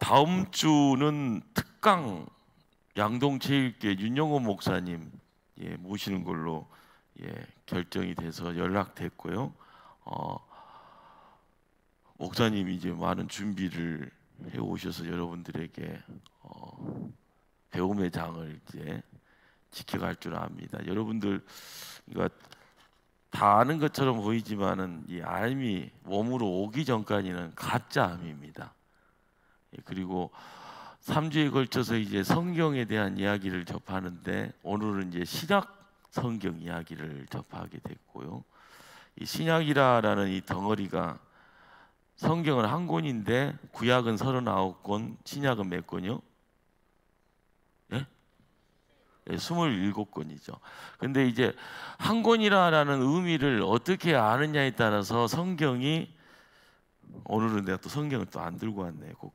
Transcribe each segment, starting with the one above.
다음 주는 특강 양동체육계 윤영호 목사님 모시는 걸로 결정이 돼서 연락됐고요. 목사님이 이제 많은 준비를 해 오셔서 여러분들에게 배움의 장을 이제 지켜갈 줄 압니다. 여러분들 그러니까 다 아는 것처럼 보이지만은 이 암이 몸으로 오기 전까지는 가짜 암입니다. 그리고 3주에 걸쳐서 이제 성경에 대한 이야기를 접하는데 오늘은 이제 신약 성경 이야기를 접하게 됐고요. 이 신약이라는 이 덩어리가 성경은 한 권인데 구약은 39권, 신약은 몇 권이요? 예? 27권이죠. 근데 이제 한 권이라는 의미를 어떻게 아느냐에 따라서 성경이, 오늘은 내가 또 성경을 또 안 들고 왔네. 꼭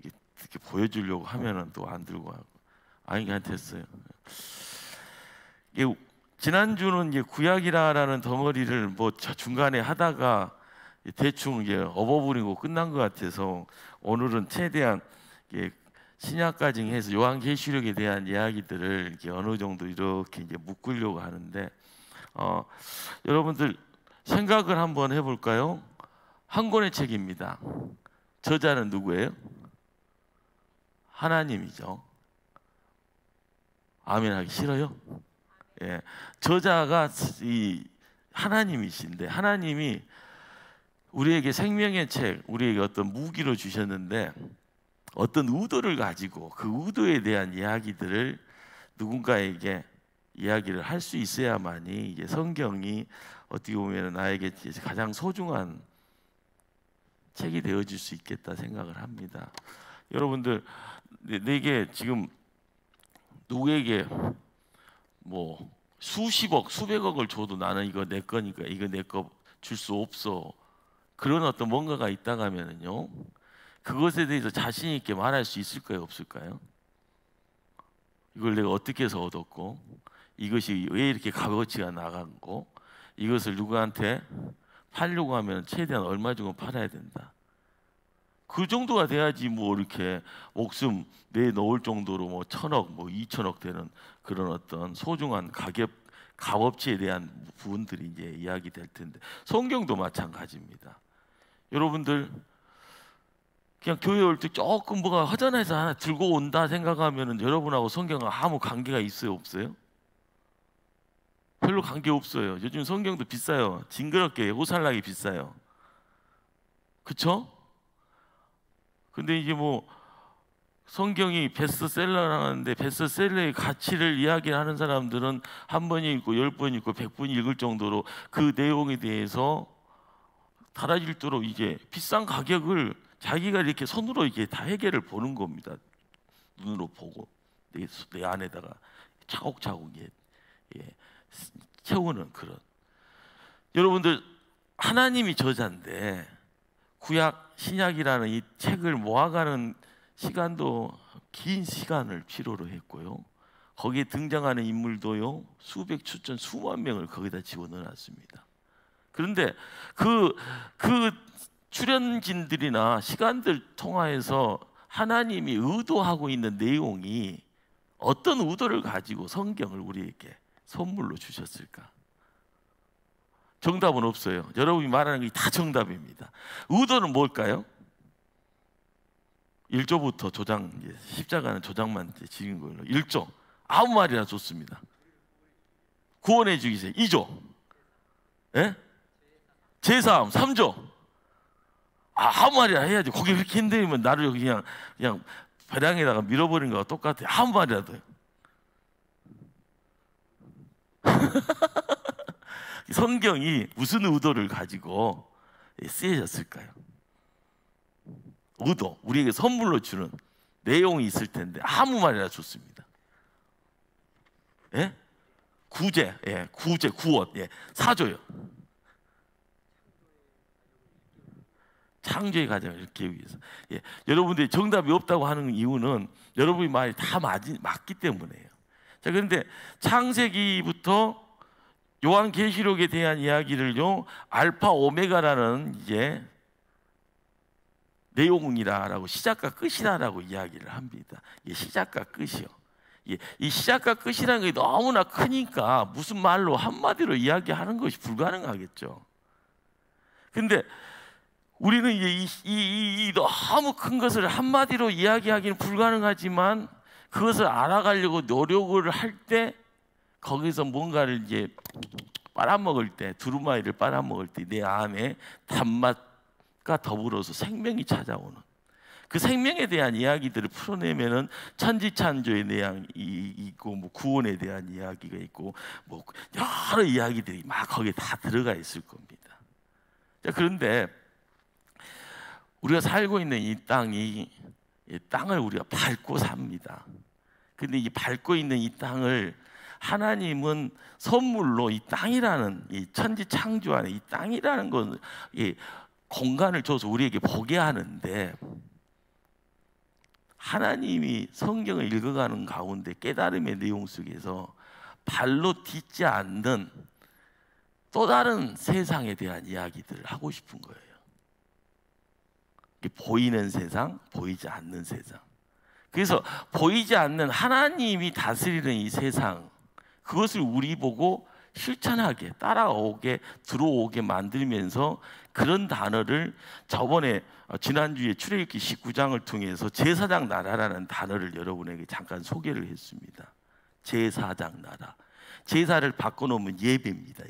이렇게 보여주려고 하면은 또 안 들고 와고. 아니 그냥 됐어요. 지난주는 이제 구약이라는 덩어리를 뭐 중간에 하다가 대충 이제 업어버리고 끝난 것 같아서 오늘은 최대한 신약까지 해서 요한계시록에 대한 이야기들을 이렇게 어느 정도 이렇게 이제 묶으려고 하는데 여러분들 생각을 한번 해볼까요? 한 권의 책입니다. 저자는 누구예요? 하나님이죠. 아멘 하기 싫어요? 예, 저자가 이 하나님이신데 하나님이 우리에게 생명의 책, 우리에게 어떤 무기로 주셨는데 어떤 의도를 가지고 그 의도에 대한 이야기들을 누군가에게 이야기를 할 수 있어야만이 이제 성경이 어떻게 보면 나에게 가장 소중한 책이 되어질 수 있겠다 생각을 합니다. 여러분들 내게 지금 누구에게 뭐 수십억, 수백억을 줘도 나는 이거 내 거니까 이거 내 거 줄 수 없어. 그런 어떤 뭔가가 있다가 하면은요, 그것에 대해서 자신 있게 말할 수 있을까요, 없을까요? 이걸 내가 어떻게 해서 얻었고, 이것이 왜 이렇게 값어치가 나간고, 이것을 누구한테 팔려고 하면 최대한 얼마 주고 팔아야 된다. 그 정도가 돼야지 뭐 이렇게 목숨 내놓을 정도로 뭐 1,000억, 뭐 2,000억 되는 그런 어떤 소중한 값어치에 대한 부분들이 이제 이야기될 텐데 성경도 마찬가지입니다. 여러분들 그냥 교회 올 때 조금 뭐가 허전해서 하나 들고 온다 생각하면은 여러분하고 성경과 아무 관계가 있어요, 없어요? 별로 관계 없어요. 요즘 성경도 비싸요. 징그럽게 호살나게 비싸요. 그쵸? 근데 이제 뭐 성경이 베스트셀러라는데 베스트셀러의 가치를 이야기하는 사람들은 한 번이 읽고 10번 읽고 100번 읽을 정도로 그 내용에 대해서 달아질도록 이제 비싼 가격을 자기가 이렇게 손으로 이게 다 해결을 보는 겁니다. 눈으로 보고 내 안에다가 차곡차곡 채우는 그런. 여러분들 하나님이 저자인데 구약 신약이라는 이 책을 모아가는 시간도 긴 시간을 필요로 했고요. 거기에 등장하는 인물도요 수백 수천 수만 명을 거기다 집어넣어놨습니다. 그런데 그 출연진들이나 시간들 통하여서 하나님이 의도하고 있는 내용이 어떤 의도를 가지고 성경을 우리에게 선물로 주셨을까? 정답은 없어요. 여러분이 말하는 게 다 정답입니다. 의도는 뭘까요? 1조부터 조장, 십자가는 조장만 지은 거예요. 1조 아무 말이나 좋습니다. 구원해 주기세 2조, 예? 제3, 3조 아무 말이나 해야지. 거기 그렇게 힘들면 나를 그냥 배낭에다가 밀어버린 거와 똑같아. 아무 말이라도 성경이 무슨 의도를 가지고 쓰여졌을까요? 의도, 우리에게 선물로 주는 내용이 있을 텐데 아무 말이나 좋습니다. 예? 구제, 구원, 사조요. 창조의 과정을 이렇게 위해서. 여러분들이 정답이 없다고 하는 이유는 여러분의 말이 다 맞기 때문이에요. 자, 그런데 창세기부터 요한계시록에 대한 이야기를요 알파 오메가라는 이제 내용이라고 시작과 끝이다라고 이야기를 합니다. 이 시작과 끝이요. 이 시작과 끝이라는 게 너무나 크니까 무슨 말로 한마디로 이야기하는 것이 불가능하겠죠. 근데 우리는 이제 이 너무 큰 것을 한마디로 이야기하기는 불가능하지만 그것을 알아가려고 노력을 할 때 거기서 뭔가를 이제 빨아먹을 때, 두루마리를 빨아먹을 때 내 안에 단맛과 더불어서 생명이 찾아오는 그 생명에 대한 이야기들을 풀어내면은 천지창조의 내용이 있고 뭐 구원에 대한 이야기가 있고 뭐 여러 이야기들이 막 거기에 다 들어가 있을 겁니다. 자, 그런데 우리가 살고 있는 이 땅을 우리가 밟고 삽니다. 근데 이 밟고 있는 이 땅을 하나님은 선물로 이 땅이라는 이 천지 창조 안에 이 땅이라는 건 이 공간을 줘서 우리에게 보게 하는데, 하나님이 성경을 읽어가는 가운데 깨달음의 내용 속에서 발로 딛지 않는 또 다른 세상에 대한 이야기들을 하고 싶은 거예요. 보이는 세상, 보이지 않는 세상. 그래서 보이지 않는 하나님이 다스리는 이 세상, 그것을 우리 보고 실천하게, 따라오게, 들어오게 만들면서 그런 단어를 저번에 지난주에 출애굽기 19장을 통해서 제사장 나라라는 단어를 여러분에게 잠깐 소개를 했습니다. 제사장 나라. 제사를 바꿔놓으면 예배입니다.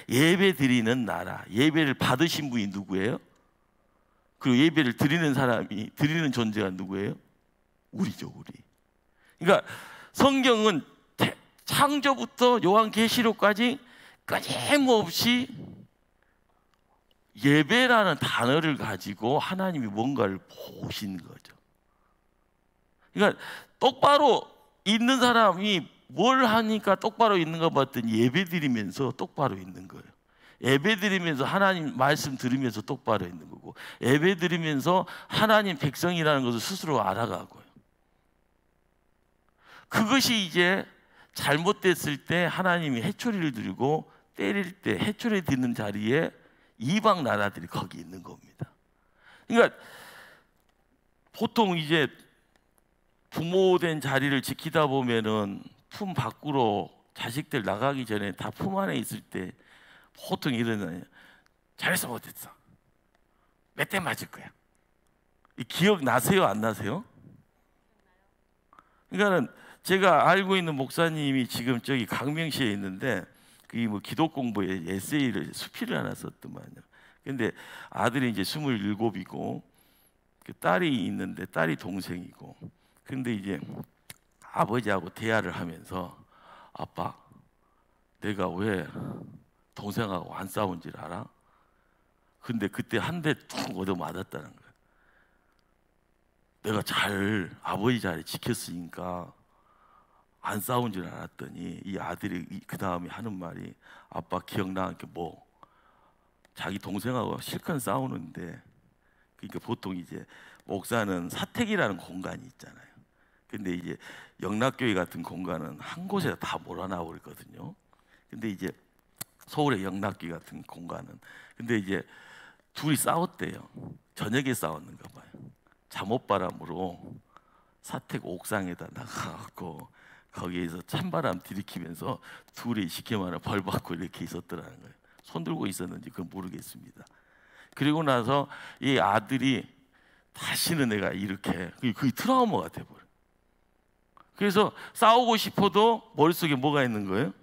예배 드리는 나라. 예배를 받으신 분이 누구예요? 그리고 예배를 드리는 사람이, 드리는 존재가 누구예요? 우리죠, 우리. 그러니까 성경은 창조부터 요한계시록까지 끊임없이 예배라는 단어를 가지고 하나님이 뭔가를 보신 거죠. 그러니까 똑바로 있는 사람이 뭘 하니까 똑바로 있는 거 봤더니 예배 드리면서 똑바로 있는 거예요. 예배 드리면서 하나님 말씀 들으면서 똑바로 있는 거고, 예배 드리면서 하나님 백성이라는 것을 스스로 알아가고요. 그것이 이제 잘못됐을 때 하나님이 해초리를 들고 때릴 때 해초리 드는 자리에 이방 나라들이 거기 있는 겁니다. 그러니까 보통 이제 부모된 자리를 지키다 보면은 품 밖으로 자식들 나가기 전에 다 품 안에 있을 때 보통 이러잖아요. 잘했어 못했어? 몇 대 맞을 거야? 이 기억 나세요 안 나세요? 그러니까는 제가 알고 있는 목사님이 지금 저기 강명시에 있는데 그 뭐 기도 공부에 에세이를 수필을 하나 썼더만요. 근데 아들이 이제 27이고 그 딸이 있는데 딸이 동생이고, 근데 이제 아버지하고 대화를 하면서 아빠, 내가 왜 동생하고 안 싸운 줄 알아? 근데 그때 한 대 툭 얻어 맞았다는 거야. 내가 잘 아버지 자리 지켰으니까 안 싸운 줄 알았더니 이 아들이 그 다음에 하는 말이, 아빠 기억나는 게 뭐? 자기 동생하고 실컷 싸우는데, 그러니까 보통 이제 목사는 사택이라는 공간이 있잖아요. 근데 이제 영락교회 같은 공간은 한 곳에 다 몰아나오거든요. 근데 이제 서울의 영락교회 같은 공간은, 근데 이제 둘이 싸웠대요. 저녁에 싸웠는가 봐요. 잠옷바람으로 사택 옥상에다 나가갖고 거기에서 찬바람 들이키면서 둘이 쉽게 말하면 벌 받고 이렇게 있었더라는 거예요. 손 들고 있었는지 그건 모르겠습니다. 그리고 나서 이 아들이 다시는 내가 이렇게, 그게 트라우마가 돼버려요. 그래서 싸우고 싶어도 머릿속에 뭐가 있는 거예요?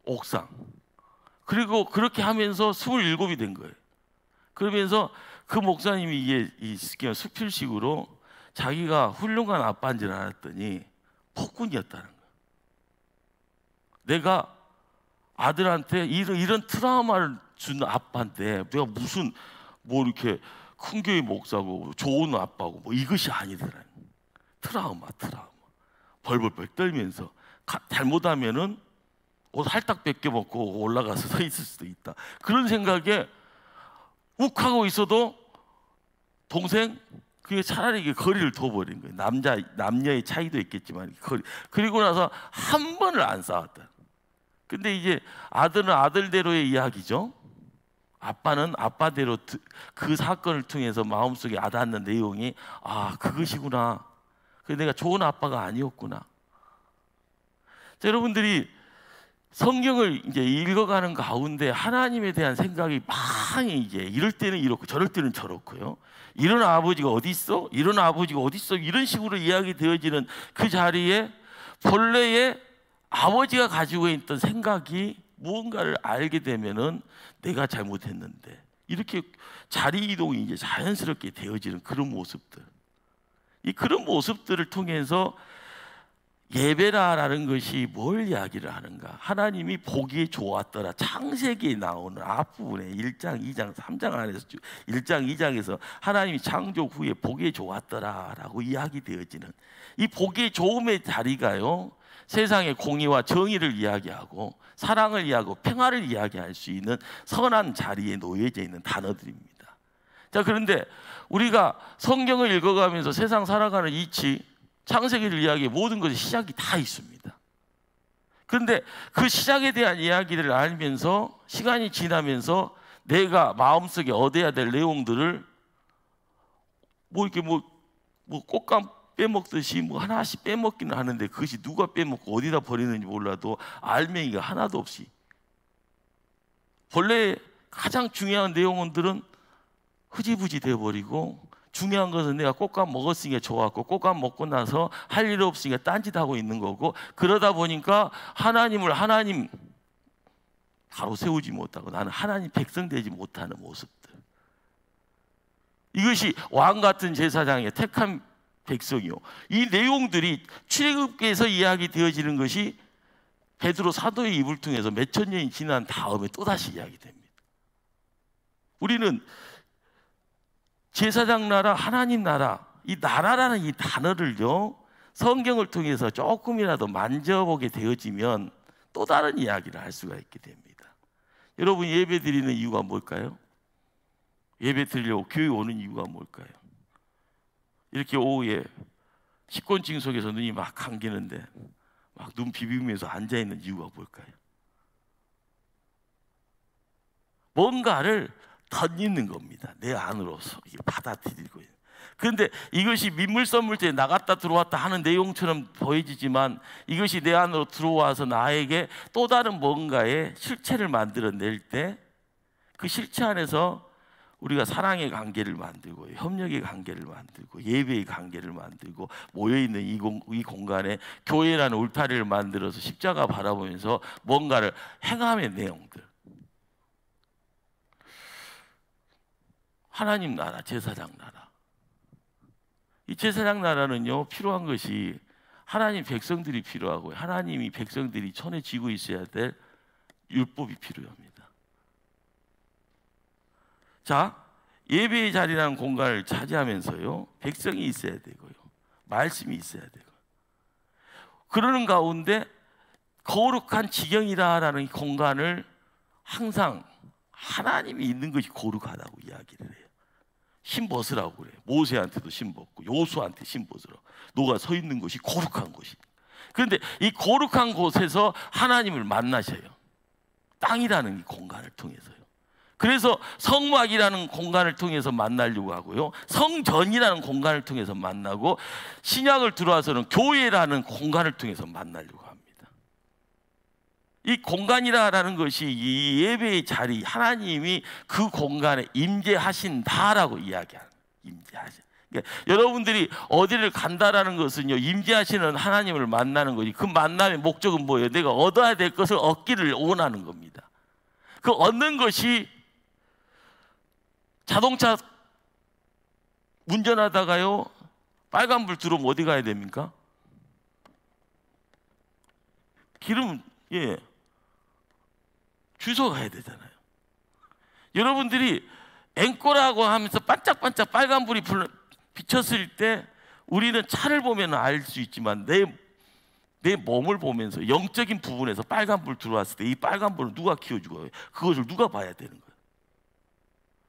옥상. 그리고 그렇게 하면서 27이 된 거예요. 그러면서 그 목사님이 이게 수필식으로 자기가 훌륭한 아빠인 줄 알았더니 폭군이었다는 거예요. 내가 아들한테 이런 트라우마를 준 아빠인데 내가 무슨 뭐 이렇게 큰 교회 목사고 좋은 아빠고 뭐 이것이 아니더라는 거예요. 트라우마. 벌벌벌 떨면서 잘못하면은 옷 할딱 벗겨먹고 올라가서 서 있을 수도 있다. 그런 생각에 욱하고 있어도 동생, 그게 차라리 이게 거리를 둬버린 거예요. 남녀의 차이도 있겠지만 거리. 그리고 나서 한 번을 안 싸웠다. 근데 이제 아들은 아들대로의 이야기죠. 아빠는 아빠대로 그 사건을 통해서 마음속에 와닿는 내용이 그것이구나. 그래서 내가 좋은 아빠가 아니었구나. 자, 여러분들이 성경을 이제 읽어가는 가운데 하나님에 대한 생각이 많이 이제 이럴 때는 이렇고 저럴 때는 저렇고요. 이런 아버지가 어디 있어? 이런 아버지가 어디 있어? 이런 식으로 이야기되어지는 그 자리에 본래의 아버지가 가지고 있던 생각이 무언가를 알게 되면은 내가 잘못했는데 이렇게 자리 이동이 이제 자연스럽게 되어지는 그런 모습들. 이 그런 모습들을 통해서 예배라는 것이 뭘 이야기를 하는가? 하나님이 보기에 좋았더라. 창세기에 나오는 앞부분에 1장, 2장, 3장 안에서 1장, 2장에서 하나님이 창조 후에 보기에 좋았더라라고 이야기되어지는 이 보기에 좋음의 자리가요, 세상의 공의와 정의를 이야기하고 사랑을 이야기하고 평화를 이야기할 수 있는 선한 자리에 놓여져 있는 단어들입니다. 자, 그런데 우리가 성경을 읽어가면서 세상 살아가는 이치, 창세기를 이야기해 모든 것의 시작이 다 있습니다. 그런데 그 시작에 대한 이야기를 알면서 시간이 지나면서 내가 마음속에 얻어야 될 내용들을 이렇게 꽃감 빼먹듯이 하나씩 빼먹기는 하는데 그것이 누가 빼먹고 어디다 버리는지 몰라도 알맹이가 하나도 없이 본래 가장 중요한 내용들은 흐지부지 되어버리고, 중요한 것은 내가 꽃감 먹었으니까 좋았고 꽃감 먹고 나서 할 일 없으니까 딴짓하고 있는 거고, 그러다 보니까 하나님을 하나님 바로 세우지 못하고 나는 하나님 백성 되지 못하는 모습들, 이것이 왕 같은 제사장의 택한 백성이요. 이 내용들이 출애굽기에서 이야기되어지는 것이 베드로 사도의 입을 통해서 몇천 년이 지난 다음에 또다시 이야기됩니다. 우리는 제사장 나라, 하나님 나라, 이 나라라는 이 단어를요, 성경을 통해서 조금이라도 만져보게 되어지면 또 다른 이야기를 할 수가 있게 됩니다. 여러분, 예배 드리는 이유가 뭘까요? 예배 드리려고 교회 오는 이유가 뭘까요? 이렇게 오후에 식곤증 속에서 눈이 막 감기는데 막 눈 비비면서 앉아있는 이유가 뭘까요? 뭔가를 던지는 겁니다. 내 안으로서 받아들이고 있는. 그런데 이것이 민물선물대에 나갔다 들어왔다 하는 내용처럼 보여지지만 이것이 내 안으로 들어와서 나에게 또 다른 뭔가의 실체를 만들어낼 때 그 실체 안에서 우리가 사랑의 관계를 만들고 협력의 관계를 만들고 예배의 관계를 만들고 모여있는 이 공간에 교회라는 울타리를 만들어서 십자가 바라보면서 뭔가를 행함의 내용들, 하나님 나라, 제사장 나라. 이 제사장 나라는요, 필요한 것이 하나님 백성들이 필요하고 하나님이 백성들이 손에 쥐고 있어야 될 율법이 필요합니다. 자, 예배의 자리라는 공간을 차지하면서요, 백성이 있어야 되고요, 말씀이 있어야 되고, 그러는 가운데 거룩한 지경이라는 이 공간을 항상 하나님이 있는 것이 거룩하다고 이야기를 해요. 신 벗으라고 그래요. 모세한테도 신 벗고 요수한테 신 벗으라고. 너가 서 있는 곳이 거룩한 곳이. 그런데 이 거룩한 곳에서 하나님을 만나셔요. 땅이라는 이 공간을 통해서요. 그래서 성막이라는 공간을 통해서 만나려고 하고요, 성전이라는 공간을 통해서 만나고, 신약을 들어와서는 교회라는 공간을 통해서 만나려고 합니다. 이 공간이라는 것이 이 예배의 자리, 하나님이 그 공간에 임재하신다라고 이야기하는, 임재하신. 그러니까 여러분들이 어디를 간다라는 것은요, 임재하시는 하나님을 만나는 거지. 그 만남의 목적은 뭐예요? 내가 얻어야 될 것을 얻기를 원하는 겁니다. 그 얻는 것이 자동차 운전하다가요, 빨간불 들어오면 어디 가야 됩니까? 기름, 주소 가야 되잖아요. 여러분들이 앵꼬라고 하면서 반짝반짝 빨간불이 비쳤을 때 우리는 차를 보면 알 수 있지만 내 몸을 보면서 영적인 부분에서 빨간불 들어왔을 때 이 빨간불을 누가 키워주고 그것을 누가 봐야 되는 거예요.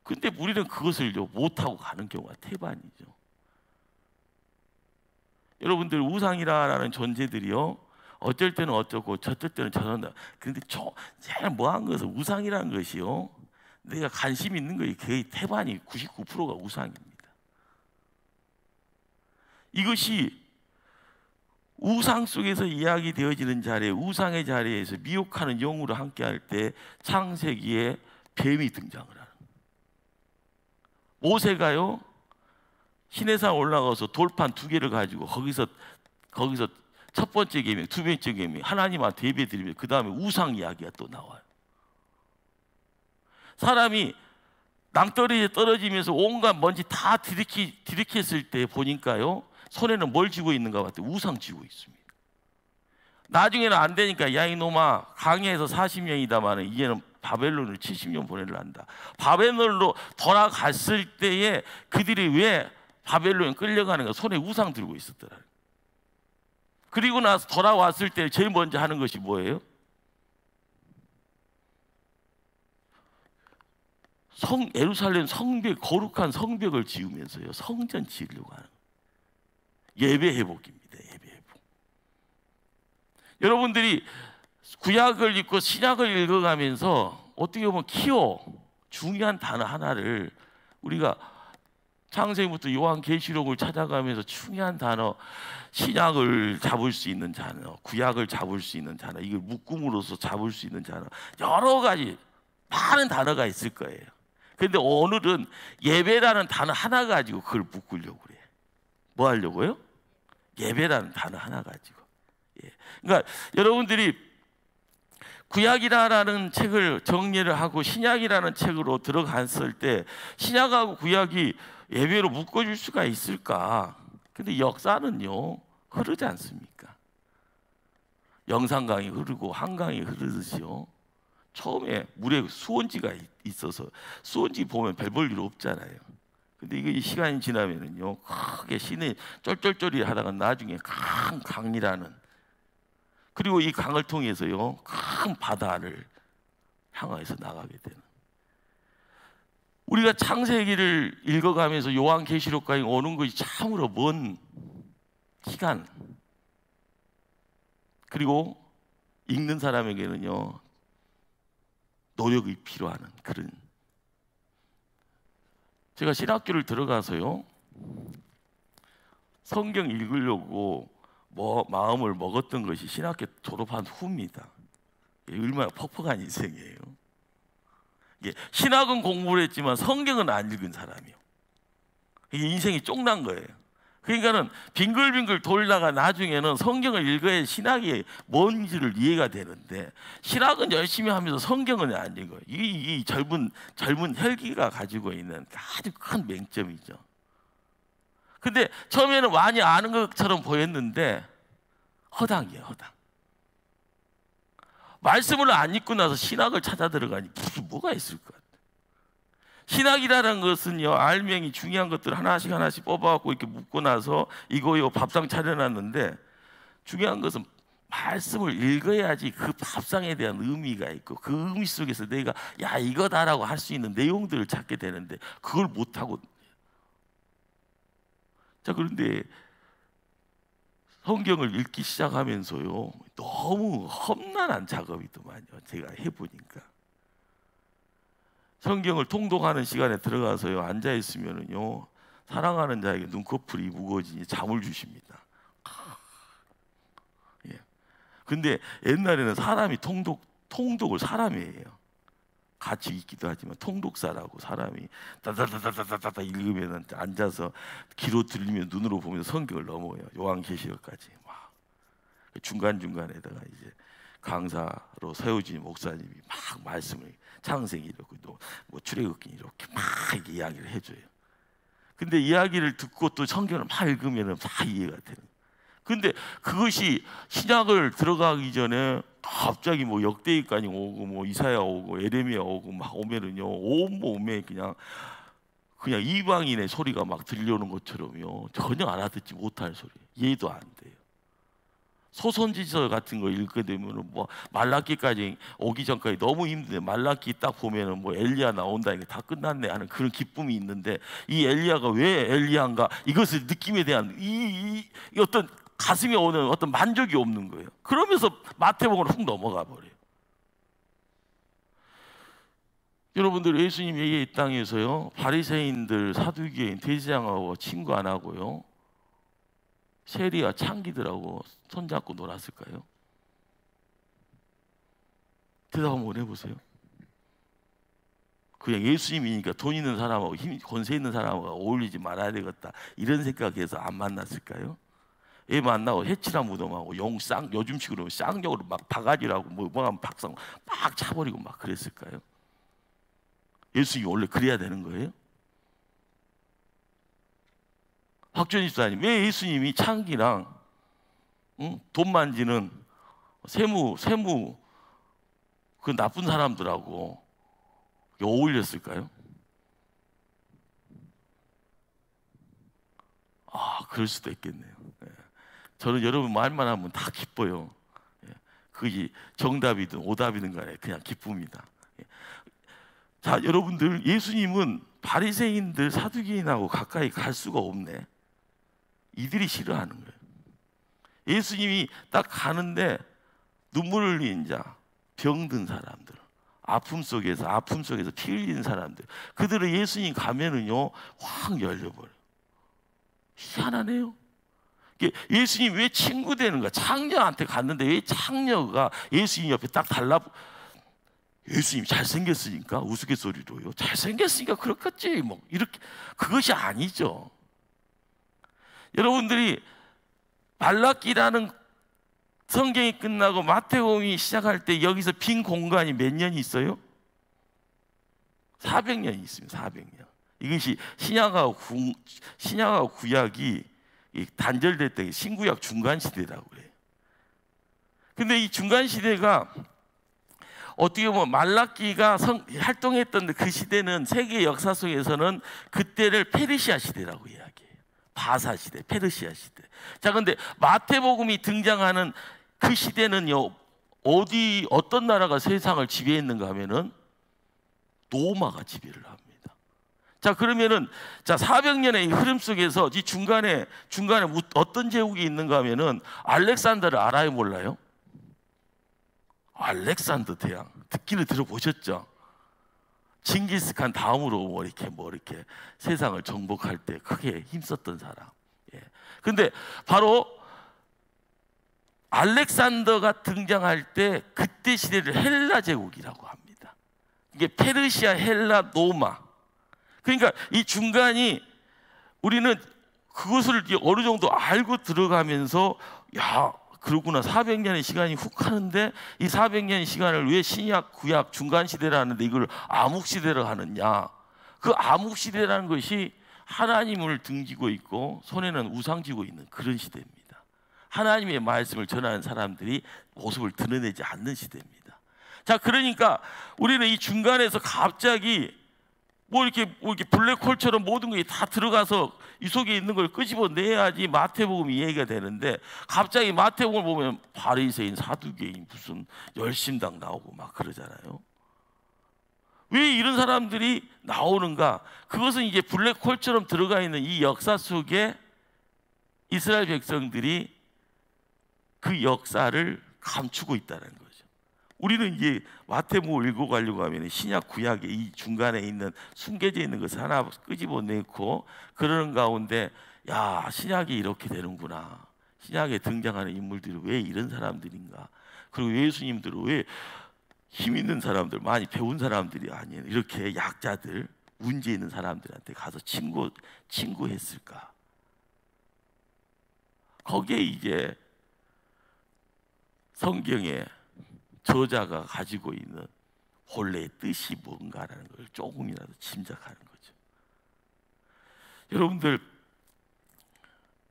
근데 우리는 그것을요, 못하고 가는 경우가 태반이죠. 여러분들, 우상이라는 존재들이요, 어쩔 때는 어쩌고 저쩔 때는 저런다. 그런데 제일 뭐한 것은 우상이라는 것이요, 내가 관심 있는 거에 거의 태반이 99%가 우상입니다. 이것이 우상 속에서 이야기되어지는 자리에, 우상의 자리에서 미혹하는 영으로 함께할 때 창세기에 뱀이 등장을 하는 거예요. 모세가요 시내산 올라가서 돌판 2개를 가지고 거기서 첫 번째 계명, 두 번째 계명 하나님한테 예배드리면 그 다음에 우상 이야기가 또 나와요. 사람이 낭떠러지에 떨어지면서 온갖 먼지 다 들이켰을 때 보니까요 손에는 뭘 쥐고 있는가 봤더니 우상 쥐고 있습니다. 나중에는 안 되니까 야 이놈아 강해에서 40년이다마는 이제는 바벨론을 70년 보내려한다. 바벨론으로 돌아갔을 때에 그들이 왜 바벨론에 끌려가는가? 손에 우상 들고 있었더라. 그리고 나서 돌아왔을 때 제일 먼저 하는 것이 뭐예요? 예루살렘 성벽, 거룩한 성벽을 지으면서요 성전 지으려고 하는 예배 회복입니다. 예배 회복. 여러분들이 구약을 읽고 신약을 읽어가면서 어떻게 보면 중요한 단어 하나를 우리가 창세기부터 요한계시록을 찾아가면서 중요한 단어, 신약을 잡을 수 있는 단어, 구약을 잡을 수 있는 단어, 이걸 묶음으로써 잡을 수 있는 단어, 여러 가지 많은 단어가 있을 거예요. 그런데 오늘은 예배라는 단어 하나 가지고 그걸 묶으려고 그래요. 뭐 하려고요? 예배라는 단어 하나 가지고. 예. 그러니까 여러분들이 구약이라는 책을 정리를 하고 신약이라는 책으로 들어갔을 때 신약하고 구약이 예배로 묶어줄 수가 있을까? 근데 역사는요 흐르지 않습니까? 영산강이 흐르고 한강이 흐르듯이요 처음에 물에 수온지가 있어서 수온지 보면 별 볼 일 없잖아요. 근데 이게 시간이 지나면은요 크게 신이 쫄쫄쫄이 하다가 나중에 큰 강이라는, 그리고 이 강을 통해서요 큰 바다를 향해서 나가게 되는, 우리가 창세기를 읽어가면서 요한계시록까지 오는 것이 참으로 먼 시간, 그리고 읽는 사람에게는요 노력이 필요한 그런, 제가 신학교를 들어가서요 성경 읽으려고 마음을 먹었던 것이 신학교 졸업한 후입니다. 얼마나 퍽퍽한 인생이에요. 신학은 공부를 했지만 성경은 안 읽은 사람이요. 이게 인생이 쫑난 거예요. 그러니까는 빙글빙글 돌다가 나중에는 성경을 읽어야 신학이 뭔지를 이해가 되는데 신학은 열심히 하면서 성경은 안 읽어요. 이 젊은 혈기가 가지고 있는 아주 큰 맹점이죠. 근데 처음에는 많이 아는 것처럼 보였는데 허당이에요, 허당. 말씀을 안 읽고 나서 신학을 찾아 들어가니 무슨 뭐가 있을 것 같아요. 신학이라는 것은요 알맹이 중요한 것들 하나씩 뽑아갖고 이렇게 묶고 나서 이거 밥상 차려놨는데 중요한 것은 말씀을 읽어야지 그 밥상에 대한 의미가 있고 그 의미 속에서 내가 야 이거다라고 할 수 있는 내용들을 찾게 되는데 그걸 못하고, 자 그런데 성경을 읽기 시작하면서요 너무 험난한 작업이더만요. 제가 해보니까 성경을 통독하는 시간에 들어가서요 앉아 있으면은요 사랑하는 자에게 눈꺼풀이 무거워지니 잠을 주십니다. 예. 근데 옛날에는 사람이 통독을 사람이 해요. 같이 있기도 하지만 통독사라고 사람이 다다다다다다 읽으면 앉아서 귀로 들리면 눈으로 보면서 성경을 넘어요. 요한계시록까지 막 중간중간에다가 이제 강사로 세워진 목사님이 막 말씀을 창세기 이렇게 또 뭐 출애굽기 이렇게 막 이야기를 해줘요. 근데 이야기를 듣고 또 성경을 막 읽으면 다 이해가 되는. 근데 그것이 신약을 들어가기 전에 갑자기 뭐 역대기까지 오고 뭐 이사야 오고 에레미야 오고 막 오면은요 온몸에 그냥 이방인의 소리가 막 들려오는 것처럼요 전혀 알아듣지 못할 소리, 이해도 안 돼요. 소선지서 같은 거 읽게 되면은 뭐 말라기까지 오기 전까지 너무 힘든데 말라기 딱 보면은 뭐 엘리야 나온다 이게 다 끝났네 하는 그런 기쁨이 있는데 이 엘리야가 왜 엘리야인가 이것을 느낌에 대한 이 어떤 가슴에 오는 어떤 만족이 없는 거예요. 그러면서 마태복음으로 훅 넘어가 버려요. 여러분들 예수님이 이 땅에서요 바리새인들, 사두개인, 대제사장하고 친구 안 하고요 세리와 창기들하고 손잡고 놀았을까요? 대답 한번 해보세요. 그냥 예수님이니까 돈 있는 사람하고 권세 있는 사람하고 어울리지 말아야 되겠다 이런 생각해서 안 만났을까요? 애 만나고 해치라 무덤하고 요즘식으로 쌍욕으로 막 바가지라고 뭐하면 박상 막 차버리고 막 그랬을까요? 예수님이 원래 그래야 되는 거예요? 박준희 집사님, 왜 예수님이 창기랑 돈 만지는 세무 그 나쁜 사람들하고 어울렸을까요? 그럴 수도 있겠네요. 저는 여러분 말만 하면 다 기뻐요. 그게 정답이든 오답이든 간에 그냥 기쁩니다. 자, 여러분들 예수님은 바리새인들, 사두개인하고 가까이 갈 수가 없네. 이들이 싫어하는 거예요. 예수님이 딱 가는데 눈물을 흘린 자, 병든 사람들, 아픔 속에서 피 흘리는 사람들, 그들은 예수님 가면은요 확 열려버려요. 희한하네요. 예수님 왜 친구 되는 거야? 창녀한테 갔는데 왜 창녀가 예수님 옆에 딱 예수님 잘생겼으니까 우스갯소리로요. 잘생겼으니까 그렇겠지 뭐 이렇게 그것이 아니죠. 여러분들이 말라기라는 성경이 끝나고 마태복음이 시작할 때 여기서 빈 공간이 몇 년이 있어요? 400년이 있습니다. 400년. 이것이 신약하고 구약이 단절될 때 신구약 중간 시대라고 그래요. 근데 이 중간 시대가 어떻게 보면 말라기가 활동했던 그 시대는 세계 역사 속에서는 그때를 페르시아 시대라고 이야기해요. 바사 시대, 페르시아 시대. 자, 근데 마태복음이 등장하는 그 시대는요, 어떤 나라가 세상을 지배했는가 하면은 로마가 지배를 합니다. 자, 그러면은 400년의 흐름 속에서 이 중간에 어떤 제국이 있는가 하면은 알렉산더를 알아요, 몰라요? 알렉산더 대왕 듣기는 들어보셨죠? 징기스칸 다음으로 이렇게 세상을 정복할 때 크게 힘썼던 사람. 근데 바로 알렉산더가 등장할 때 그때 시대를 헬라 제국이라고 합니다. 이게 페르시아, 헬라, 로마. 그러니까 이 중간이 우리는 그것을 어느 정도 알고 들어가면서 그러구나 400년의 시간이 훅 하는데 이 400년의 시간을 왜 신약, 구약, 중간 시대라 하는데 이걸 암흑 시대라 하느냐? 그 암흑 시대라는 것이 하나님을 등지고 있고 손에는 우상 쥐고 있는 그런 시대입니다. 하나님의 말씀을 전하는 사람들이 모습을 드러내지 않는 시대입니다. 자, 그러니까 우리는 이 중간에서 갑자기 이렇게 블랙홀처럼 모든 것이 다 들어가서 이 속에 있는 걸 끄집어내야지 마태복음이 얘기가 되는데 갑자기 마태복음을 보면 바리새인, 사두개인, 무슨 열심당 나오고 막 그러잖아요. 왜 이런 사람들이 나오는가? 그것은 이제 블랙홀처럼 들어가 있는 이 역사 속에 이스라엘 백성들이 그 역사를 감추고 있다는 거죠. 우리는 이제 마태복음을 읽어가려고 하면 신약 구약의 이 중간에 있는 숨겨져 있는 것을 하나 끄집어내고 그러는 가운데 신약이 이렇게 되는구나. 신약에 등장하는 인물들이 왜 이런 사람들인가? 그리고 예수님들은 왜 힘 있는 사람들, 많이 배운 사람들이 아닌 이렇게 약자들, 문제 있는 사람들한테 가서 친구했을까? 거기에 이제 성경에 저자가 가지고 있는 본래의 뜻이 뭔가라는 걸 조금이라도 짐작하는 거죠. 여러분들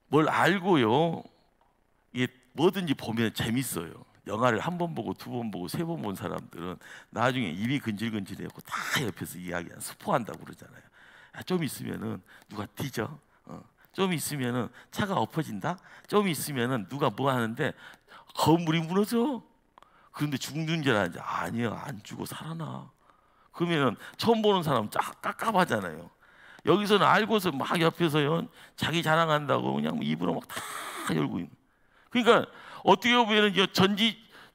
뭘 알고요, 이게 뭐든지 보면 재밌어요. 영화를 한 번 보고 두 번 보고 세 번 본 사람들은 나중에 입이 근질근질해갖고 다 옆에서 이야기한 스포한다고 그러잖아요. 좀 있으면은 누가 뒤져, 좀 있으면은 차가 엎어진다, 좀 있으면은 누가 뭐 하는데 건물이 무너져. 그런데 죽는 줄 알았는데 아니야, 안 죽어 살아나. 그러면은 처음 보는 사람은 깝깝하잖아요. 여기서는 알고서 막 옆에서요 자기 자랑한다고 그냥 입으로 막 다 열고 있는. 그러니까 어떻게 보면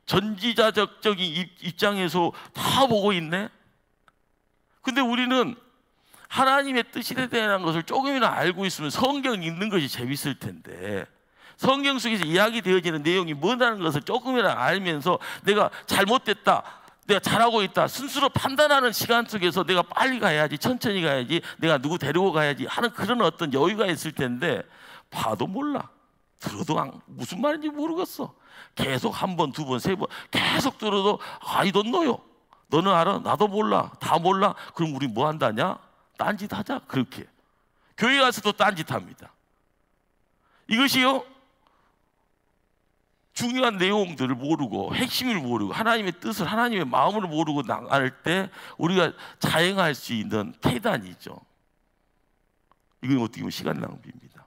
전지자적인 입장에서 다 보고 있네. 근데 우리는 하나님의 뜻에 대한 것을 조금이나 알고 있으면 성경 읽는 것이 재밌을 텐데, 성경 속에서 이야기되어지는 내용이 뭐라는 것을 조금이나 알면서 내가 잘못됐다, 내가 잘하고 있다 스스로 판단하는 시간 속에서 내가 빨리 가야지, 천천히 가야지, 내가 누구 데리고 가야지 하는 그런 어떤 여유가 있을 텐데, 봐도 몰라, 들어도 무슨 말인지 모르겠어. 계속 한 번, 두 번, 세 번 계속 들어도 I don't know요. 너는 알아? 나도 몰라. 다 몰라. 그럼 우리 뭐 한다냐? 딴짓 하자. 그렇게 교회 가서도 딴짓 합니다. 이것이요, 중요한 내용들을 모르고 핵심을 모르고 하나님의 뜻을, 하나님의 마음을 모르고 나갈 때 우리가 자행할 수 있는 태단이죠. 이건 어떻게 보면 시간 낭비입니다.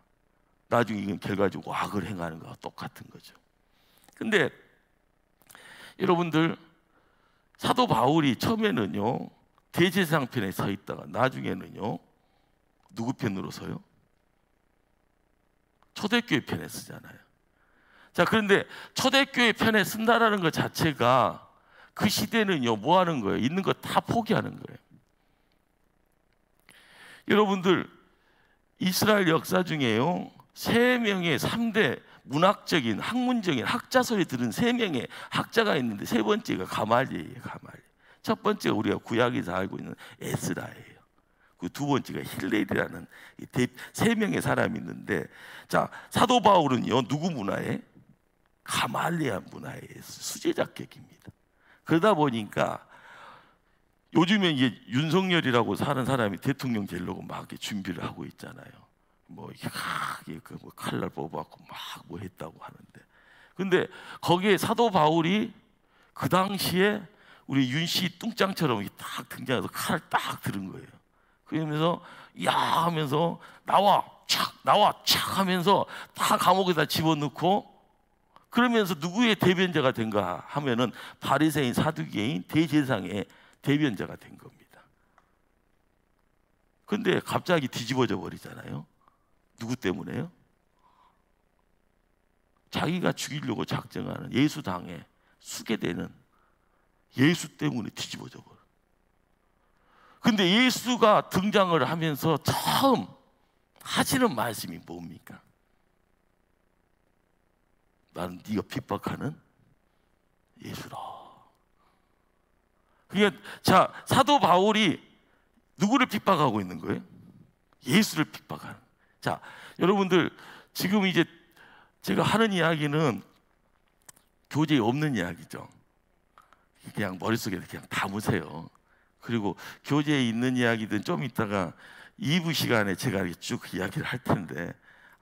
나중에 이건 결과적으로 악을 행하는 것과 똑같은 거죠. 근데 여러분들, 사도 바울이 처음에는요 대제사장 편에 서 있다가 나중에는요 누구 편으로 서요? 초대교회 편에 서잖아요. 자, 그런데 초대교회 편에 쓴다라는 것 자체가 그 시대는요 뭐 하는 거예요? 있는 거 다 포기하는 거예요. 여러분들, 이스라엘 역사 중에요 3명의 3대 문학적인, 학문적인 학자 소리 들은 3명의 학자가 있는데, 세 번째가 가말리예요. 가말리. 첫 번째가 우리가 구약에서 알고 있는 에스라예요. 그 두 번째가 힐렐이라는 3명의 사람이 있는데, 자, 사도 바울은요 누구 문화에? 가말리아 문화의 수제자격입니다. 그러다 보니까 요즘에 이제 윤석열이라고 사는 사람이 대통령 되려고 막 이렇게 준비를 하고 있잖아요. 뭐 이렇게 뭐 칼날 뽑아갖고 막 뭐 했다고 하는데, 근데 거기에 사도 바울이 그 당시에 우리 윤씨 뚱짱처럼 딱 등장해서 칼을 딱 들은 거예요. 그러면서 야 하면서 나와 착 나와 착 하면서 다 감옥에다 집어넣고, 그러면서 누구의 대변자가 된가 하면은 바리새인, 사두개인, 대제사장의 대변자가 된 겁니다. 근데 갑자기 뒤집어져 버리잖아요. 누구 때문에요? 자기가 죽이려고 작정하는 예수당에 수게 되는 예수 때문에 뒤집어져 버려. 근데 예수가 등장을 하면서 처음 하시는 말씀이 뭡니까? 나는 네가 핍박하는 예수라. 그러니까 자, 사도 바울이 누구를 핍박하고 있는 거예요? 예수를 핍박하는. 자, 여러분들, 지금 이제 제가 하는 이야기는 교재에 없는 이야기죠. 그냥 머릿속에 그냥 담으세요. 그리고 교재에 있는 이야기든 좀 이따가 2부 시간에 제가 이렇게 쭉 이야기를 할 텐데,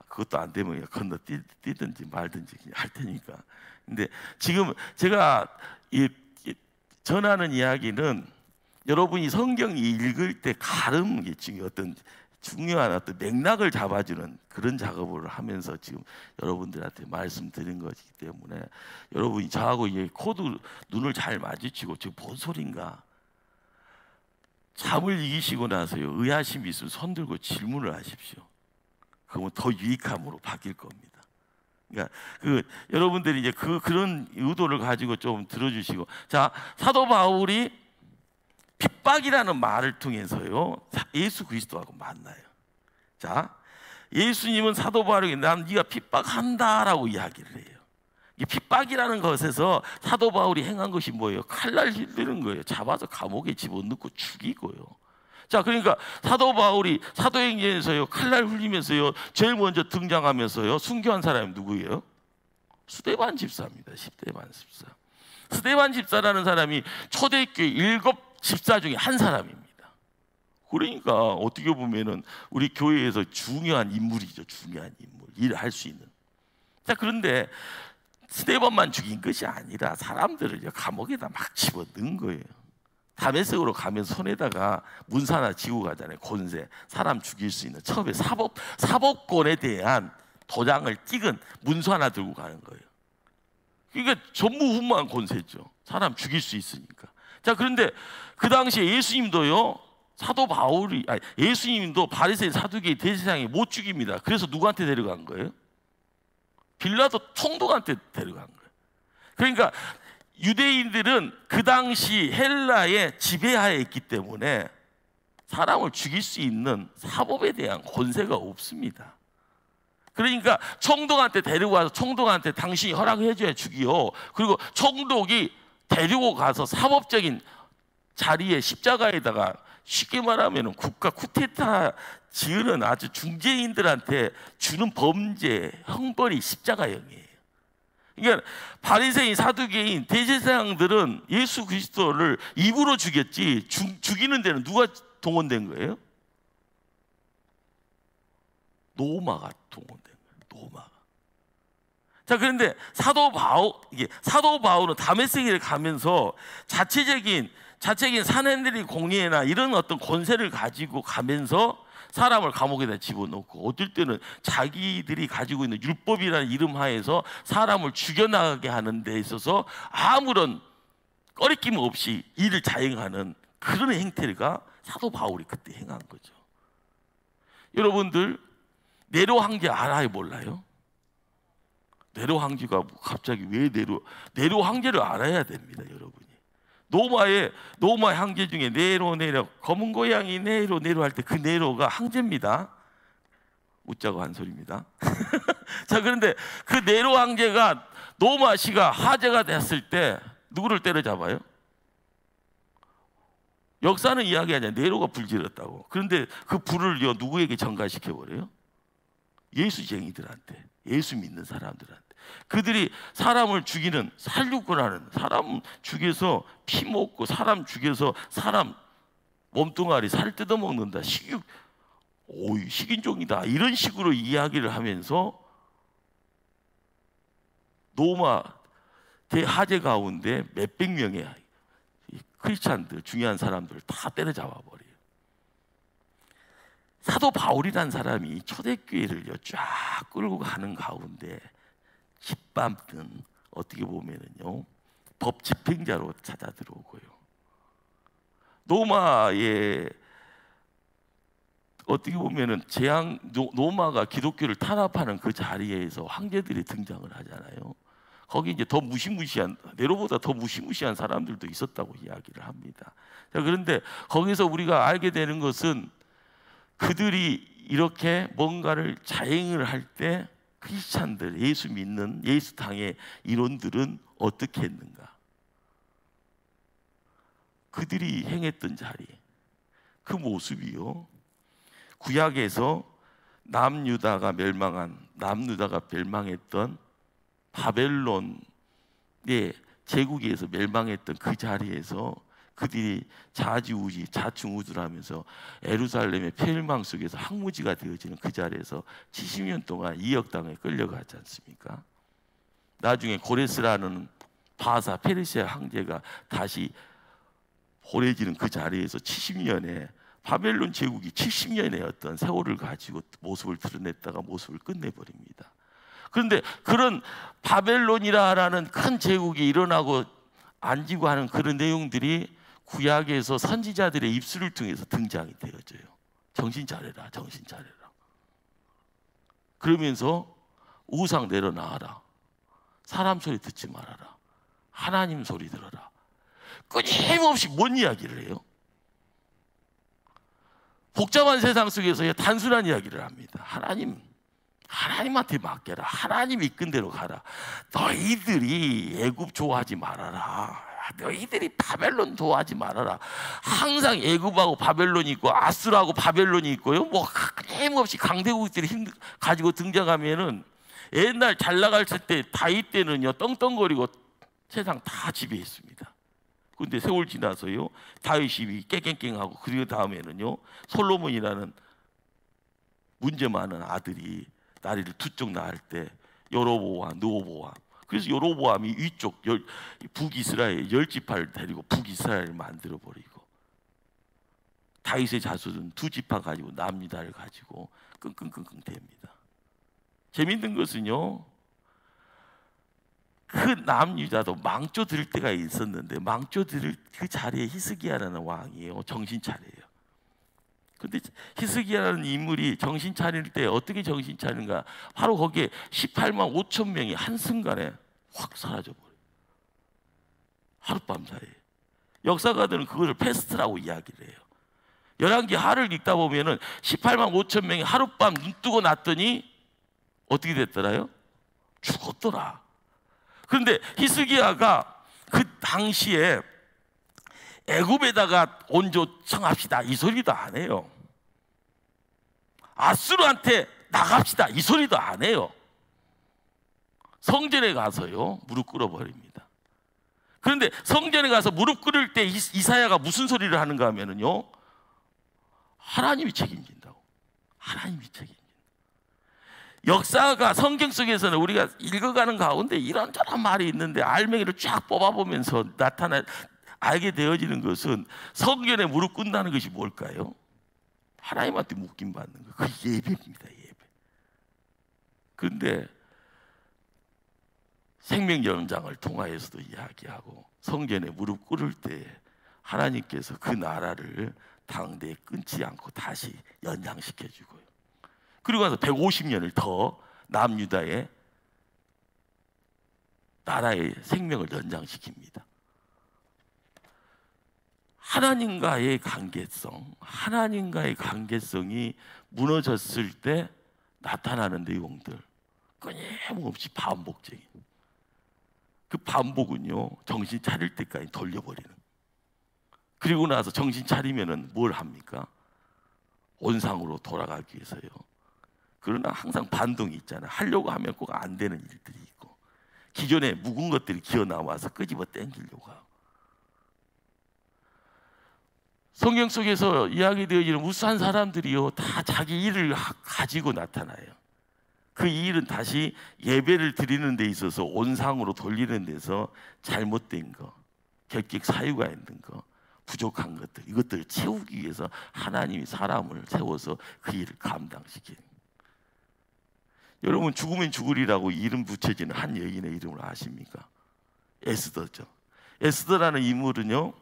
그것도 안 되면 그냥 건너뛰든지 말든지 그냥 할 테니까. 근데 지금 제가 전하는 이야기는 여러분이 성경 읽을 때 가름, 어떤 중요한 어떤 맥락을 잡아주는 그런 작업을 하면서 지금 여러분들한테 말씀드린 것이기 때문에, 여러분이 저하고 이제 코드 눈을 잘 마주치고 지금 뭔 소린가, 잠을 이기시고 나서요 의아심이 있으면 손 들고 질문을 하십시오. 그러면 더 유익함으로 바뀔 겁니다. 그러니까 여러분들이 이제 그런 의도를 가지고 좀 들어주시고, 자, 사도 바울이 핍박이라는 말을 통해서요 예수 그리스도하고 만나요. 자, 예수님은 사도 바울에게 난 네가 핍박한다라고 이야기를 해요. 이 핍박이라는 것에서 사도 바울이 행한 것이 뭐예요? 칼날 휘두르는 거예요. 잡아서 감옥에 집어넣고 죽이고요. 자, 그러니까 사도 바울이 사도행전에서요 칼날 흘리면서요 제일 먼저 등장하면서요 순교한 사람이 누구예요? 스데반 집사입니다. 스데반 집사. 스데반 집사라는 사람이 초대교회 7 집사 중에 한 사람입니다. 그러니까 어떻게 보면은 우리 교회에서 중요한 인물이죠. 중요한 인물, 일을 할 수 있는. 자, 그런데 스데반만 죽인 것이 아니라 사람들을 감옥에다 막 집어넣은 거예요. 다메섹으로 가면 손에다가 문서 하나 쥐고 가잖아요. 권세, 사람 죽일 수 있는 처음에 사법권에 대한 도장을 찍은 문서 하나 들고 가는 거예요. 그러니까 전무후무한 권세죠. 사람 죽일 수 있으니까. 자, 그런데 그 당시에 예수님도요 사도 바울이 예수님도 바리새인, 사두개인, 대제사장이 못 죽입니다. 그래서 누구한테 데려간 거예요? 빌라도 총독한테 데려간 거예요. 그러니까 유대인들은 그 당시 헬라의 지배하에 있기 때문에 사람을 죽일 수 있는 사법에 대한 권세가 없습니다. 그러니까 총독한테 데리고 와서 총독한테 당신이 허락해줘야 죽이요. 그리고 총독이 데리고 가서 사법적인 자리에 십자가에다가 쉽게 말하면 국가 쿠데타 지으는 아주 중재인들한테 주는 범죄 형벌이 십자가형이에요. 그러니까 바리새인, 사두개인, 대제사장들은 예수 그리스도를 입으로 죽였지 죽이는 데는 누가 동원된 거예요? 로마가 동원된 거예요. 로마가. 자, 그런데 사도 바울은 다메섹에 가면서 자체적인 사내들이 공의나 이런 어떤 권세를 가지고 가면서 사람을 감옥에다 집어넣고, 어떨 때는 자기들이 가지고 있는 율법이라는 이름 하에서 사람을 죽여나가게 하는 데 있어서 아무런 꺼리낌 없이 일을 자행하는 그런 행태가 사도 바울이 그때 행한 거죠. 여러분들 네로 황제 알아요, 몰라요? 네로 황제가 갑자기 왜 네로 황제를 알아야 됩니다, 여러분이. 로마 황제 중에 네로 검은 고양이 네로 할 때 그 네로가 황제입니다. 웃자고 한 소리입니다. 자, 그런데 그 네로 황제가 로마시가 화제가 됐을 때 누구를 때려잡아요? 역사는 이야기하냐, 네로가 불질렀다고. 그런데 그 불을 누구에게 전가시켜버려요? 예수쟁이들한테, 예수 믿는 사람들한테. 그들이 사람을 죽이는 살육고라는, 사람 죽여서 피 먹고 사람 죽여서 사람 몸뚱아리 살 뜯어먹는다, 식인종이다, 이런 식으로 이야기를 하면서 로마 대하제 가운데 몇백 명의 크리스찬들, 중요한 사람들을 다 때려잡아 버려요. 사도 바울이라는 사람이 초대교회를 쫙 끌고 가는 가운데 짓밟든 어떻게 보면은요, 법 집행자로 찾아 들어오고요. 로마에 어떻게 보면은 로마가 기독교를 탄압하는 그 자리에서 황제들이 등장을 하잖아요. 거기 이제 더 무시무시한, 네로보다 더 무시무시한 사람들도 있었다고 이야기를 합니다. 자, 그런데 거기서 우리가 알게 되는 것은 그들이 이렇게 뭔가를 자행을 할 때 크리스찬들, 예수 믿는 예수당의 이론들은 어떻게 했는가? 그들이 행했던 자리, 그 모습이요, 구약에서 남유다가 멸망했던 바벨론의 제국에서 멸망했던 그 자리에서 그들이 좌지우지 좌충우돌하면서 예루살렘의 폐멸망 속에서 항무지가 되어지는 그 자리에서 70년 동안 이역 땅에 끌려가지 않습니까? 나중에 고레스라는 바사 페르시아 황제가 다시 호래지는 그 자리에서 70년에 바벨론 제국이 70년의 어떤 세월을 가지고 모습을 드러냈다가 모습을 끝내버립니다. 그런데 그런 바벨론이라는 큰 제국이 일어나고 앉고 하는 그런 내용들이 구약에서 선지자들의 입술을 통해서 등장이 되어져요. 정신 차려라, 정신 차려라. 그러면서 우상 내려놔라, 사람 소리 듣지 말아라, 하나님 소리 들어라. 끊임없이 뭔 이야기를 해요? 복잡한 세상 속에서 단순한 이야기를 합니다. 하나님한테 맡겨라. 하나님 이끈 대로 가라. 너희들이 애굽 좋아하지 말아라. 너희들이 바벨론 좋아하지 말아라. 항상 애굽하고 바벨론이 있고 아수르하고 바벨론이 있고요, 뭐 끊임없이 강대국들이 가지고 등장하면은 옛날 잘 나갈 때 다윗 때는요 떵떵거리고 세상 다 지배했습니다. 그런데 세월 지나서요 다윗이 깨깽깽하고, 그리고 다음에는요 솔로몬이라는 문제 많은 아들이 나리를 두 쪽 낳을 때 여로보암, 느호보암. 그래서 여로보암이 위쪽 북이스라엘 10지파를 데리고 북이스라엘을 만들어 버리고, 다윗의 자손은 두 지파 가지고 남유다를 가지고 끙끙끙끙 됩니다. 재밌는 것은요, 그 남유다도 망조 들을 때가 있었는데 망조 들을 그 자리에 히스기야라는 왕이에요. 정신 차려요. 근데 히스기야라는 인물이 정신 차릴 때 어떻게 정신 차리는가? 바로 거기에 18만 5천 명이 한순간에 확 사라져버려요. 하룻밤 사이에. 역사가들은 그것을 패스트라고 이야기를 해요. 열왕기 하를 읽다 보면은 18만 5천 명이 하룻밤 눈 뜨고 났더니 어떻게 됐더라요? 죽었더라. 그런데 히스기야가 그 당시에 애굽에다가 온조 청합시다 이 소리도 안 해요. 아수르한테 나갑시다 이 소리도 안 해요. 성전에 가서요 무릎 꿇어버립니다. 그런데 성전에 가서 무릎 꿇을 때 이사야가 무슨 소리를 하는가 하면은요, 하나님이 책임진다고. 하나님이 책임진다. 역사가 성경 속에서는 우리가 읽어가는 가운데 이런저런 말이 있는데 알맹이를 쫙 뽑아보면서 알게 되어지는 것은 성전에 무릎 꿇는다는 것이 뭘까요? 하나님한테 묶임 받는 거. 그 예배입니다. 예배. 그런데 생명연장을 통하여서도 이야기하고 성전에 무릎 꿇을 때 하나님께서 그 나라를 당대에 끊지 않고 다시 연장시켜 주고요. 그리고 나서 150년을 더 남유다의 나라의 생명을 연장시킵니다. 하나님과의 관계성이 무너졌을 때 나타나는 내용들, 끊임없이 반복적인 그 반복은요 정신 차릴 때까지 돌려버리는. 그리고 나서 정신 차리면은 뭘 합니까? 온상으로 돌아가기 위해서요. 그러나 항상 반동이 있잖아요. 하려고 하면 꼭 안 되는 일들이 있고, 기존에 묵은 것들이 기어 나와서 끄집어 당기려고 하고. 성경 속에서 이야기되어지는 무수한 사람들이요 다 자기 일을 가지고 나타나요. 그 일은 다시 예배를 드리는 데 있어서 온상으로 돌리는 데서 잘못된 거, 객객 사유가 있는 거, 부족한 것들, 이것들을 채우기 위해서 하나님이 사람을 세워서 그 일을 감당시키는. 여러분, 죽으면 죽으리라고 이름 붙여지는 한 여인의 이름을 아십니까? 에스더죠. 에스더라는 인물은요,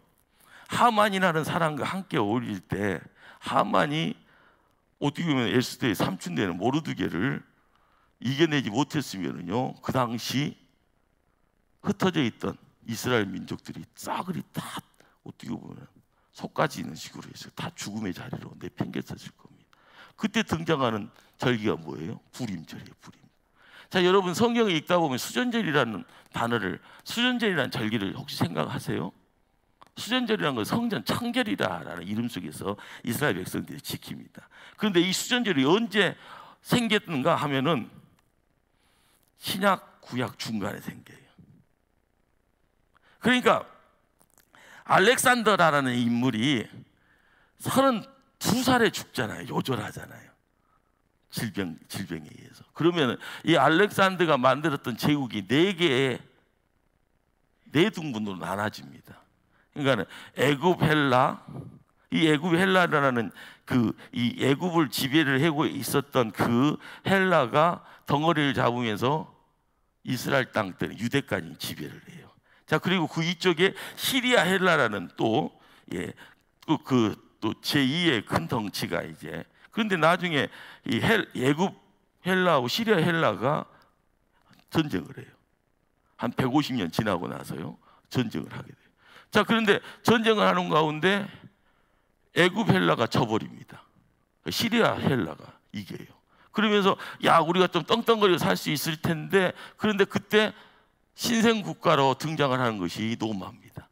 하만이라는 사람과 함께 어울릴 때 하만이 어떻게 보면 에스더의 삼촌 되는 모르드게를 이겨내지 못했으면요, 그 당시 흩어져 있던 이스라엘 민족들이 싸그리 다 어떻게 보면 속까지 있는 식으로 해서 다 죽음의 자리로 내팽개쳤을 겁니다. 그때 등장하는 절기가 뭐예요? 불임절이에요. 불임. 자, 여러분 성경을 읽다 보면 수전절이라는 절기를 혹시 생각하세요? 수전절이라는 건 성전 창절이다라는 이름 속에서 이스라엘 백성들이 지킵니다. 그런데 이 수전절이 언제 생겼는가 하면은 신약 구약 중간에 생겨요. 그러니까 알렉산더라는 인물이 32살에 죽잖아요. 요절하잖아요. 질병에 의해서. 그러면 이 알렉산더가 만들었던 제국이 4개의 4등분으로 나눠집니다. 그러니까 애굽 헬라, 이 애굽 헬라라는 이 애굽을 지배를 하고 있었던 그 헬라가 덩어리를 잡으면서 이스라엘 땅들 유대까지 지배를 해요. 자, 그리고 그 이쪽에 시리아 헬라라는 또 제2의 큰 덩치가 이제, 그런데 나중에 이 애굽 헬라하고 시리아 헬라가 전쟁을 해요. 한 150년 지나고 나서요 전쟁을 하게 돼요. 자, 그런데 전쟁을 하는 가운데 애굽 헬라가 져버립니다. 시리아 헬라가 이겨요. 그러면서 야, 우리가 좀 떵떵거리고 살 수 있을 텐데, 그런데 그때 신생 국가로 등장을 하는 것이 로마입니다.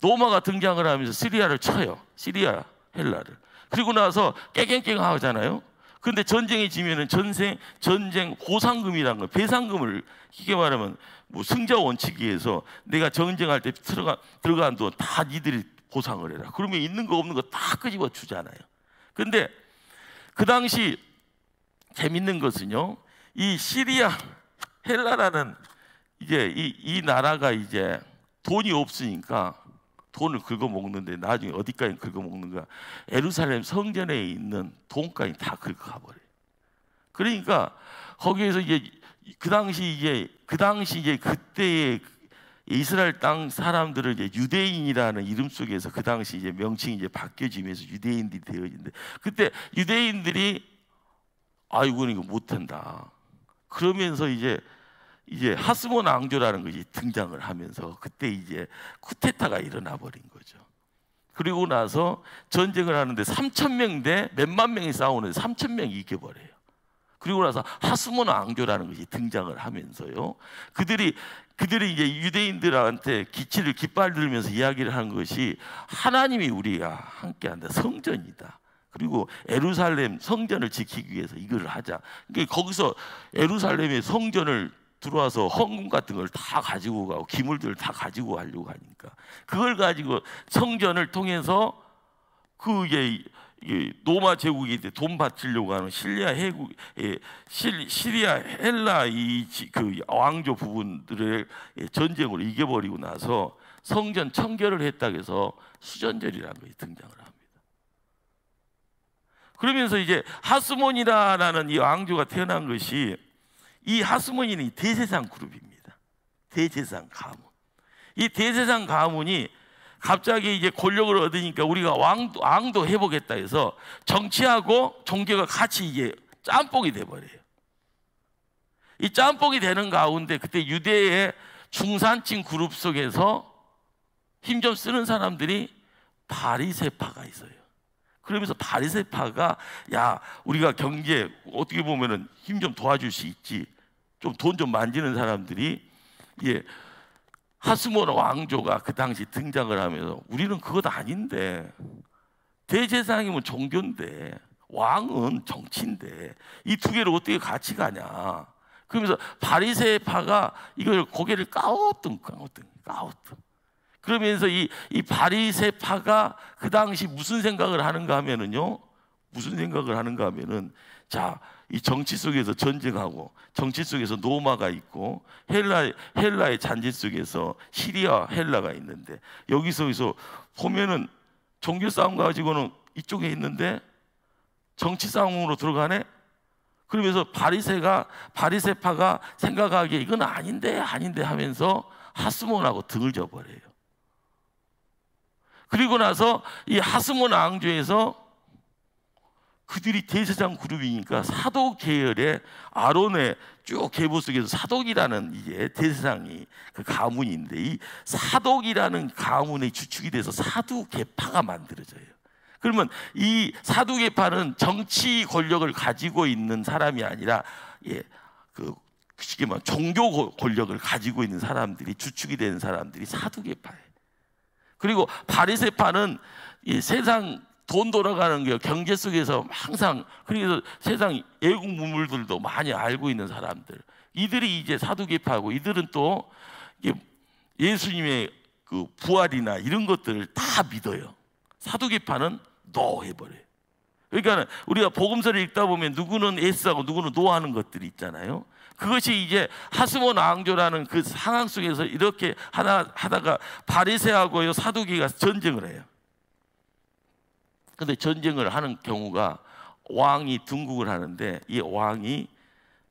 로마가 등장을 하면서 시리아를 쳐요. 시리아 헬라를. 그리고 나서 깨갱깽 하잖아요. 그런데 전쟁이 지면은 전쟁 보상금이라는 거, 배상금을, 이게 말하면 뭐 승자 원칙에 의해서 내가 전쟁할 때 들어간 돈 다 니들이 보상을 해라. 그러면 있는 거 없는 거 다 끄집어 주잖아요. 근데 그 당시 재밌는 것은요, 이 시리아 헬라라는 이제 이 나라가 이제 돈이 없으니까 돈을 긁어 먹는데, 나중에 어디까지 긁어 먹는가? 예루살렘 성전에 있는 돈까지 다 긁어 가버려요. 그러니까 거기에서 이제 그때의 이스라엘 땅 사람들을 이제 유대인이라는 이름 속에서 그 당시 이제 명칭이 이제 바뀌어지면서 유대인들이 되어진데, 그때 유대인들이 아이고 이거 못한다. 그러면서 이제 하스몬 왕조라는 것이 등장을 하면서 그때 이제 쿠데타가 일어나 버린 거죠. 그리고 나서 전쟁을 하는데 3,000명 대 몇만 명이 싸우는데 3,000명이 이겨버려요. 그리고 나서 하스몬 왕조라는 것이 등장을 하면서요, 그들이 이제 유대인들한테 기치를 깃발 들면서 이야기를 하는 것이 하나님이 우리가 함께한다, 성전이다. 그리고 예루살렘 성전을 지키기 위해서 이걸 하자. 그러니까 거기서 예루살렘의 성전을 들어와서 헌금 같은 걸 다 가지고 가고 기물들을 다 가지고 가려고 하니까 그걸 가지고 성전을 통해서 그 로마 제국이 돈 바치려고 하는 시리아 헬라 그 왕조 부분들을 전쟁으로 이겨버리고 나서 성전 청결을 했다고 해서 수전절이라는 것이 등장을 합니다. 그러면서 이제 하스몬이라는 이 왕조가 태어난 것이, 이 하스몬이는 대제사장 그룹입니다. 대제사장 가문. 이 대제사장 가문이 갑자기 이제 권력을 얻으니까 우리가 왕도 해보겠다 해서 정치하고 종교가 같이 이제 짬뽕이 돼버려요. 이 짬뽕이 되는 가운데 그때 유대의 중산층 그룹 속에서 힘 좀 쓰는 사람들이 바리새파가 있어요. 그러면서 바리새파가, 야, 우리가 경제 어떻게 보면은 힘 좀 도와줄 수 있지, 좀 돈 좀 만지는 사람들이 하스몬 왕조가 그 당시 등장을 하면서 우리는 그것 아닌데, 대제사장이면 종교인데 왕은 정치인데 이 두 개를 어떻게 같이 가냐. 그러면서 바리새파가 이걸 고개를 까우뚱. 그러면서 이 바리새파가 그 당시 무슨 생각을 하는가 하면은요, 자, 이 정치 속에서 전쟁하고 정치 속에서 노마가 있고 헬라의 잔재 속에서 시리아 헬라가 있는데, 여기서 보면은 종교 싸움 가지고는 이쪽에 있는데 정치 싸움으로 들어가네. 그러면서 바리새파가 생각하기에 이건 아닌데 하면서 하스몬하고 등을 져버려요. 그리고 나서 이 하스몬 왕조에서 그들이 대제사장 그룹이니까 사독 계열의 아론의 쭉 계보 속에서 사독이라는 이제 대제사장이 그 가문인데, 이 사독이라는 가문의 주축이 돼서 사두개파가 만들어져요. 그러면 이 사두개파는 정치 권력을 가지고 있는 사람이 아니라 쉽게 말하면 종교 권력을 가지고 있는 사람들이, 주축이 되는 사람들이 사두개파예요. 그리고 바리새파는 이 세상 돈 돌아가는 게 경제 속에서 항상, 그래서 세상 애국 문물들도 많이 알고 있는 사람들, 이들이 이제 사두개파고, 이들은 또 예수님의 그 부활이나 이런 것들을 다 믿어요. 사두개파는 노 해버려요. 그러니까 우리가 복음서를 읽다 보면 누구는 예스하고 누구는 노하는 것들이 있잖아요. 그것이 이제 하스몬 왕조라는 그 상황 속에서 이렇게 하다가 바리새하고 사두개가 전쟁을 해요. 근데 전쟁을 하는 경우가 왕이 등극을 하는데, 이 왕이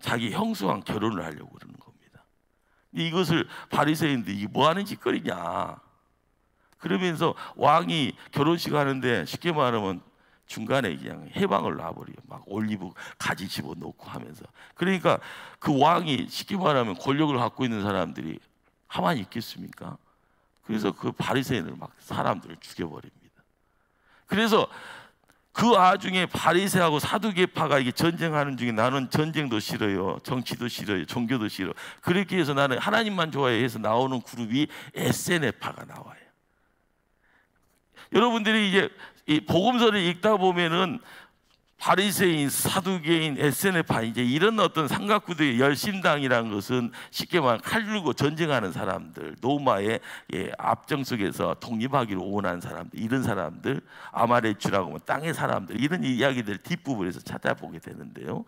자기 형수랑 결혼을 하려고 그러는 겁니다. 이것을 바리새인들이 이게 뭐 하는 짓거리냐. 그러면서 왕이 결혼식 하는데 쉽게 말하면 중간에 그냥 해방을 놔버려요. 막 올리브 가지 집어넣고 하면서. 그러니까 그 왕이 쉽게 말하면 권력을 갖고 있는 사람들이 가만히 있겠습니까? 그래서 그 바리새인을 막 사람들을 죽여버립니다. 그래서 그 와중에 바리새하고 사두개파가 이게 전쟁하는 중에, 나는 전쟁도 싫어요, 정치도 싫어요, 종교도 싫어, 그렇게 해서 나는 하나님만 좋아해 해서 나오는 그룹이 에세네파가 나와요. 여러분들이 이제 이 복음서를 읽다 보면은 바리새인, 사두개인, 에세네파, 이제 이런 어떤 삼각구도의 열심당이라는 것은 쉽게 말하면 칼 들고 전쟁하는 사람들, 노마의 압정 속에서 독립하기를 원하는 사람들, 이런 사람들, 아마레추라고 하면 땅의 사람들, 이런 이야기들 뒷부분에서 찾아보게 되는데요.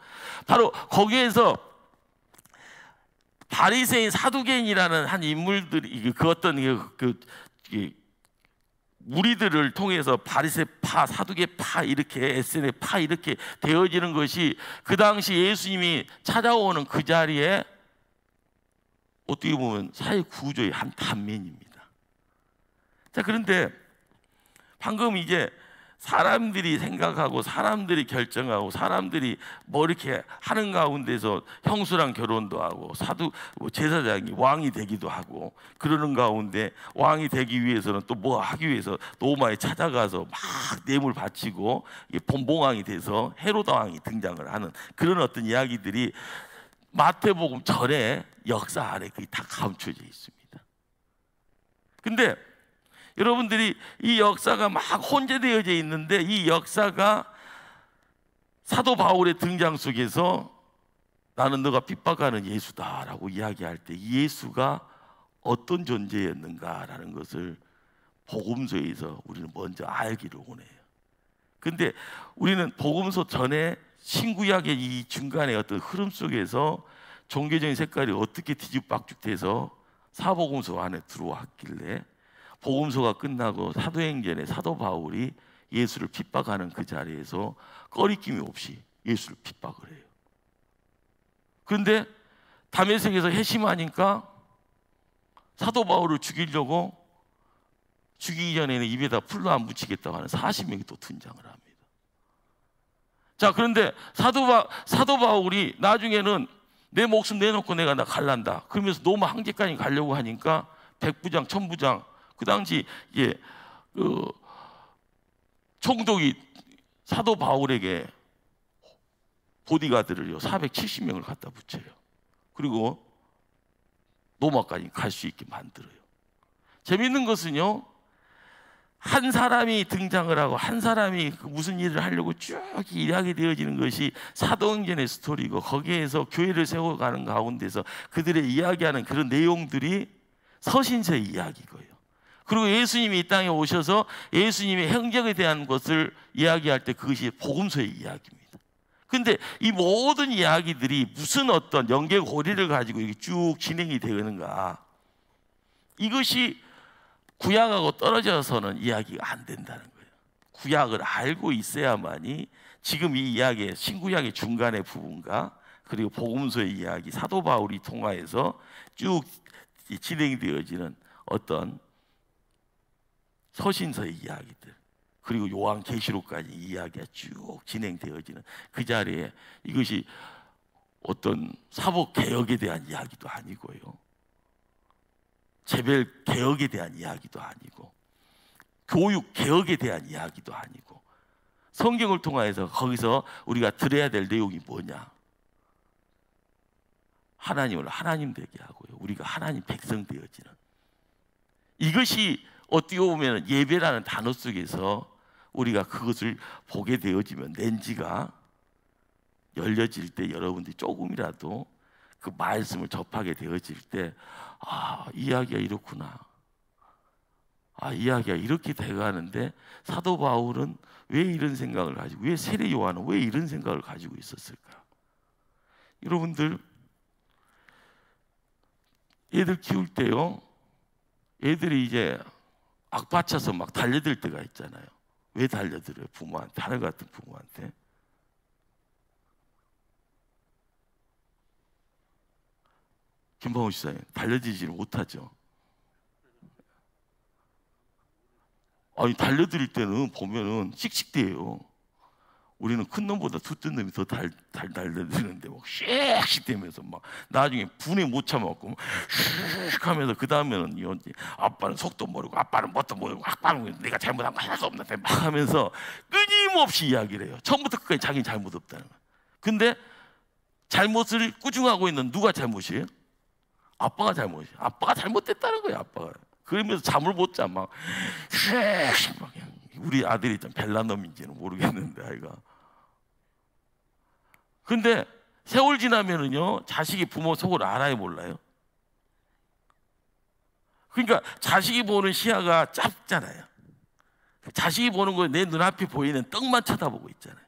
바로 거기에서 바리새인, 사두개인이라는 한 인물들이 그 어떤 무리들을 통해서 바리새파, 사두개파, 이렇게 에세네파 이렇게 되어지는 것이 그 당시 예수님이 찾아오는 그 자리에 어떻게 보면 사회 구조의 한 단면입니다. 자, 그런데 방금 이제 사람들이 생각하고 사람들이 결정하고 사람들이 뭐 이렇게 하는 가운데서 형수랑 결혼도 하고 사도 제사장이 왕이 되기도 하고 그러는 가운데 왕이 되기 위해서는 또 뭐 하기 위해서 로마에 찾아가서 막 뇌물 바치고 본봉왕이 돼서 헤로다 왕이 등장을 하는 그런 어떤 이야기들이 마태복음 전에 역사 안에 그게 다 감춰져 있습니다. 근데 여러분들이 이 역사가 막 혼재되어져 있는데 이 역사가 사도 바울의 등장 속에서 나는 너가 핍박하는 예수다라고 이야기할 때 예수가 어떤 존재였는가라는 것을 복음서에서 우리는 먼저 알기를 원해요. 근데 우리는 복음서 전에 신구약의 이 중간에 어떤 흐름 속에서 종교적인 색깔이 어떻게 뒤죽박죽돼서 사복음서 안에 들어왔길래 복음서가 끝나고 사도행전에 사도 바울이 예수를 핍박하는 그 자리에서 꺼리낌이 없이 예수를 핍박을 해요. 그런데 다메섹에서 회심하니까 사도 바울을 죽이려고 죽이기 전에는 입에다 풀로 안 붙이겠다고 하는 40명이 또 등장을 합니다. 자, 그런데 사도 바울이 나중에는 내 목숨 내놓고 내가 나 갈란다 그러면서 로마 황제까지 가려고 하니까 백부장, 천부장 그 당시 그 총독이 사도 바울에게 보디가드를요 470명을 갖다 붙여요. 그리고 로마까지 갈 수 있게 만들어요. 재밌는 것은요, 한 사람이 등장을 하고 한 사람이 무슨 일을 하려고 쭉 일하게 되어지는 것이 사도행전의 스토리고 거기에서 교회를 세워가는 가운데서 그들의 이야기하는 그런 내용들이 서신서의 이야기고요. 그리고 예수님이 이 땅에 오셔서 예수님의 행적에 대한 것을 이야기할 때 그것이 복음서의 이야기입니다. 그런데 이 모든 이야기들이 무슨 어떤 연계고리를 가지고 이렇게 쭉 진행이 되는가, 이것이 구약하고 떨어져서는 이야기가 안 된다는 거예요. 구약을 알고 있어야만이 지금 이 이야기의 신구약의 중간의 부분과 그리고 복음서의 이야기, 사도 바울이 통하여서 쭉 진행되어지는 어떤 서신서의 이야기들, 그리고 요한계시록까지 이야기가 쭉 진행되어지는 그 자리에 이것이 어떤 사법개혁에 대한 이야기도 아니고요, 재별개혁에 대한 이야기도 아니고, 교육개혁에 대한 이야기도 아니고, 성경을 통해서 거기서 우리가 들어야 될 내용이 뭐냐, 하나님을 하나님 되게 하고요, 우리가 하나님 백성 되어지는, 이것이 어떻게 보면 예배라는 단어 속에서 우리가 그것을 보게 되어지면 렌즈가 열려질 때 여러분들이 조금이라도 그 말씀을 접하게 되어질 때, 아, 이야기가 이렇구나, 아, 이야기가 이렇게 돼가는데 사도 바울은 왜 이런 생각을 가지고, 왜 세례 요한은 왜 이런 생각을 가지고 있었을까? 여러분들 애들 키울 때요, 애들이 이제 악받쳐서 막 달려들 때가 있잖아요. 왜 달려들어요? 부모한테, 하늘 같은 부모한테. 김범우 시사님, 달려들지를 못하죠. 아니, 달려들 때는 보면은 씩씩대요. 우리는 큰 놈보다 두뜬 놈이 더 달려드는데 막 씩씩 대면서 막 나중에 분에 못 참아갖고 슉 하면서 그 다음에는 아빠는 속도 모르고 아빠는 뭣도 모르고 아빠는 내가 잘못한 거 하나도 없는데 막 하면서 끊임없이 이야기를 해요. 처음부터 끝까지 자기는 잘못 없다는 거예요. 근데 잘못을 꾸중하고 있는 누가 잘못이에요? 아빠가 잘못이에요. 아빠가 잘못됐다는 거예요. 아빠가. 그러면서 잠을 못 자. 막 우리 아들이 좀 벨라놈인지는 모르겠는데 아이가. 근데 세월 지나면은요, 자식이 부모 속을 알아요, 몰라요? 그러니까 자식이 보는 시야가 짧잖아요. 자식이 보는 거 내 눈앞에 보이는 떡만 쳐다보고 있잖아요.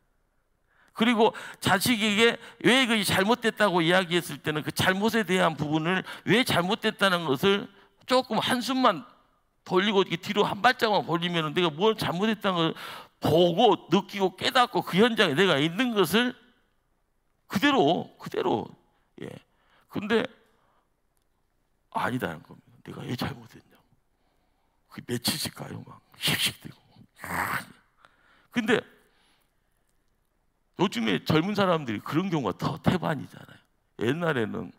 그리고 자식에게 왜 그것이 잘못됐다고 이야기했을 때는 그 잘못에 대한 부분을, 왜 잘못됐다는 것을 조금 한숨만 돌리고 뒤로 한 발짝만 벌리면 내가 뭘 잘못했다는 걸 보고 느끼고 깨닫고 그 현장에 내가 있는 것을 그대로 예. 근데 아니다는 겁니다. 내가 왜 잘못했냐? 그 며칠씩 가요, 막 씩씩대고. 근데 요즘에 젊은 사람들이 그런 경우가 더 태반이잖아요. 옛날에는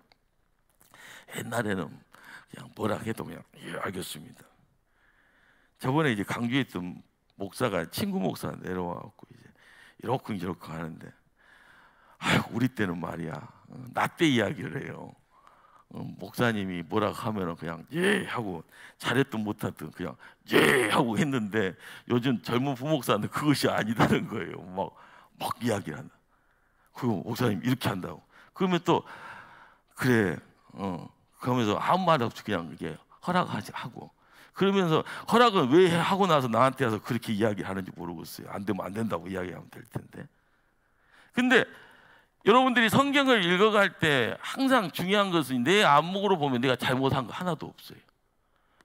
그냥 뭐라 해도 그냥 예, 알겠습니다. 저번에 이제 강주에 있던 목사가 친구 목사 내려와갖고 이제 이렇게 하는데, 아유 우리 때는 말이야 나 때 이야기를 해요. 목사님이 뭐라고 하면은 그냥 예 하고 잘했든 못했든 그냥 예 하고 했는데, 요즘 젊은 부목사는 그것이 아니다는 거예요. 막 이야기를 한다. 그리고 목사님 이렇게 한다고. 그러면 또 그래 그러면서 아무 말 없이 그냥 이게 허락하지 하고, 그러면서 허락은 왜 하고 나서 나한테 와서 그렇게 이야기하는지 모르겠어요. 안 되면 안 된다고 이야기하면 될 텐데. 근데 여러분들이 성경을 읽어갈 때 항상 중요한 것은 내 안목으로 보면 내가 잘못한 거 하나도 없어요.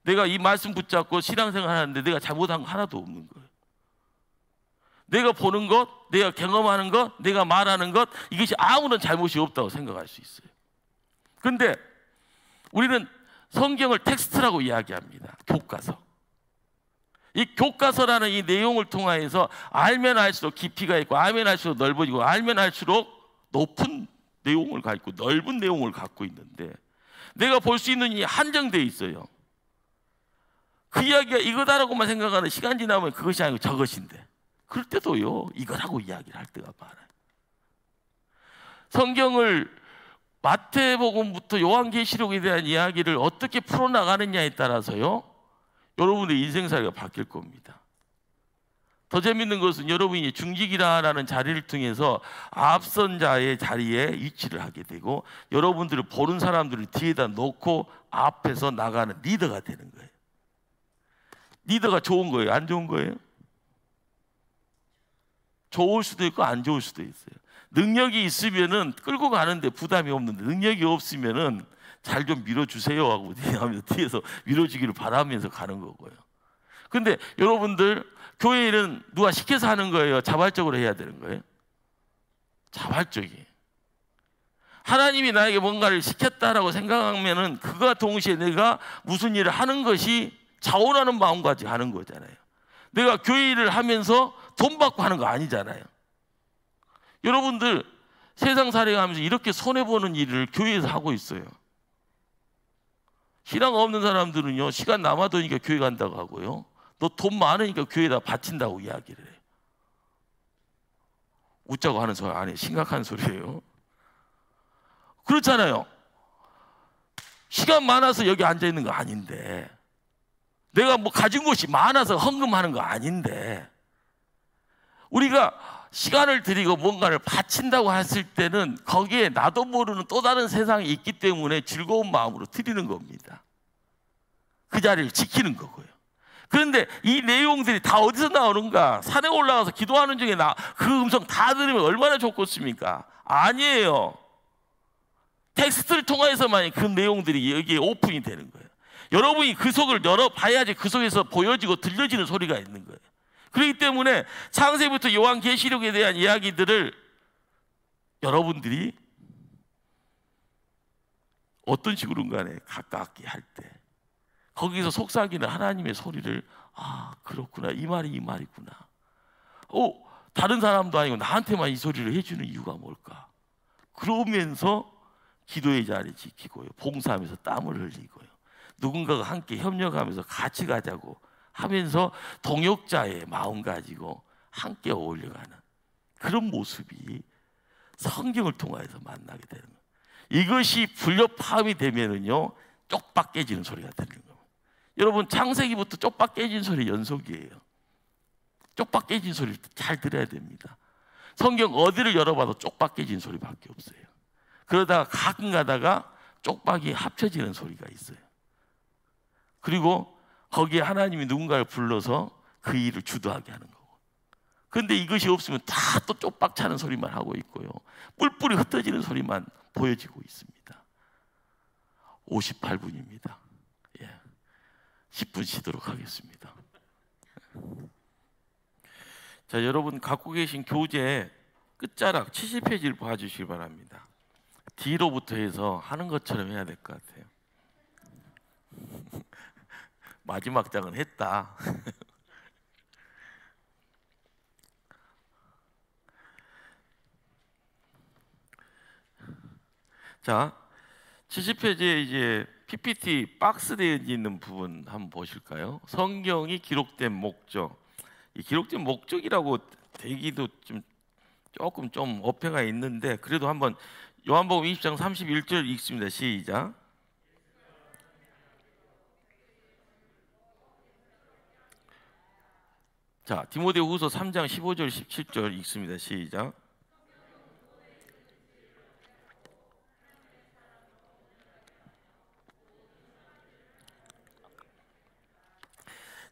내가 이 말씀 붙잡고 신앙생활 하는데 내가 잘못한 거 하나도 없는 거예요. 내가 보는 것, 내가 경험하는 것, 내가 말하는 것, 이것이 아무런 잘못이 없다고 생각할 수 있어요. 그런데 우리는 성경을 텍스트라고 이야기합니다. 교과서. 이 교과서라는 이 내용을 통하여서 알면 알수록 깊이가 있고, 알면 알수록 넓어지고, 알면 알수록 높은 내용을 갖고 넓은 내용을 갖고 있는데, 내가 볼 수 있는 이 한정되어 있어요. 그 이야기가 이거다라고만 생각하는, 시간 지나면 그것이 아니고 저것인데, 그럴 때도요 이거라고 이야기를 할 때가 많아요. 성경을 마태복음부터 요한계시록에 대한 이야기를 어떻게 풀어나가느냐에 따라서요 여러분의 인생살이가 바뀔 겁니다. 더 재밌는 것은 여러분이 중직이라는 자리를 통해서 앞선 자의 자리에 위치를 하게 되고, 여러분들을 보는 사람들을 뒤에다 놓고 앞에서 나가는 리더가 되는 거예요. 리더가 좋은 거예요? 안 좋은 거예요? 좋을 수도 있고 안 좋을 수도 있어요. 능력이 있으면은 끌고 가는데 부담이 없는데, 능력이 없으면은 잘 좀 밀어주세요 하고 뒤에서 밀어주기를 바라면서 가는 거고요. 근데 여러분들 교회 일은 누가 시켜서 하는 거예요? 자발적으로 해야 되는 거예요? 자발적이. 하나님이 나에게 뭔가를 시켰다라고 생각하면은 그가 동시에 내가 무슨 일을 하는 것이 자원하는 마음까지 하는 거잖아요. 내가 교회 일을 하면서 돈 받고 하는 거 아니잖아요. 여러분들 세상 살아가면서 이렇게 손해보는 일을 교회에서 하고 있어요. 신앙 없는 사람들은요 시간 남아도니까 교회 간다고 하고요, 너 돈 많으니까 교회에다 바친다고 이야기를 해요. 웃자고 하는 소리 아니에요. 심각한 소리예요. 그렇잖아요. 시간 많아서 여기 앉아 있는 거 아닌데, 내가 뭐 가진 것이 많아서 헌금하는 거 아닌데, 우리가 시간을 들이고 뭔가를 바친다고 했을 때는 거기에 나도 모르는 또 다른 세상이 있기 때문에 즐거운 마음으로 드리는 겁니다. 그 자리를 지키는 거고요. 그런데 이 내용들이 다 어디서 나오는가? 산에 올라가서 기도하는 중에 그 음성 다 들으면 얼마나 좋겠습니까? 아니에요. 텍스트를 통해서만 그 내용들이 여기에 오픈이 되는 거예요. 여러분이 그 속을 열어봐야지 그 속에서 보여지고 들려지는 소리가 있는 거예요. 그렇기 때문에 창세부터 요한계시록에 대한 이야기들을 여러분들이 어떤 식으로 간에 가깝게 할 때 거기서 속삭이는 하나님의 소리를, 아 그렇구나, 이 말이 이 말이구나, 다른 사람도 아니고 나한테만 이 소리를 해주는 이유가 뭘까, 그러면서 기도의 자리 지키고요, 봉사하면서 땀을 흘리고요, 누군가가 함께 협력하면서 같이 가자고 하면서 동역자의 마음 가지고 함께 어울려가는 그런 모습이 성경을 통해서 만나게 되는 거예요. 이것이 불협화음이 되면은요 쪽박 깨지는 소리가 들리는 거예요. 여러분 창세기부터 쪽박 깨진 소리 연속이에요. 쪽박 깨진 소리 잘 들어야 됩니다. 성경 어디를 열어봐도 쪽박 깨진 소리밖에 없어요. 그러다가 가끔 가다가 쪽박이 합쳐지는 소리가 있어요. 그리고 거기에 하나님이 누군가를 불러서 그 일을 주도하게 하는 거고. 그런데 이것이 없으면 다 또 쪽박 차는 소리만 하고 있고요, 뿔뿔이 흩어지는 소리만 보여지고 있습니다. 58분입니다. 10분 쉬도록 하겠습니다. 자, 여러분 갖고 계신 교재 끝자락 70페이지를 봐주시기 바랍니다. D로부터 해서 하는 것처럼 해야 될 것 같아요. 마지막 장은 했다. 자, 70페이지에 이제 PPT 박스 되어 있는 부분 한번 보실까요? 성경이 기록된 목적. 이 기록된 목적이라고 되기도 조금 어폐가 있는데, 그래도 한번 요한복음 20장 31절 읽습니다. 시작. 자, 디모데후서 3장 15절 17절 읽습니다. 시작.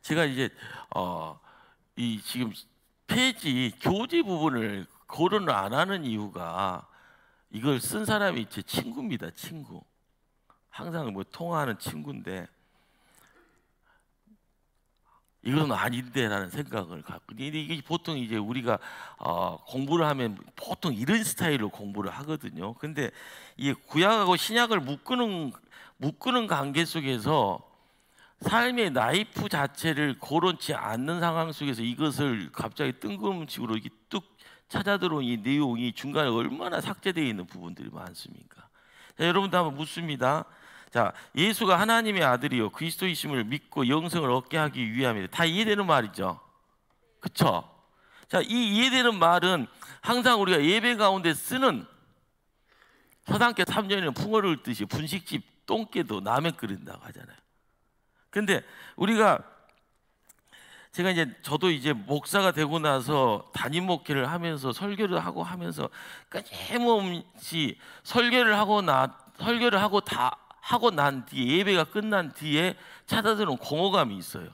제가 이제 이 지금 페이지 교재 부분을 거론을 안 하는 이유가, 이걸 쓴 사람이 제 친구입니다. 친구. 항상 뭐 통화하는 친구인데, 이건 아닌데라는 생각을 갖고, 이게 보통 이제 우리가 공부를 하면 보통 이런 스타일로 공부를 하거든요. 근데 이 구약하고 신약을 묶는 관계 속에서 삶의 라이프 자체를 거론치 않는 상황 속에서 이것을 갑자기 뜬금식으로 이렇게 뚝 찾아들어온 이 내용이 중간에 얼마나 삭제되어 있는 부분들이 많습니까? 자, 여러분도 한번 묻습니다. 자, 예수가 하나님의 아들이요 그리스도이심을 믿고 영생을 얻게 하기 위함이다. 다 이해되는 말이죠, 그렇죠? 자, 이 이해되는 말은 항상 우리가 예배 가운데 쓰는 서당계 3년에는 풍어를 읊듯이 분식집 똥개도 남의 끓인다고 하잖아요. 근데 제가 이제 저도 이제 목사가 되고 나서 담임 목회를 하면서 설교를 하고 하면서 끊임없이 설교를 하고 난 뒤에, 예배가 끝난 뒤에 찾아드는 공허감이 있어요.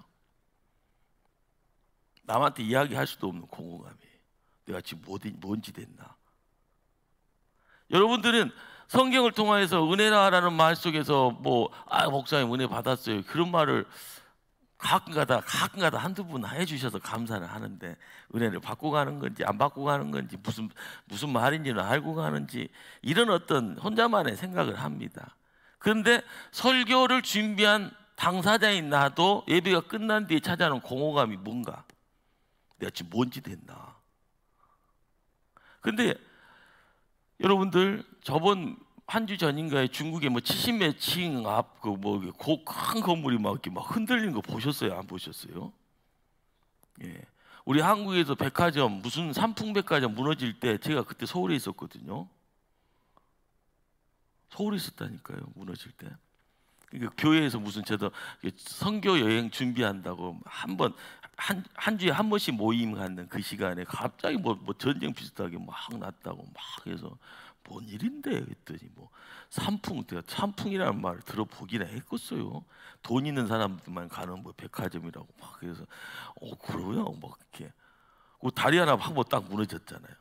남한테 이야기할 수도 없는 공허감이에요. 내가 지금 뭔지 됐나? 여러분들은 성경을 통해서 은혜라는 말 속에서 목사님 은혜 받았어요, 그런 말을 가끔가다 한두 분 해주셔서 감사를 하는데, 은혜를 받고 가는 건지 안 받고 가는 건지 무슨 말인지는 알고 가는지, 이런 어떤 혼자만의 생각을 합니다. 그런데 설교를 준비한 당사자인 나도 예배가 끝난 뒤에 찾아오는 공허감이 뭔가, 내가 지금 뭔지 됐나? 근데 여러분들, 저번 한 주 전인가에 중국에 70몇 층 앞 큰 건물이 막 흔들리는 거 보셨어요? 안 보셨어요? 예. 우리 한국에서 백화점, 무슨 삼풍백화점 무너질 때 제가 그때 서울에 있었거든요. 서울에 있었다니까요, 무너질 때. 그러니까 교회에서 저도 선교 여행 준비한다고 한 주에 한 번씩 모임 갖는 그 시간에 갑자기 전쟁 비슷하게 막 났다고 막 해서 뭔 일인데 했더니 삼풍이라는 말을 들어보기나 했겠어요. 돈 있는 사람들만 가는 백화점이라고 막 해서 그러요, 막 이렇게 다리 하나 딱 무너졌잖아요.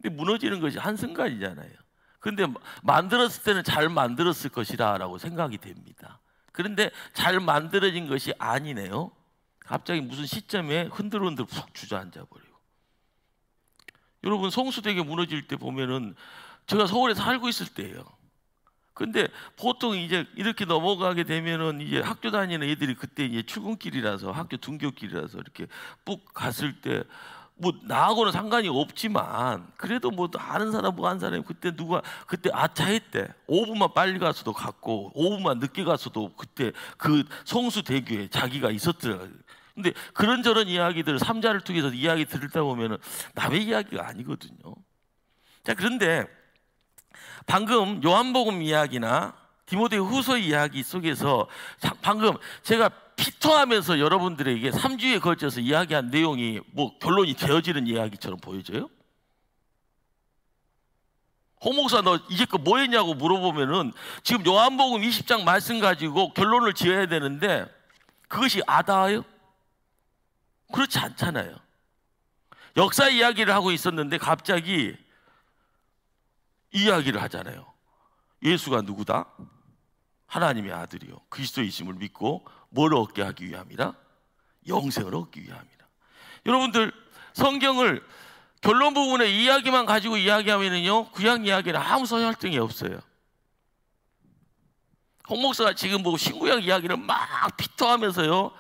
근데 무너지는 것이 한순간이잖아요. 근데 만들었을 때는 잘 만들었을 것이라고 생각이 됩니다. 그런데 잘 만들어진 것이 아니네요. 갑자기 무슨 시점에 흔들흔들 푹 주저앉아 버리고. 여러분, 성수대교 무너질 때 보면은 제가 서울에 살고 있을 때예요. 근데 보통 이제 이렇게 넘어가게 되면은 이제 학교 다니는 애들이 그때 이제 출근길이라서, 학교 등교길이라서 이렇게 푹 갔을 때 나하고는 상관이 없지만, 그래도 아는 사람 한 사람이 그때 아차했대. 5분만 빨리 가서도 갔고 5분만 늦게 가서도 그때 그 성수대교에 자기가 있었더라고요. 근데 그런저런 이야기들, 삼자를 통해서 이야기 들다 보면은 남의 이야기가 아니거든요. 자, 그런데 방금 요한복음 이야기나 디모데후서 이야기 속에서 방금 제가 피터하면서 여러분들에게 3주에 걸쳐서 이야기한 내용이 결론이 되어지는 이야기처럼 보여져요? 홍 목사, 너 이제껏 뭐 했냐고 물어보면은 지금 요한복음 20장 말씀 가지고 결론을 지어야 되는데 그것이 아다예요? 그렇지 않잖아요. 역사 이야기를 하고 있었는데 갑자기 이야기를 하잖아요. 예수가 누구다? 하나님의 아들이요 그리스도이심을 믿고 뭘 얻게 하기 위함이라? 영생을 얻기 위함이라. 여러분들, 성경을 결론 부분의 이야기만 가지고 이야기하면은요, 구약 이야기는 아무 소용이 없어요. 홍 목사가 지금 신구약 이야기를 막 피터하면서요,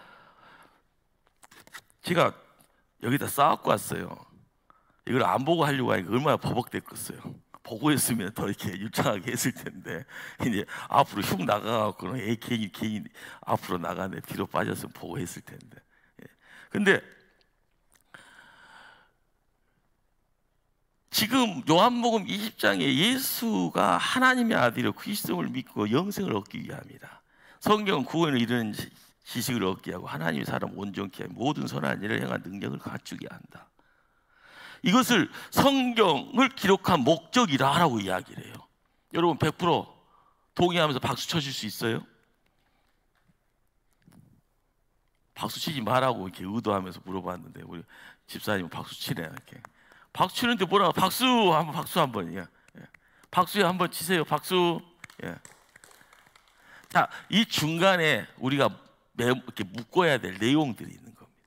제가 여기다 쌓아갖고 왔어요. 이걸 안 보고 하려고 하니까 얼마나 버벅댔겠어요. 보고 했으면 더 이렇게 유창하게 했을 텐데 이제 앞으로 흉 나가갖고는 개인 앞으로 나가네 뒤로 빠졌으면 보고 했을 텐데. 근데 지금 요한복음 20장에 예수가 하나님의 아들이요 그리스도를 믿고 영생을 얻기 위함이다. 성경은 구원을 이루는 지식을 얻게 하고 하나님의 사람 온전케 하며 모든 선한 일을 행한 능력을 갖추게 한다. 이것을 성경을 기록한 목적이라고 이야기를 해요. 여러분 100% 동의하면서 박수 쳐줄 수 있어요? 박수 치지 말라고 이렇게 의도하면서 물어봤는데 우리 집사님은 박수 치네. 이렇게 박수 치는데 뭐라고? 박수 한번 예. 박수 한번 치세요. 박수. 예. 자, 이 중간에 우리가 이렇게 묶어야 될 내용들이 있는 겁니다.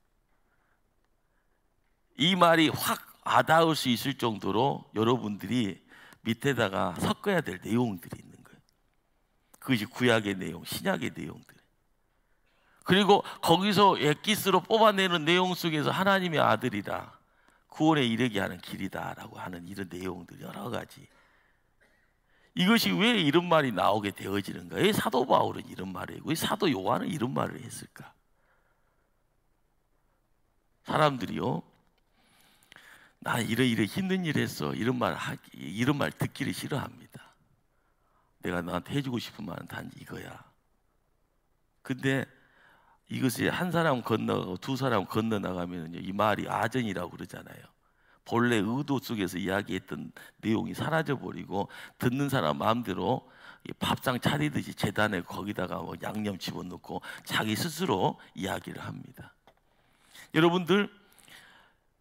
이 말이 확 와닿을 수 있을 정도로 여러분들이 밑에다가 섞어야 될 내용들이 있는 거예요. 그것이 구약의 내용, 신약의 내용들. 그리고 거기서 엑기스로 뽑아내는 내용 속에서 하나님의 아들이다, 구원에 이르게 하는 길이다라고 하는 이런 내용들 여러 가지. 이것이 왜 이런 말이 나오게 되어지는가? 왜 사도 바울은 이런 말을 했고 왜 사도 요한은 이런 말을 했을까? 사람들이요, 나 이래 힘든 일 했어 이런 말 듣기를 싫어합니다. 내가 너한테 해주고 싶은 말은 단지 이거야. 근데 이것이 한 사람 건너가고 두 사람 건너나가면 이 말이 아전이라고 그러잖아요. 본래 의도 속에서 이야기했던 내용이 사라져버리고 듣는 사람 마음대로 밥상 차리듯이 재단에 거기다가 뭐 양념 집어넣고 자기 스스로 이야기를 합니다. 여러분들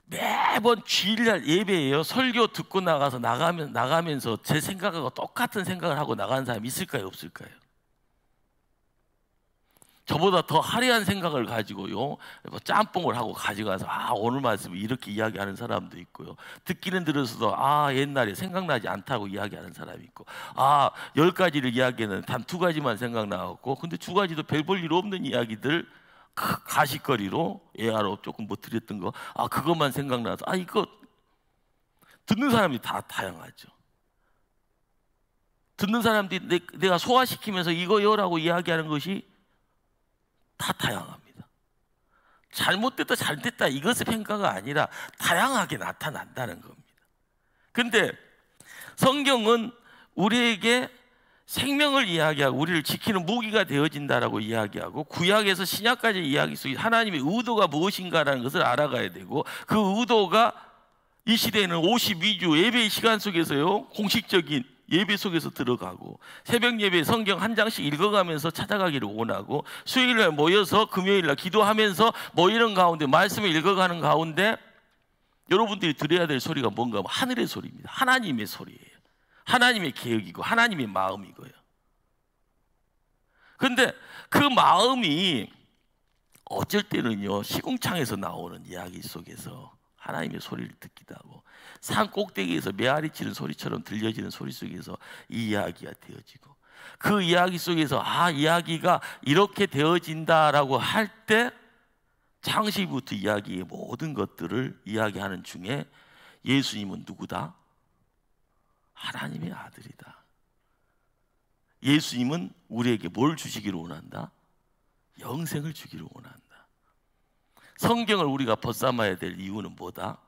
매번 주일날 예배예요. 설교 듣고 나가면서 제 생각하고 똑같은 생각을 하고 나가는 사람이 있을까요, 없을까요? 저보다 더 화려한 생각을 가지고요, 뭐 짬뽕을 하고 가져가서 오늘 말씀을 이렇게 이야기하는 사람도 있고요. 듣기는 들어서도 옛날에 생각나지 않다고 이야기하는 사람이 있고 10가지를 이야기했는데 단 2가지만 생각나고 근데 2가지도 별 볼 일 없는 이야기들 가식거리로 예하로 조금 뭐 드렸던 거 그것만 생각나서 이거 듣는 사람이 다 다양하죠. 듣는 사람들이 내가 소화시키면서 이거요라고 이야기하는 것이 다 다양합니다. 잘못됐다 잘됐다 이것의 평가가 아니라 다양하게 나타난다는 겁니다. 근데 성경은 우리에게 생명을 이야기하고 우리를 지키는 무기가 되어진다라고 이야기하고 구약에서 신약까지 이야기 속에 하나님의 의도가 무엇인가라는 것을 알아가야 되고 그 의도가 이 시대에는 52주 예배의 시간 속에서요 공식적인 예배 속에서 들어가고 새벽 예배 성경 한 장씩 읽어가면서 찾아가기를 원하고 수요일날 모여서 금요일날 기도하면서 모이는 가운데 말씀을 읽어가는 가운데 여러분들이 들어야 될 소리가 뭔가 하면 하늘의 소리입니다. 하나님의 소리예요. 하나님의 계획이고 하나님의 마음이고요. 그런데 그 마음이 어쩔 때는요 시궁창에서 나오는 이야기 속에서 하나님의 소리를 듣기도 하고 산 꼭대기에서 메아리 치는 소리처럼 들려지는 소리 속에서 이 이야기가 되어지고 그 이야기 속에서 이야기가 이렇게 되어진다라고 할 때 창시부터 이야기의 모든 것들을 이야기하는 중에 예수님은 누구다? 하나님의 아들이다. 예수님은 우리에게 뭘 주시기를 원한다? 영생을 주기를 원한다. 성경을 우리가 벗삼아야 될 이유는 뭐다?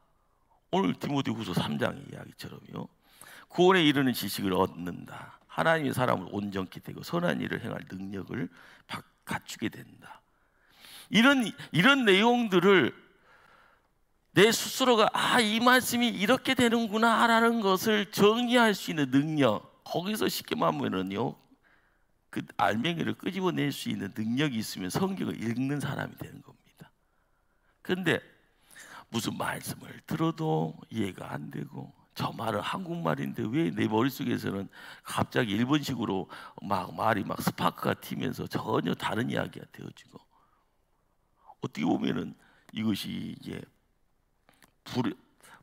오늘 디모데후서 3장의 이야기처럼요 구원에 이르는 지식을 얻는다. 하나님의 사람을 온전케 되고 선한 일을 행할 능력을 갖추게 된다. 이런 내용들을 내 스스로가 이 말씀이 이렇게 되는구나 라는 것을 정의할 수 있는 능력, 거기서 쉽게 말하면요 그 알맹이를 끄집어낼 수 있는 능력이 있으면 성경을 읽는 사람이 되는 겁니다. 그런데 무슨 말씀을 들어도 이해가 안 되고 저 말은 한국말인데 왜 내 머릿속에서는 갑자기 일본식으로 말이 스파크가 튀면서 전혀 다른 이야기가 되어지고 어떻게 보면은 이것이 이제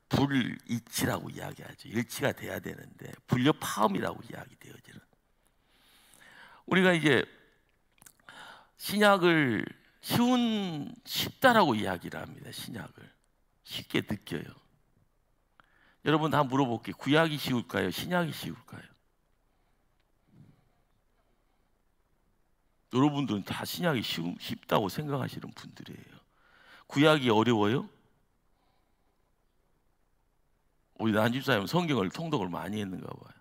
불일치라고 이야기하죠. 일치가 돼야 되는데 불협화음이라고 이야기되어지는. 우리가 이제 신약을 쉽다라고 이야기를 합니다. 신약을 쉽게 느껴요. 여러분 다 물어볼게요. 구약이 쉬울까요? 신약이 쉬울까요? 여러분들은 다 신약이 쉽다고 생각하시는 분들이에요. 구약이 어려워요? 우리 난집사님은 성경을 통독을 많이 했는가 봐요.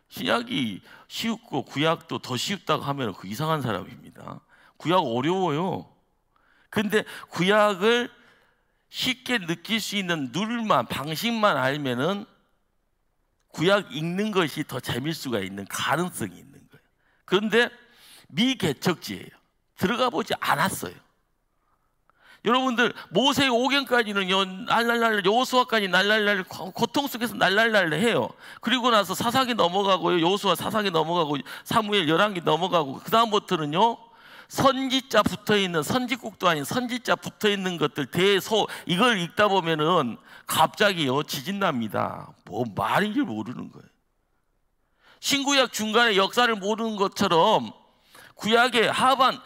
신약이 쉽고 구약도 더 쉽다고 하면 그 이상한 사람입니다. 구약 어려워요. 근데 구약을 쉽게 느낄 수 있는 룰만, 방식만 알면은 구약 읽는 것이 더 재미일 수가 있는 가능성이 있는 거예요. 그런데 미개척지예요. 들어가 보지 않았어요. 여러분들 모세 오경까지는 날랄날, 여호수아까지 날랄날 고통 속에서 날랄날 해요. 그리고 나서 사사기 넘어가고요, 여호수아 사사기 넘어가고 사무엘 열왕기 넘어가고, 그 다음부터는요 선지자 붙어있는, 선지국도 아닌 선지자 붙어있는 것들 대소, 이걸 읽다 보면은 갑자기요 지진 납니다. 뭐 말인지 모르는 거예요. 신구약 중간에 역사를 모르는 것처럼 구약의 하반,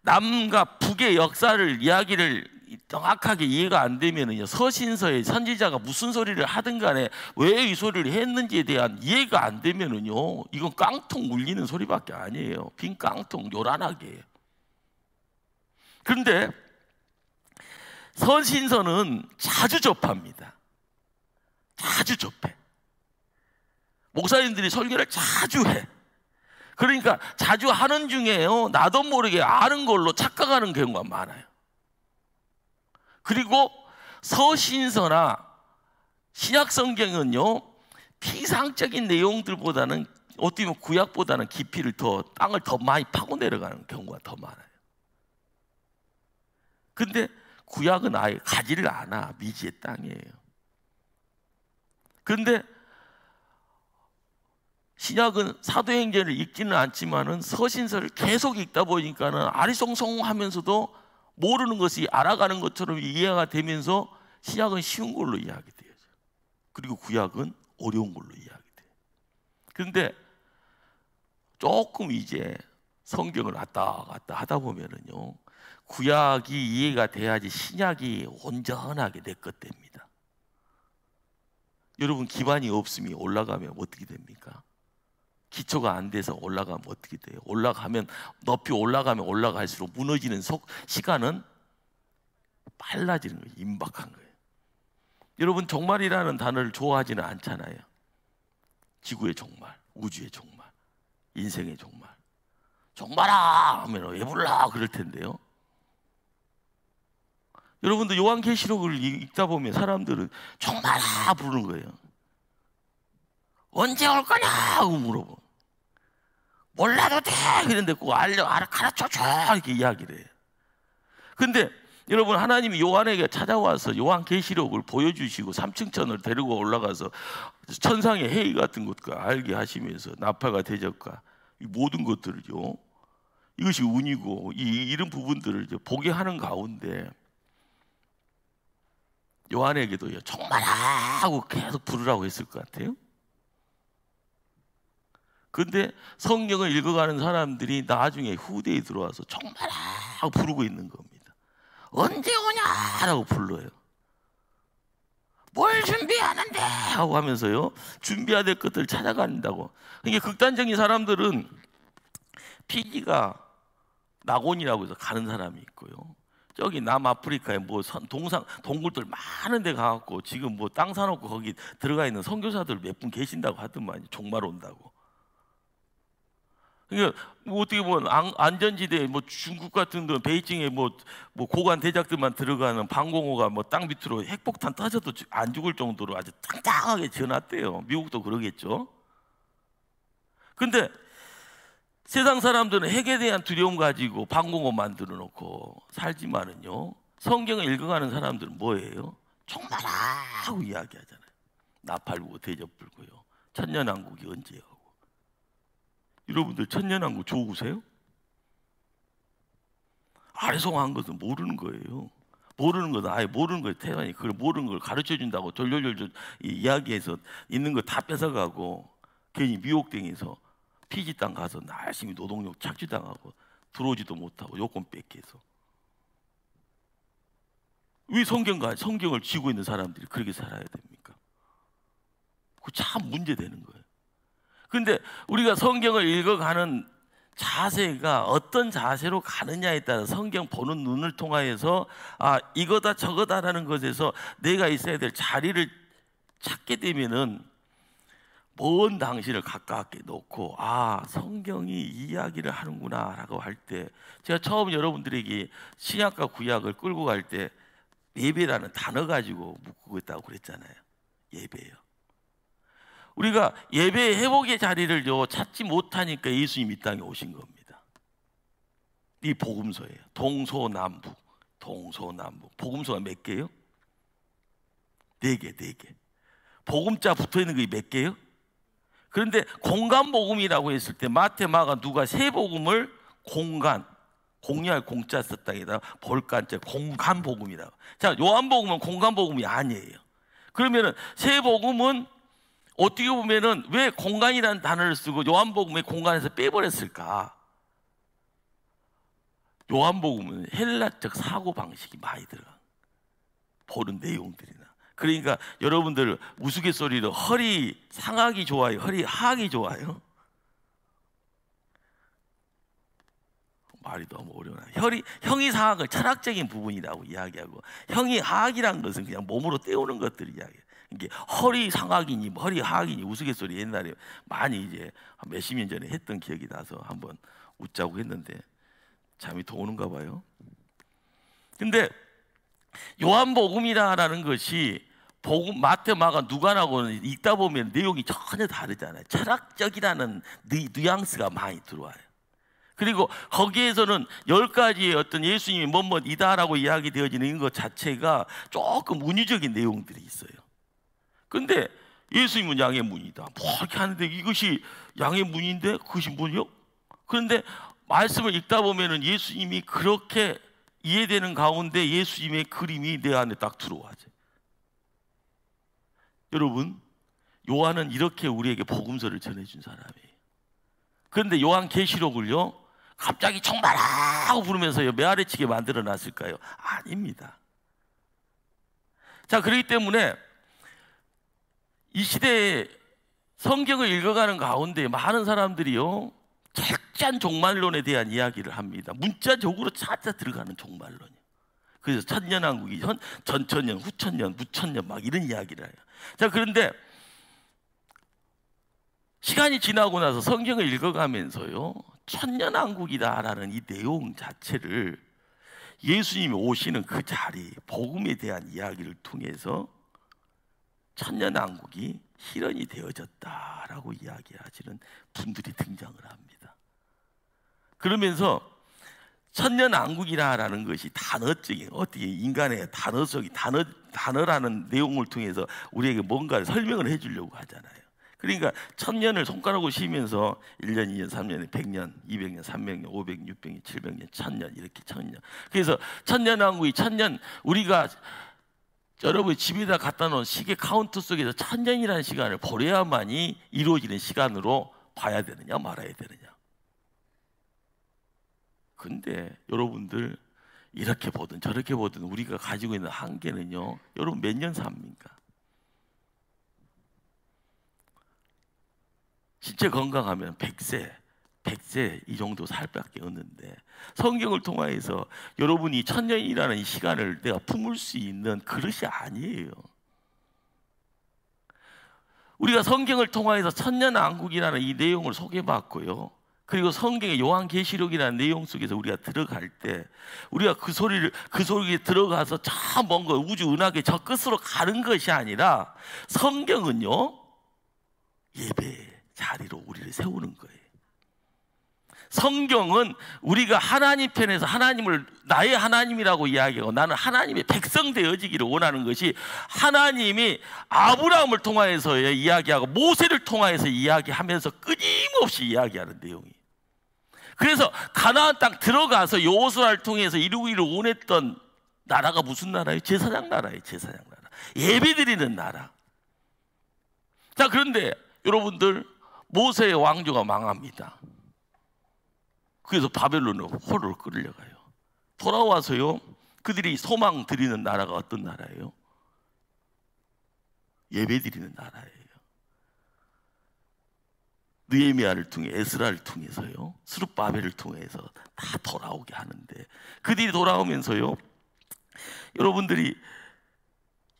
남과 북의 역사를, 이야기를 정확하게 이해가 안 되면은요, 서신서에 선지자가 무슨 소리를 하든 간에 왜 이 소리를 했는지에 대한 이해가 안 되면은요, 이건 깡통 울리는 소리밖에 아니에요. 빈 깡통, 요란하게. 그런데 서신서는 자주 접합니다. 자주 접해. 목사님들이 설교를 자주 해. 그러니까 자주 하는 중에요, 나도 모르게 아는 걸로 착각하는 경우가 많아요. 그리고 서신서나 신약성경은요 피상적인 내용들보다는 어떻게 보면 구약보다는 깊이를 더, 땅을 더 많이 파고 내려가는 경우가 더 많아요. 근데 구약은 아예 가지를 않아. 미지의 땅이에요. 그런데 신약은 사도행전을 읽지는 않지만은 서신서를 계속 읽다 보니까는 아리송송하면서도 모르는 것이 알아가는 것처럼 이해가 되면서 신약은 쉬운 걸로 이해하게 돼요. 그리고 구약은 어려운 걸로 이해하게 돼요. 그런데 조금 이제 성경을 왔다 갔다 하다 보면은요, 구약이 이해가 돼야지 신약이 온전하게 내 것 됩니다. 여러분, 기반이 없으면 올라가면 어떻게 됩니까? 기초가 안 돼서 올라가면 어떻게 돼요? 올라가면, 높이 올라가면 올라갈수록 무너지는 시간은 빨라지는 거예요. 임박한 거예요. 여러분, 종말이라는 단어를 좋아하지는 않잖아요. 지구의 종말, 우주의 종말, 인생의 종말. 종말아 하면 왜 불러 그럴 텐데요. 여러분들 요한계시록을 읽다 보면 사람들은 종말아 부르는 거예요. 언제 올 거냐고 물어보. 몰라도 돼 그런데 꼭 가르쳐줘 이렇게 이야기를 해요. 근데 여러분, 하나님이 요한에게 찾아와서 요한계시록을 보여주시고 삼층천을 데리고 올라가서 천상의 회의 같은 것과 알게 하시면서 나팔과 대적과 이 모든 것들을요, 이것이 운이고 이런 부분들을 보게 하는 가운데 요한에게도요 정말 하고 계속 부르라고 했을 것 같아요. 그런데 성경을 읽어가는 사람들이 나중에 후대에 들어와서 정말 하고 부르고 있는 겁니다. 언제 오냐라고 불러요. 뭘 준비하는데 하고 하면서요 준비해야 될 것들을 찾아간다고. 그러니까 극단적인 사람들은 피지가 낙원이라고 해서 가는 사람이 있고요, 저기 남아프리카에 뭐 동굴들 많은 데 가갖고 지금 뭐 땅 사놓고 거기 들어가 있는 선교사들 몇 분 계신다고 하더만, 종말 온다고. 그러니까 뭐 어떻게 보면 안전지대, 뭐 중국 같은 데 베이징에 뭐 고관 대작들만 들어가는 방공호가 뭐 땅 밑으로 핵폭탄 터져도 안 죽을 정도로 아주 짱짱하게 지어놨대요. 미국도 그러겠죠. 근데 세상 사람들은 핵에 대한 두려움 가지고 방공호 만들어 놓고 살지만은요, 성경을 읽어가는 사람들은 뭐예요? 정말 하고 이야기하잖아요. 나팔 불고 대접 불고요, 천년왕국이 언제요? 여러분들 천년왕국 좋으세요? 아리송한 것은 모르는 거예요. 모르는 것은 아예 모르는 거예요. 태반이 그걸 모르는 걸 가르쳐 준다고 졸졸졸 이야기해서 있는 거 다 뺏어가고 괜히 미혹당해서 피지 땅 가서 열심히 노동력 착취당하고 들어오지도 못하고 요건 뺏겨서. 왜 성경을 쥐고 있는 사람들이 그렇게 살아야 됩니까? 그 참 문제되는 거예요. 그런데 우리가 성경을 읽어가는 자세가 어떤 자세로 가느냐에 따라 성경 보는 눈을 통하여서 이거다 저거다라는 것에서 내가 있어야 될 자리를 찾게 되면은 먼 당신을 가깝게 놓고 성경이 이야기를 하는구나 라고 할 때, 제가 처음 여러분들에게 신약과 구약을 끌고 갈 때 예배라는 단어 가지고 묶고 있다고 그랬잖아요. 예배예요. 우리가 예배 회복의 자리를 찾지 못하니까 예수님이 이 땅에 오신 겁니다. 이 복음서예요. 동서남북. 복음서가 몇 개요? 4개. 복음자 붙어있는 게 몇 개요? 그런데 공간복음이라고 했을 때 마태, 마가, 누가 세 복음을 공유할 공자 썼다기다 볼간자 공간복음이라고. 자, 요한복음은 공간복음이 아니에요. 그러면은 세 복음은 어떻게 보면은 왜 공간이라는 단어를 쓰고 요한복음의 공간에서 빼버렸을까? 요한복음은 헬라적 사고방식이 많이 들어가. 보는 내용들이나. 그러니까 여러분들 우스갯소리로 허리 상하기 좋아요? 허리 하악이 좋아요? 말이 너무 어려워요. 형이 상악을 철학적인 부분이라고 이야기하고, 형이 하악이라는 것은 그냥 몸으로 때우는 것들 이야기해요. 이게 허리 상악이니 허리 하악이니 우스갯소리 옛날에 많이 이제 몇십 년 전에 했던 기억이 나서 한번 웃자고 했는데 잠이 더 오는가 봐요. 근데 요한복음이라는 것이 복음, 마태, 마가, 누가라고는 읽다 보면 내용이 전혀 다르잖아요. 철학적이라는 뉘앙스가 많이 들어와요. 그리고 거기에서는 10가지의 어떤 예수님이 뭐뭐이다라고 이야기되어지는 것 자체가 조금 운유적인 내용들이 있어요. 그런데 예수님은 양의 문이다 뭐 이렇게 하는데, 이것이 양의 문인데 그것이 뭐요? 그런데 말씀을 읽다 보면은 예수님이 그렇게 이해되는 가운데 예수님의 그림이 내 안에 딱 들어와죠. 여러분, 요한은 이렇게 우리에게 복음서를 전해준 사람이에요. 그런데 요한계시록을요 갑자기 정말하고 부르면서요 메아리치게 만들어 놨을까요? 아닙니다. 자, 그렇기 때문에 이 시대에 성경을 읽어가는 가운데 많은 사람들이요 철저한 종말론에 대한 이야기를 합니다. 문자적으로 찾아 들어가는 종말론이요. 그래서 천년왕국이 전천년, 후천년, 무천년 막 이런 이야기를 해요. 자, 그런데 시간이 지나고 나서 성경을 읽어가면서요 천년왕국이다라는 이 내용 자체를 예수님이 오시는 그 자리, 복음에 대한 이야기를 통해서 천년왕국이 실현이 되어졌다라고 이야기하시는 분들이 등장을 합니다. 그러면서 천년왕국이라는 것이 단어적인, 어떻게 인간의 단어라는 내용을 통해서 우리에게 뭔가를 설명을 해주려고 하잖아요. 그러니까 천년을 손가락으로 쉬면서 1년, 2년, 3년, 100년, 200년, 300년, 500년, 600년, 700년, 1000년 이렇게 천년. 그래서 천년왕국이 천년, 우리가 여러분 집에다 갖다 놓은 시계 카운트 속에서 천년이라는 시간을 보내야만이 이루어지는 시간으로 봐야 되느냐 말아야 되느냐. 근데 여러분들 이렇게 보든 저렇게 보든 우리가 가지고 있는 한계는요, 여러분 몇 년 삽니까? 진짜 건강하면 100세 이 정도 살 밖에 없는데, 성경을 통해서 여러분이 천년이라는 이 시간을 내가 품을 수 있는 그릇이 아니에요. 우리가 성경을 통해서 천년왕국이라는 이 내용을 소개받고요, 그리고 성경의 요한계시록이라는 내용 속에서 우리가 들어갈 때 우리가 그 소리에 들어가서 저 먼 거 우주 은하계 저 끝으로 가는 것이 아니라, 성경은요 예배의 자리로 우리를 세우는 거예요. 성경은 우리가 하나님 편에서 하나님을 나의 하나님이라고 이야기하고 나는 하나님의 백성 되어지기를 원하는 것이, 하나님이 아브라함을 통하여서 이야기하고 모세를 통하여서 이야기하면서 끊임없이 이야기하는 내용이에요. 그래서 가나안 땅 들어가서 여호수아를 통해서 이루기를 원했던 나라가 무슨 나라예요? 제사장 나라예요. 제사장 나라, 예배드리는 나라. 자, 그런데 여러분들 모세의 왕조가 망합니다. 그래서 바벨론으로 포로로 끌려가요. 돌아와서요 그들이 소망 드리는 나라가 어떤 나라예요? 예배 드리는 나라예요. 느헤미야를 통해, 에스라를 통해서요, 스룹바벨을 통해서 다 돌아오게 하는데, 그들이 돌아오면서요, 여러분들이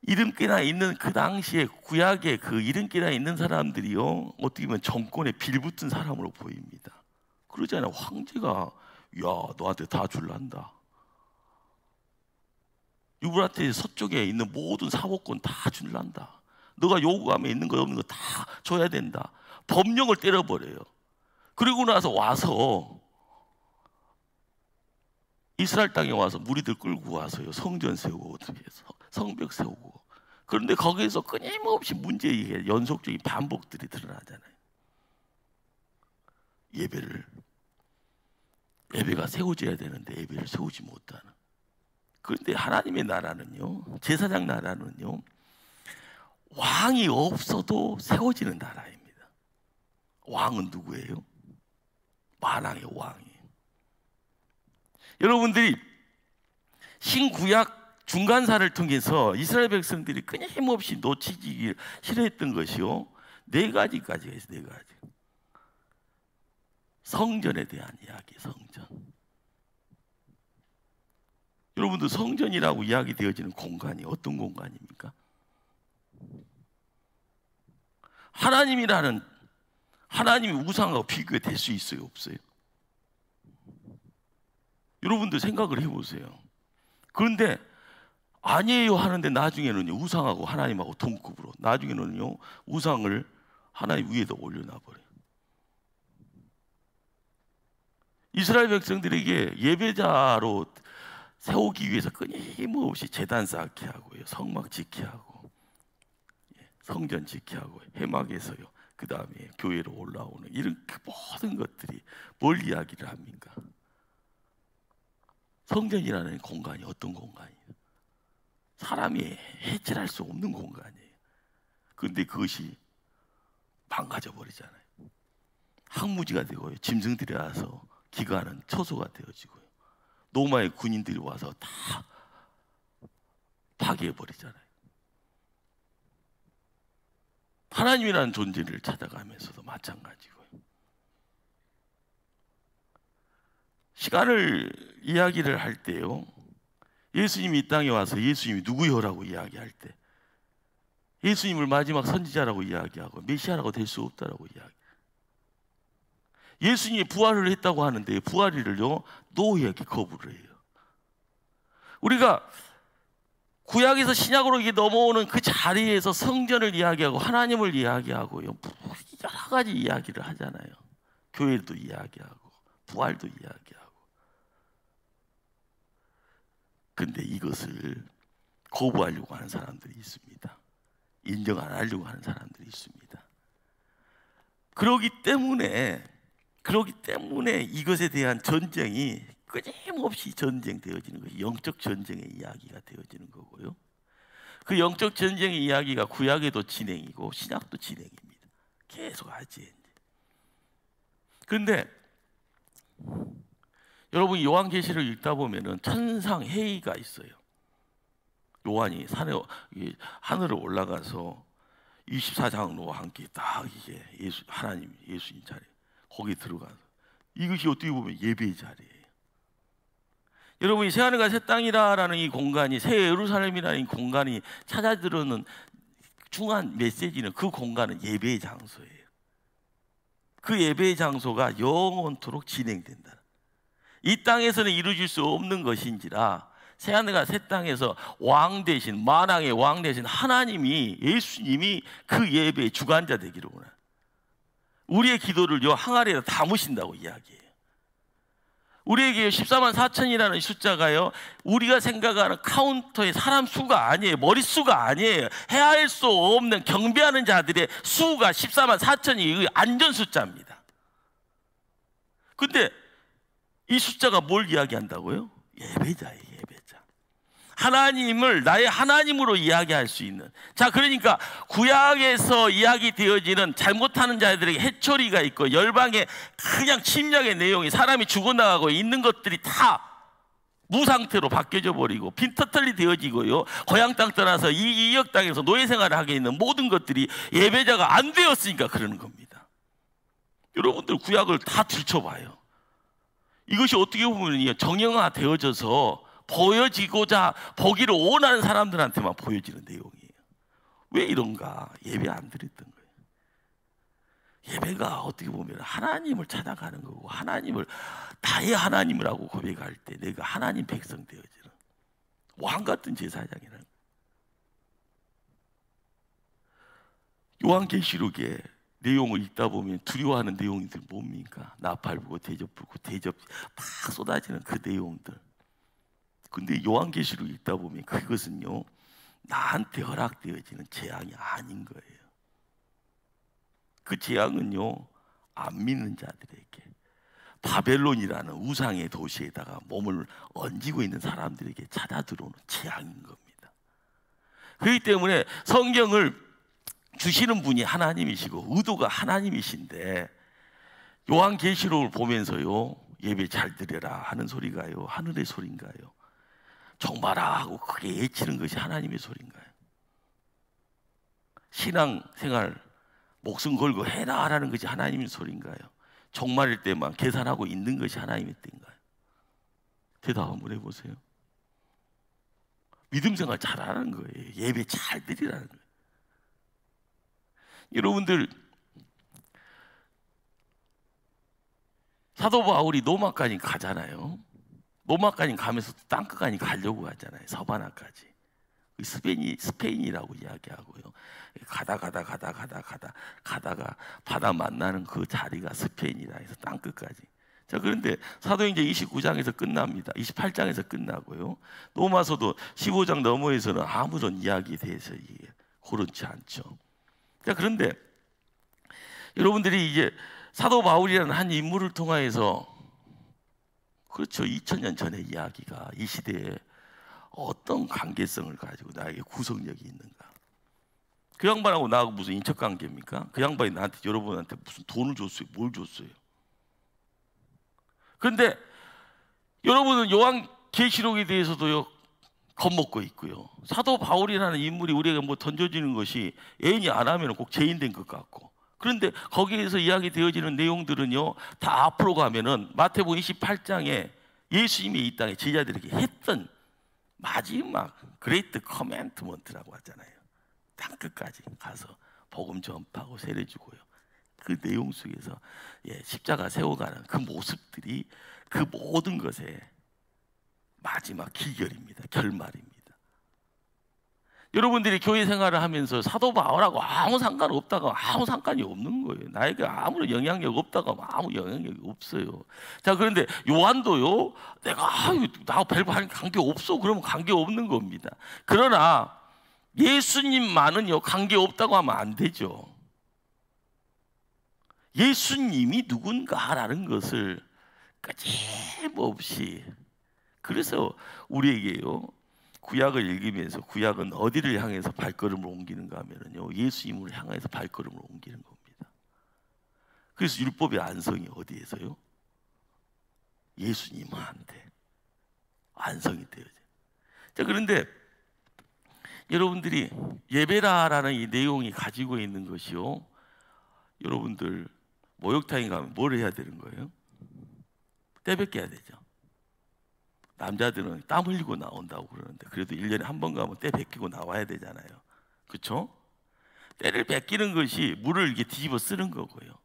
이름께나 있는 그 당시에 구약의 그 이름께나 있는 사람들이요, 어떻게 보면 정권에 빌붙은 사람으로 보입니다. 그러잖아요. 황제가 야 너한테 다 줄란다. 유브라테 서쪽에 있는 모든 사법권 다 줄란다. 너가 요구하면 있는 거 없는 거 다 줘야 된다. 법령을 때려버려요. 그리고 나서 와서 이스라엘 땅에 와서 무리들 끌고 와서요, 성전 세우고 성벽 세우고. 그런데 거기에서 끊임없이 문제의 연속적인 반복들이 드러나잖아요. 예배가 세워져야 되는데 예배를 세우지 못하는. 그런데 하나님의 나라는요, 제사장 나라는요, 왕이 없어도 세워지는 나라입니다. 왕은 누구예요? 만왕의 왕이에요. 여러분들이 신구약 중간사를 통해서 이스라엘 백성들이 끊임없이 놓치기 싫어했던 것이요, 네 가지가 있어요. 네 가지. 성전에 대한 이야기. 성전. 여러분들, 성전이라고 이야기되어지는 공간이 어떤 공간입니까? 하나님이 우상하고 비교될 수 있어요, 없어요? 여러분들 생각을 해보세요. 그런데 아니에요 하는데 나중에는요, 우상하고 하나님하고 동급으로, 나중에는요 우상을 하나님 위에다 올려놔버려요. 이스라엘 백성들에게 예배자로 세우기 위해서 끊임없이 제단 쌓게 하고요, 성막 짓게 하고, 성전 짓게 하고, 해막에서요, 그 다음에 교회로 올라오는 이런 그 모든 것들이 뭘 이야기를 합니까? 성전이라는 공간이 어떤 공간이에요? 사람이 해결할 수 없는 공간이에요. 그런데 그것이 망가져 버리잖아요. 항무지가 되고요, 짐승들이 와서 기가하는 처소가 되어지고요, 로마의 군인들이 와서 다 파괴해 버리잖아요. 하나님이라는 존재를 찾아가면서도 마찬가지고요. 시간을 이야기를 할 때요, 예수님이 이 땅에 와서 예수님이 누구요라고 이야기할 때, 예수님을 마지막 선지자라고 이야기하고 메시아라고 될 수 없다라고 이야기. 예수님이 부활을 했다고 하는데 부활일을요 노예에게 거부를 해요. 우리가 구약에서 신약으로 이게 넘어오는 그 자리에서 성전을 이야기하고 하나님을 이야기하고요, 여러 가지 이야기를 하잖아요. 교회도 이야기하고 부활도 이야기하고. 근데 이것을 거부하려고 하는 사람들이 있습니다. 인정 안 하려고 하는 사람들이 있습니다. 그러기 때문에 이것에 대한 전쟁이 끊임없이 전쟁되어지는 것이 영적 전쟁의 이야기가 되어지는 거고요. 그 영적 전쟁의 이야기가 구약에도 진행이고 신약도 진행입니다. 계속 하지. 그런데 여러분, 요한계시를 읽다 보면은 천상 회의가 있어요. 요한이 하늘을 올라가서 24장로와 함께 딱 이게 하나님, 예수님 자리, 거기 들어가서, 이것이 어떻게 보면 예배의 자리예요. 여러분, 이 새하늘과 새 땅이라는 이 공간이, 새 예루살렘이라는 이 공간이 찾아 들어오는 중요한 메시지는, 그 공간은 예배의 장소예요. 그 예배의 장소가 영원토록 진행된다. 이 땅에서는 이루어질 수 없는 것인지라, 새하늘과 새 땅에서 왕 대신, 만왕의 왕 대신 하나님이, 예수님이 그 예배의 주관자 되기를 원해요. 우리의 기도를 요 항아리에다 담으신다고 이야기해요. 우리에게 14만 4천이라는 숫자가요, 우리가 생각하는 카운터의 사람 수가 아니에요. 머릿수가 아니에요. 헤아릴 수 없는 경배하는 자들의 수가 14만 4천이 안전 숫자입니다. 근데 이 숫자가 뭘 이야기한다고요? 예배자예요, 예배자. 하나님을 나의 하나님으로 이야기할 수 있는. 자, 그러니까 구약에서 이야기되어지는 잘못하는 자들에게 해초리가 있고 열방의 그냥 침략의 내용이, 사람이 죽어나가고 있는 것들이 다 무상태로 바뀌어져 버리고 빈터털리 되어지고요, 고향 땅 떠나서 이 지역 땅에서 노예 생활을 하게 있는 모든 것들이 예배자가 안 되었으니까 그러는 겁니다. 여러분들 구약을 다 들춰봐요. 이것이 어떻게 보면 정형화되어져서 보여지고자 보기를 원하는 사람들한테만 보여지는 내용이에요. 왜 이런가? 예배 안 드렸던 거예요. 예배가 어떻게 보면 하나님을 찾아가는 거고, 하나님을 나의 하나님이라고 고백할 때 내가 하나님 백성 되어지는 왕 같은 제사장이라는 거예요. 요한계시록의 내용을 읽다 보면 두려워하는 내용들 뭡니까? 나팔 불고 대접 불고 대접 막 쏟아지는 그 내용들. 근데 요한계시록 읽다 보면 그것은요, 나한테 허락되어지는 재앙이 아닌 거예요. 그 재앙은요, 안 믿는 자들에게, 바벨론이라는 우상의 도시에다가 몸을 얹고 있는 사람들에게 찾아 들어오는 재앙인 겁니다. 그렇기 때문에 성경을 주시는 분이 하나님이시고 의도가 하나님이신데, 요한계시록을 보면서요, 예배 잘 드려라 하는 소리가요, 하늘의 소리인가요? 정말아 하고 크게 외치는 것이 하나님의 소리인가요? 신앙생활 목숨 걸고 해라 하라는 것이 하나님의 소리인가요? 종말일 때만 계산하고 있는 것이 하나님의 뜻인가요? 대답 한번 해보세요. 믿음 생활 잘하는 거예요. 예배 잘 드리라는 거예요. 여러분들, 사도 바울이 로마까지 가잖아요. 로마까지 가면서 땅끝까지 가려고 하잖아요. 서바나까지. 스페인이라고 이야기하고요. 가다가 바다 만나는 그 자리가 스페인이라 해서 땅끝까지. 자, 그런데 사도행전 29장에서 끝납니다. 28장에서 끝나고요. 로마서도 15장 너머에서는 아무런 이야기에 대해서 고르지 않죠. 자, 그런데 여러분들이 이제 사도 바울이라는 한 인물을 통하여서, 그렇죠, 2000년 전의 이야기가 이 시대에 어떤 관계성을 가지고 나에게 구속력이 있는가? 그 양반하고 나하고 무슨 인척관계입니까? 그 양반이 나한테, 여러분한테 무슨 돈을 줬어요? 뭘 줬어요? 그런데 여러분은 요한계시록에 대해서도요, 겁먹고 있고요. 사도 바울이라는 인물이 우리에게 뭐 던져지는 것이 애인이 안 하면 꼭 죄인된 것 같고, 그런데 거기에서 이야기되어지는 내용들은요, 다 앞으로 가면은 마태복음 28장에 예수님이 이 땅에 제자들에게 했던 마지막 그레이트 커맨트먼트라고 하잖아요. 땅끝까지 가서 복음 전파하고 세례 주고요. 그 내용 속에서 십자가 세워가는 그 모습들이 그 모든 것의 마지막 기결입니다. 결말입니다. 여러분들이 교회 생활을 하면서 사도 바울하고 아무 상관없다가 아무 상관이 없는 거예요. 나에게 아무런 영향력 없다가 아무 영향력이 없어요. 자, 그런데 요한도요, 내가 나하고 별반 관계 없어 그러면 관계 없는 겁니다. 그러나 예수님만은요, 관계 없다고 하면 안 되죠. 예수님이 누군가라는 것을 끊임없이, 그래서 우리에게요, 구약을 읽으면서 구약은 어디를 향해서 발걸음을 옮기는가 하면요, 예수님을 향해서 발걸음을 옮기는 겁니다. 그래서 율법의 안성이 어디에서요? 예수님한테 안성이 되어져요. 자, 그런데 여러분들이 예배라라는 이 내용이 가지고 있는 것이요, 여러분들 목욕탕에 가면 뭘 해야 되는 거예요? 때 뺏겨야 되죠. 남자들은 땀 흘리고 나온다고 그러는데, 그래도 1년에 한 번 가면 때 뺏기고 나와야 되잖아요. 그렇죠? 때를 뺏기는 것이 물을 이렇게 뒤집어 쓰는 거고요.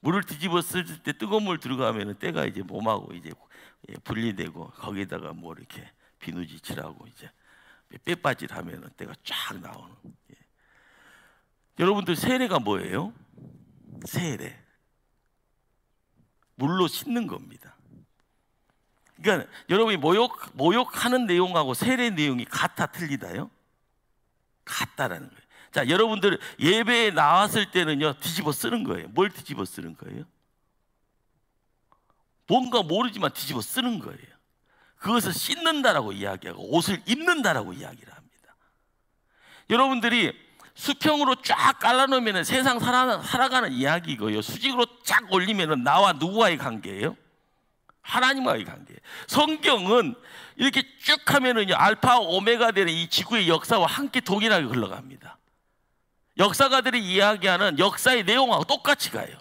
물을 뒤집어 쓸 때 뜨거운 물 들어가면 때가 이제 몸하고 이제 분리되고, 거기에다가 뭐 이렇게 비누지 칠하고 이제 빼빠질 하면 때가 쫙 나오는. 여러분들 세례가 뭐예요? 세례. 물로 씻는 겁니다. 그러니까 여러분이 모욕하는 내용하고 세례 내용이 같아 틀리다요? 같다라는 거예요. 자, 여러분들 예배에 나왔을 때는요, 뒤집어 쓰는 거예요. 뭘 뒤집어 쓰는 거예요? 뭔가 모르지만 뒤집어 쓰는 거예요. 그것을 씻는다라고 이야기하고 옷을 입는다라고 이야기를 합니다. 여러분들이 수평으로 쫙 깔아놓으면 세상 살아가는 이야기고요, 수직으로 쫙 올리면 나와 누구와의 관계예요? 하나님과의 관계예요. 성경은 이렇게 쭉 하면은요, 알파 오메가 되는 이 지구의 역사와 함께 동일하게 흘러갑니다. 역사가들이 이야기하는 역사의 내용하고 똑같이 가요.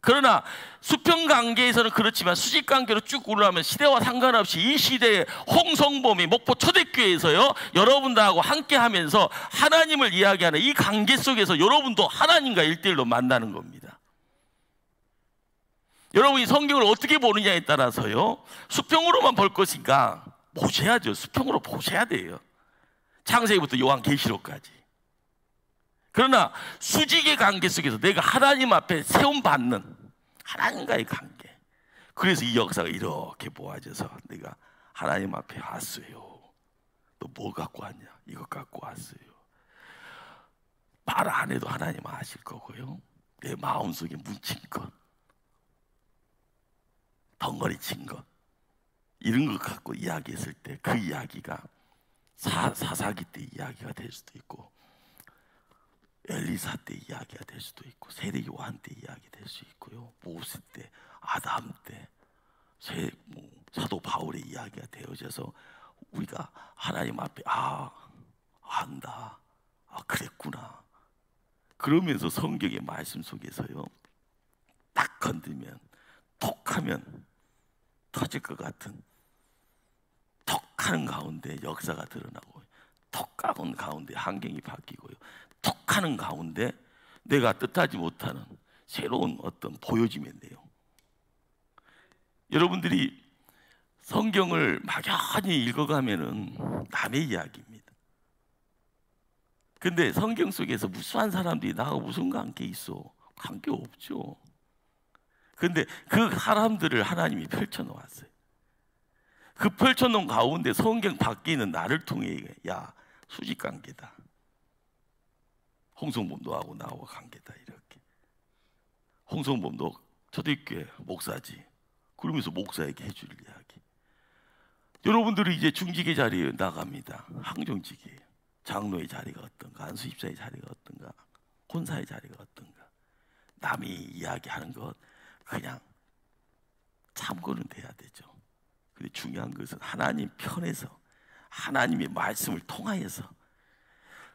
그러나 수평관계에서는 그렇지만 수직관계로 쭉 올라가면 시대와 상관없이 이 시대의 홍성범이 목포 초대교회에서요, 여러분들하고 함께하면서 하나님을 이야기하는 이 관계 속에서 여러분도 하나님과 1대1로 만나는 겁니다. 여러분이 성경을 어떻게 보느냐에 따라서요, 수평으로만 볼 것인가 보셔야죠. 수평으로 보셔야 돼요. 창세기부터 요한계시록까지. 그러나 수직의 관계 속에서 내가 하나님 앞에 세움받는 하나님과의 관계, 그래서 이 역사가 이렇게 모아져서 내가 하나님 앞에 왔어요. 너 뭐 갖고 왔냐? 이거 갖고 왔어요. 말 안 해도 하나님 아실 거고요. 내 마음속에 묻힌 것, 덩어리친 것, 이런 것 갖고 이야기했을 때 그 이야기가 사사기 때 이야기가 될 수도 있고, 엘리사 때 이야기가 될 수도 있고, 세례 요한 때 이야기 될 수 있고요, 모세 때, 아담 때, 사도 바울의 이야기가 되어져서 우리가 하나님 앞에 안다, 그랬구나, 그러면서 성경의 말씀 속에서요, 딱 건들면 톡하면 터질 것 같은, 톡하는 가운데 역사가 드러나고, 톡하는 가운데 환경이 바뀌고요, 톡하는 가운데 내가 뜻하지 못하는 새로운 어떤 보여짐의 내용. 여러분들이 성경을 막연히 읽어가면은 남의 이야기입니다. 근데 성경 속에서 무수한 사람들이 나하고 무슨 관계 있어? 관계 없죠. 근데 그 사람들을 하나님이 펼쳐놓았어요. 그 펼쳐놓은 가운데 성경 바뀌는 나를 통해, 야, 수직관계다, 홍성범 너하고 나하고 관계다, 이렇게. 홍성범 너 초대교회 목사지, 그러면서 목사에게 해줄 이야기. 여러분들이 이제 중직의 자리에 나갑니다. 항정직이에요. 장로의 자리가 어떤가, 안수집사의 자리가 어떤가, 권사의 자리가 어떤가, 남이 이야기하는 것 그냥 참고는 돼야 되죠. 근데 중요한 것은 하나님 편에서, 하나님의 말씀을 통하여서,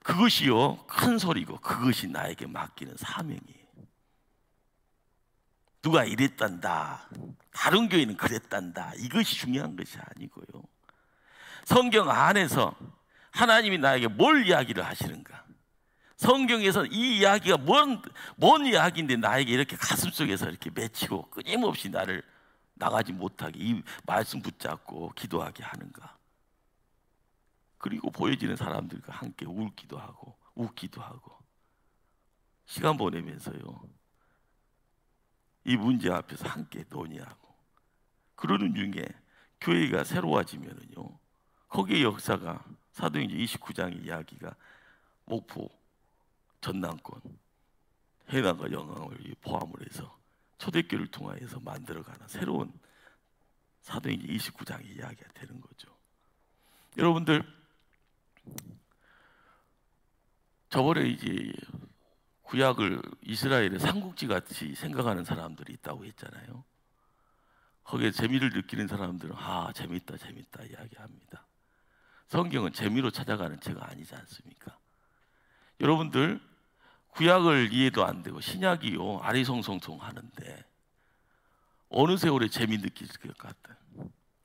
그것이요 큰 소리고, 그것이 나에게 맡기는 사명이에요. 누가 이랬단다, 다른 교회는 그랬단다, 이것이 중요한 것이 아니고요, 성경 안에서 하나님이 나에게 뭘 이야기를 하시는가, 성경에서 이 이야기가 뭔 이야기인데 나에게 이렇게 가슴속에서 이렇게 맺히고 끊임없이 나를 나가지 못하게 이 말씀 붙잡고 기도하게 하는가. 그리고 보여지는 사람들과 함께 울기도 하고 웃기도 하고 시간 보내면서요, 이 문제 앞에서 함께 논의하고 그러는 중에 교회가 새로워지면은요, 거기에 역사가 사도행전 29장의 이야기가 목포, 전남권, 해남과 영광을 포함을 해서 초대교회를 통하여서 만들어가는 새로운 사도행전 29장의 이야기가 되는 거죠. 여러분들, 저번에 이제 구약을 이스라엘의 삼국지 같이 생각하는 사람들이 있다고 했잖아요. 거기에 재미를 느끼는 사람들은 재밌다 이야기합니다. 성경은 재미로 찾아가는 책이 아니지 않습니까? 여러분들, 구약을 이해도 안 되고 신약이요 아리송송송 하는데 어느 세월에 재미 느낄 것 같다,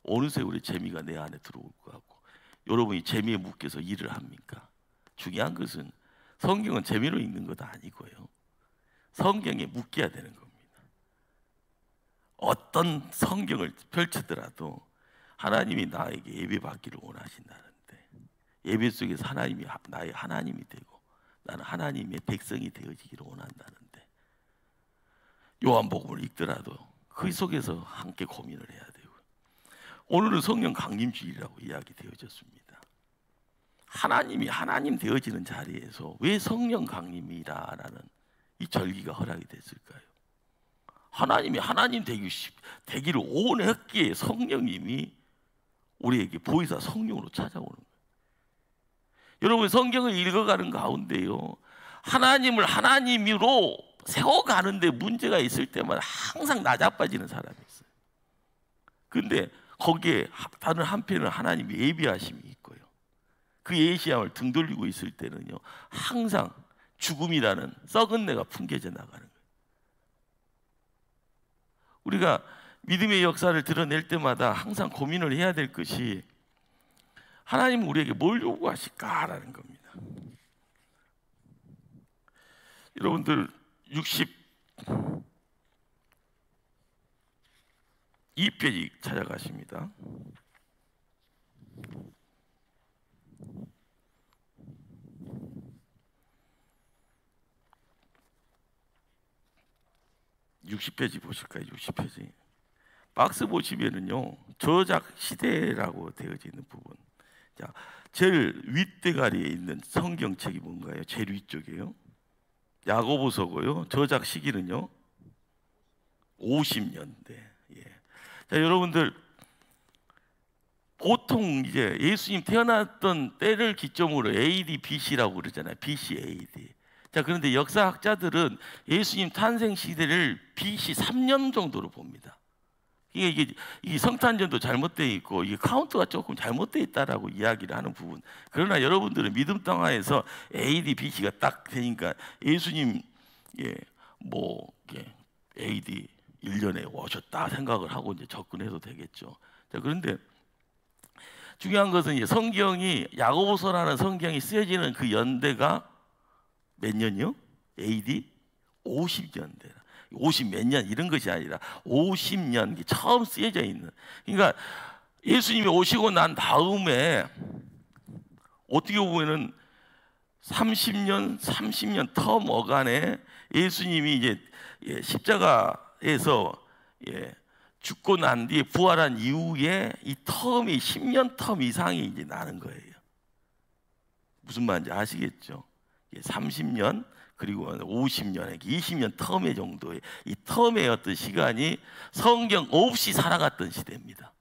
어느 세월에 재미가 내 안에 들어올 것 같고, 여러분이 재미에 묶여서 일을 합니까? 중요한 것은 성경은 재미로 읽는 것 아니고요, 성경에 묶여야 되는 겁니다. 어떤 성경을 펼치더라도 하나님이 나에게 예배받기를 원하신다는데, 예배 속에서 하나님이 나의 하나님이 되고 나는 하나님의 백성이 되어지기를 원한다는데, 요한복음을 읽더라도 그 속에서 함께 고민을 해야 되고, 오늘은 성령 강림주일이라고 이야기 되어졌습니다. 하나님이 하나님 되어지는 자리에서 왜 성령 강림이라는 이 절기가 허락이 됐을까요? 하나님이 하나님 되기를 원했기에 성령님이 우리에게 보이사 성령으로 찾아오는 거예요. 여러분, 성경을 읽어가는 가운데요, 하나님을 하나님으로 세워가는데 문제가 있을 때마다 항상 낮아빠지는 사람이 있어요. 근데 거기에 다른 한편은 하나님의 예비하심이 있고요, 그 예시함을 등 돌리고 있을 때는요, 항상 죽음이라는 썩은 내가 풍겨져 나가는 거예요. 우리가 믿음의 역사를 드러낼 때마다 항상 고민을 해야 될 것이 하나님은 우리에게 뭘 요구하실까라는 겁니다. 여러분들 62페이지 찾아가십니다. (60페이지) 보실까요? 60페이지 박스 보시면은요, 저작 시대라고 되어져 있는 부분. 자, 제일 윗대가리에 있는 성경책이 뭔가요? 제일 위쪽이에요. 야고보서고요. 저작 시기는요 50년대. 예. 자, 여러분들 보통 이제 예수님 태어났던 때를 기점으로 AD, BC라고 그러잖아요. BC, AD. 자, 그런데 역사학자들은 예수님 탄생 시대를 BC 3년 정도로 봅니다. 이게 성탄절도 잘못되어 있고 이게 카운트가 조금 잘못되어 있다라고 이야기를 하는 부분. 그러나 여러분들은 믿음 땅하에서 AD, BC가 딱 되니까 예수님 AD 1년에 오셨다 생각을 하고 이제 접근해도 되겠죠. 자, 그런데 중요한 것은 이제 성경이 야고보서라는 성경이 쓰여지는 그 연대가 몇 년이요? AD 50년대. 50 몇 년 이런 것이 아니라 50년 처음 쓰여져 있는. 그러니까 예수님이 오시고 난 다음에 어떻게 보면은 30년 텀 어간에 예수님이 이제 십자가에서 죽고 난 뒤에 부활한 이후에 이 텀이 10년 텀 이상이 이제 나는 거예요. 무슨 말인지 아시겠죠? 30년 그리고 50년, 20년 텀의 정도의 이 텀의 어떤 시간이 성경 없이 살아갔던 시대입니다.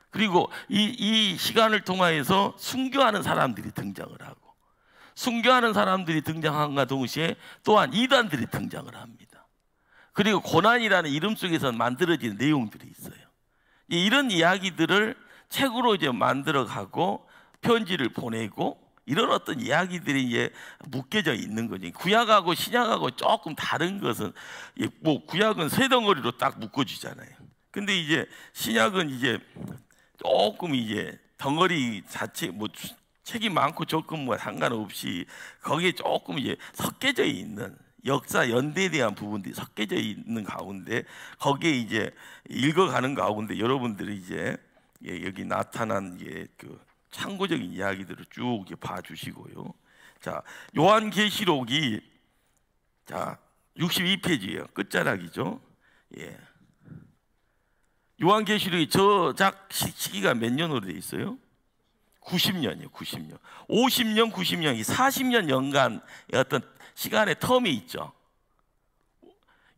그리고 이 시간을 통하여서 순교하는 사람들이 등장을 하고, 순교하는 사람들이 등장함과 동시에 또한 이단들이 등장을 합니다. 그리고 고난이라는 이름 속에서 만들어진 내용들이 있어요. 이런 이야기들을 책으로 이제 만들어가고 편지를 보내고 이런 어떤 이야기들이 이제 묶여져 있는 거지. 구약하고 신약하고 조금 다른 것은 뭐 구약은 세 덩어리로 딱 묶어주잖아요. 근데 이제 신약은 이제 조금 이제 덩어리 자체 뭐 책이 많고 적은 뭐 상관없이 거기에 조금 이제 섞여져 있는 역사 연대에 대한 부분들이 섞여져 있는 가운데 거기에 이제 읽어가는 가운데 여러분들이 이제 여기 나타난 그 참고적인 이야기들을 쭉 봐주시고요. 자, 요한계시록이 자 62페이지예요. 끝자락이죠. 예. 요한계시록이 저작 시기가 몇 년으로 돼 있어요? 90년이요. 90년. 50년, 90년, 이 40년 연간의 어떤 시간의 텀이 있죠.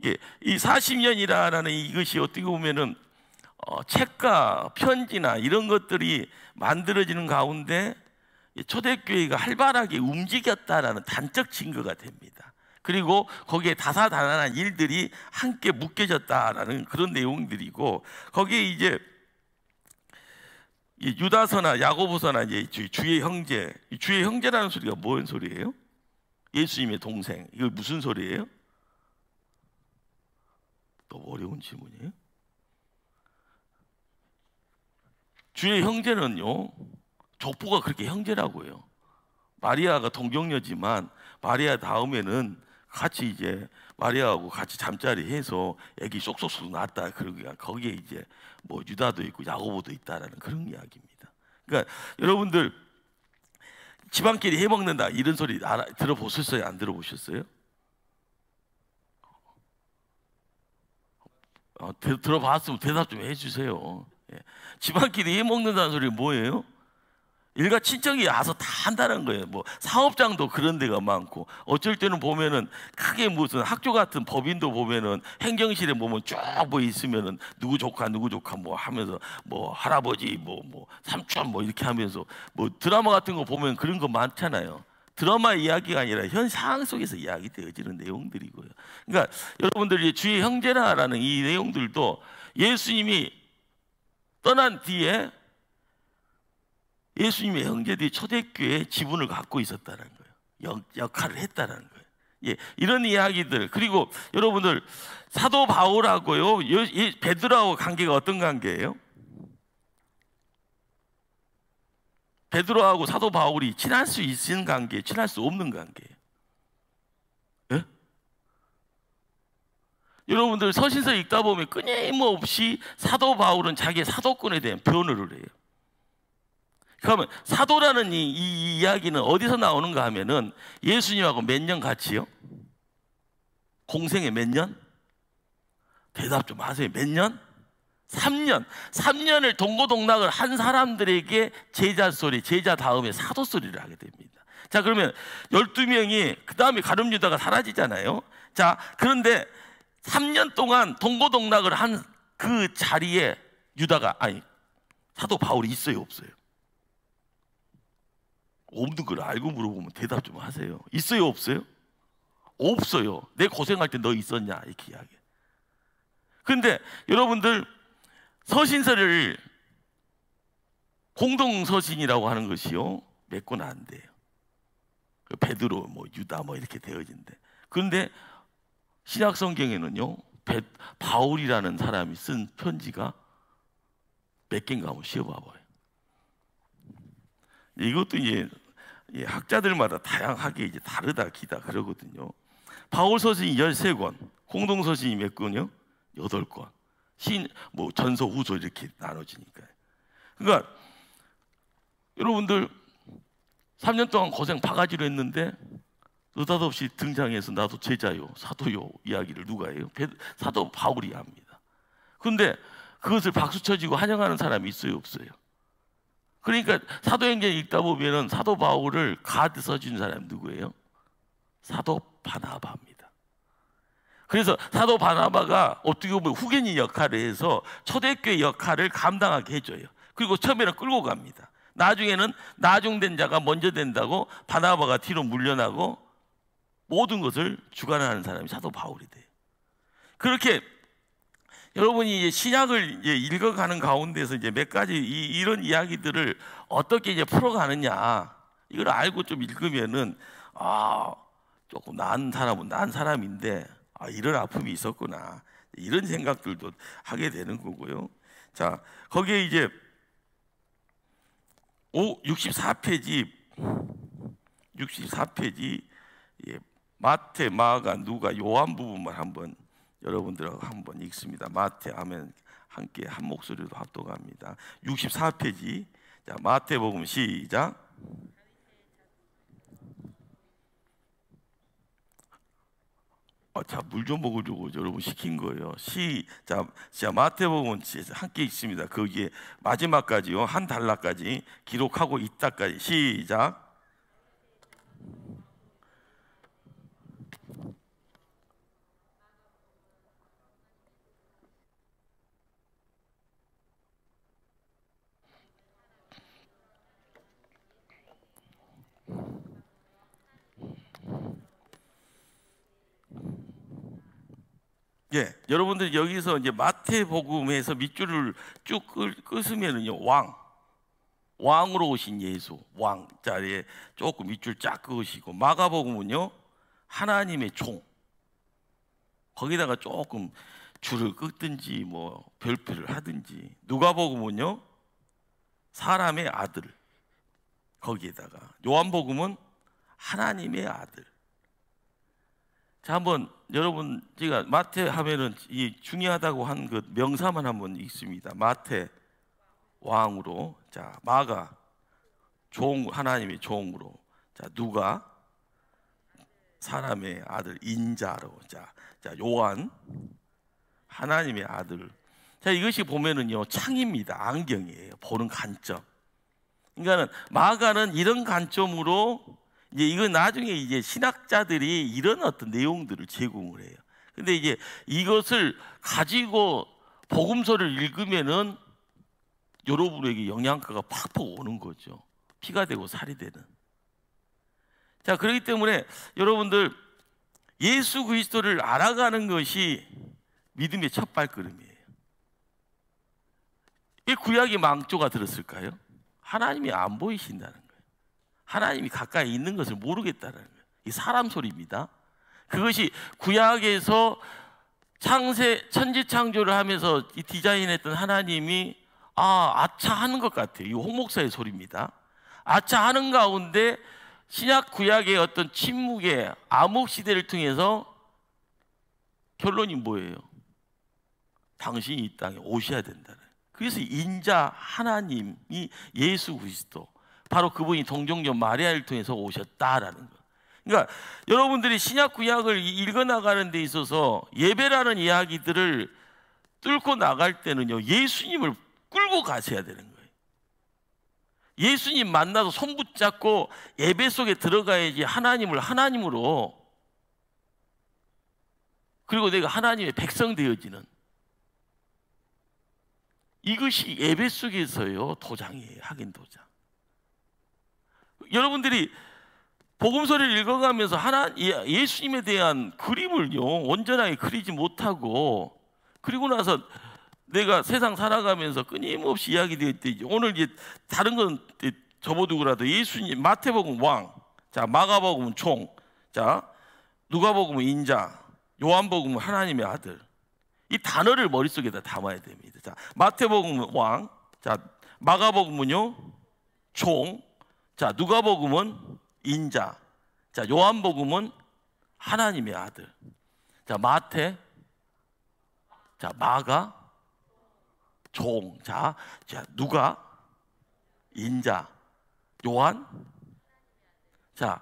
예, 이 40년이라는 이것이 어떻게 보면은 책과 편지나 이런 것들이 만들어지는 가운데 초대교회가 활발하게 움직였다라는 단적 증거가 됩니다. 그리고 거기에 다사다난한 일들이 함께 묶여졌다라는 그런 내용들이고, 거기에 이제 유다서나 야고보서나 이제 주의 형제, 주의 형제라는 소리가 뭔 소리예요? 예수님의 동생. 이거 무슨 소리예요? 너무 어려운 질문이에요. 주의 형제는요, 족보가 그렇게 형제라고요. 마리아가 동정녀지만 마리아 다음에는 같이 이제 마리아하고 같이 잠자리 해서 애기 쏙쏙쏙 낳았다. 그러니까 거기에 이제 뭐 유다도 있고 야고보도 있다라는 그런 이야기입니다. 그러니까 여러분들 집안끼리 해먹는다 이런 소리 들어보셨어요? 안 들어보셨어요? 들어봤으면 대답 좀 해주세요. 예. 집안끼리 해먹는다는 소리 뭐예요? 일가 친척이 와서 다 한다는 거예요. 뭐 사업장도 그런 데가 많고, 어쩔 때는 보면은 크게 무슨 학교 같은 법인도 보면은 행정실에 보면 쭉 뭐 있으면은 누구 조카 뭐 하면서 뭐 할아버지 뭐 삼촌 뭐 이렇게 하면서 뭐 드라마 같은 거 보면 그런 거 많잖아요. 드라마 이야기가 아니라 현 상황 속에서 이야기되어지는 내용들이고요. 그러니까 여러분들이 주의 형제라는 이 내용들도 예수님이 떠난 뒤에 예수님의 형제들이 초대교회의 지분을 갖고 있었다는 거예요. 역할을 했다는 거예요. 예, 이런 이야기들. 그리고 여러분들 사도 바울하고요 베드로하고 관계가 어떤 관계예요? 베드로하고 사도 바울이 친할 수 있는 관계, 친할 수 없는 관계예요. 예? 여러분들 서신서 읽다 보면 끊임없이 사도 바울은 자기의 사도권에 대한 변호를 해요. 그러면 사도라는 이 이야기는 어디서 나오는가 하면은 예수님하고 몇 년 같이요? 공생에 몇 년? 대답 좀 하세요. 몇 년? 3년. 3년을 동고동락을 한 사람들에게 제자 소리, 제자 다음에 사도 소리를 하게 됩니다. 자, 그러면 12명이 그 다음에 가룟 유다가 사라지잖아요. 자, 그런데 3년 동안 동고동락을 한 그 자리에 유다가, 아니, 사도 바울이 있어요, 없어요? 없는 걸 알고 물어보면 대답 좀 하세요. 있어요, 없어요? 없어요. 내 고생할 때 너 있었냐? 이렇게 이야기해. 근데 여러분들 서신서를 공동서신이라고 하는 것이요 메꾸는 안 돼요. 베드로, 뭐 유다 뭐 이렇게 되어진대. 그런데 신약 성경에는요 바울이라는 사람이 쓴 편지가 몇 개인가 한번 씌워봐봐요. 이것도 이제 학자들마다 다양하게 이제 다르다 기다 그러거든요. 바울 서신이 13권, 공동 서신이 몇 권이요? 8권. 뭐 전서, 후서 이렇게 나눠지니까요. 그러니까 여러분들 3년 동안 고생 바가지로 했는데 느닷없이 등장해서 나도 제자요, 사도요 이야기를 누가 해요? 사도 바울이 합니다. 그런데 그것을 박수 쳐주고 환영하는 사람이 있어요, 없어요? 그러니까 사도행전 읽다 보면은 사도 바울을 가드 써준 사람이 누구예요? 사도 바나바입니다. 그래서 사도 바나바가 어떻게 보면 후견인 역할을 해서 초대교회 역할을 감당하게 해줘요. 그리고 처음에는 끌고 갑니다. 나중에는 나중된 자가 먼저 된다고 바나바가 뒤로 물러나고 모든 것을 주관하는 사람이 사도 바울이 돼요. 그렇게 여러분이 이제 신약을 이제 읽어가는 가운데서 이제 몇 가지 이런 이야기들을 어떻게 이제 풀어가느냐 이걸 알고 좀 읽으면은 조금 나은 사람은 나은 사람인데 이런 아픔이 있었구나 이런 생각들도 하게 되는 거고요. 자, 거기에 이제 64페이지 마태, 마가, 누가, 요한 부분만 한번 여러분들하고 한번 읽습니다. 마태 하면 함께 한 목소리로 합독합니다. 64페이지. 자, 마태복음 시작. 자, 물 좀 먹으려고 여러분 시킨 거예요. 시작. 자, 마태복음 함께 읽습니다. 거기에 마지막까지요. 한 단락까지 기록하고 있다까지 시작. 예, 여러분들 여기서 이제 마태복음에서 밑줄을 쭉 끄으면은요 왕으로 오신 예수 왕 자리에 조금 밑줄 쫙 그으시고 마가복음은요 하나님의 종 거기다가 조금 줄을 긋든지 뭐 별표를 하든지 누가복음은요 사람의 아들 거기에다가 요한복음은 하나님의 아들. 자, 한번 여러분 제가 마태 하면은 이 중요하다고 한 그 명사만 한번 읽습니다. 마태 왕으로, 자 마가 종 하나님의 종으로, 자 누가 사람의 아들 인자로, 자 요한 하나님의 아들. 자, 이것이 보면은요 창입니다. 안경이에요. 보는 관점. 그러니까는 마가는 이런 관점으로 이제 이거 나중에 이제 신학자들이 이런 어떤 내용들을 제공을 해요. 근데 이제 이것을 가지고 복음서를 읽으면은 여러분에게 영양가가 팍팍 오는 거죠. 피가 되고 살이 되는. 자, 그렇기 때문에 여러분들 예수 그리스도를 알아가는 것이 믿음의 첫 발걸음이에요. 이 구약이 망조가 들었을까요? 하나님이 안 보이신다는 거예요. 하나님이 가까이 있는 것을 모르겠다는 거예요. 이 사람 소리입니다. 그것이 구약에서 천지 창조를 하면서 이 디자인했던 하나님이 아차 하는 것 같아요. 이 홍목사의 소리입니다. 아차 하는 가운데 신약 구약의 어떤 침묵의 암흑 시대를 통해서 결론이 뭐예요? 당신이 이 땅에 오셔야 된다는. 그래서 인자 하나님이 예수 그리스도, 바로 그분이 동정녀 마리아를 통해서 오셨다라는 거. 그러니까 여러분들이 신약 구약을 읽어나가는 데 있어서 예배라는 이야기들을 뚫고 나갈 때는요, 예수님을 끌고 가셔야 되는 거예요. 예수님 만나서 손 붙잡고 예배 속에 들어가야지 하나님을 하나님으로, 그리고 내가 하나님의 백성 되어지는, 이것이 예배 속에서요 도장이에요. 확인 도장. 여러분들이 복음서를 읽어가면서 예수님에 대한 그림을요 온전하게 그리지 못하고, 그리고 나서 내가 세상 살아가면서 끊임없이 이야기되었듯이, 오늘 이제 다른 건 접어두고라도 예수님, 마태복음 왕, 자 마가복음은 총, 자 누가복음은 인자, 요한복음은 하나님의 아들, 이 단어를 머릿속에다 담아야 됩니다. 자 마태복음은 왕, 자 마가복음은요 총, 자 누가복음은 인자, 자 요한복음은 하나님의 아들. 자 마태, 자 마가 종, 자 누가 인자, 요한. 자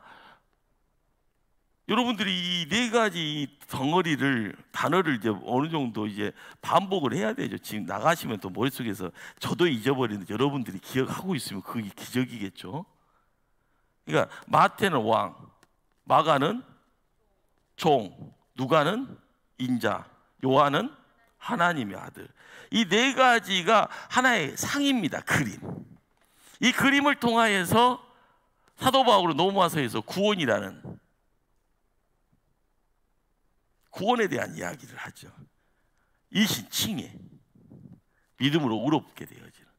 여러분들이 이 네 가지 덩어리를, 단어를 이제 어느 정도 이제 반복을 해야 되죠. 지금 나가시면 또 머릿속에서 저도 잊어버리는데 여러분들이 기억하고 있으면 그게 기적이겠죠. 그러니까 마태는 왕, 마가는 종, 누가는 인자, 요한은 하나님의 아들. 이 네 가지가 하나의 상입니다. 그림. 이 그림을 통하여서 사도 바울은 로마서에서 구원이라는, 구원에 대한 이야기를 하죠. 이신 칭해, 믿음으로 의롭게 되어지는.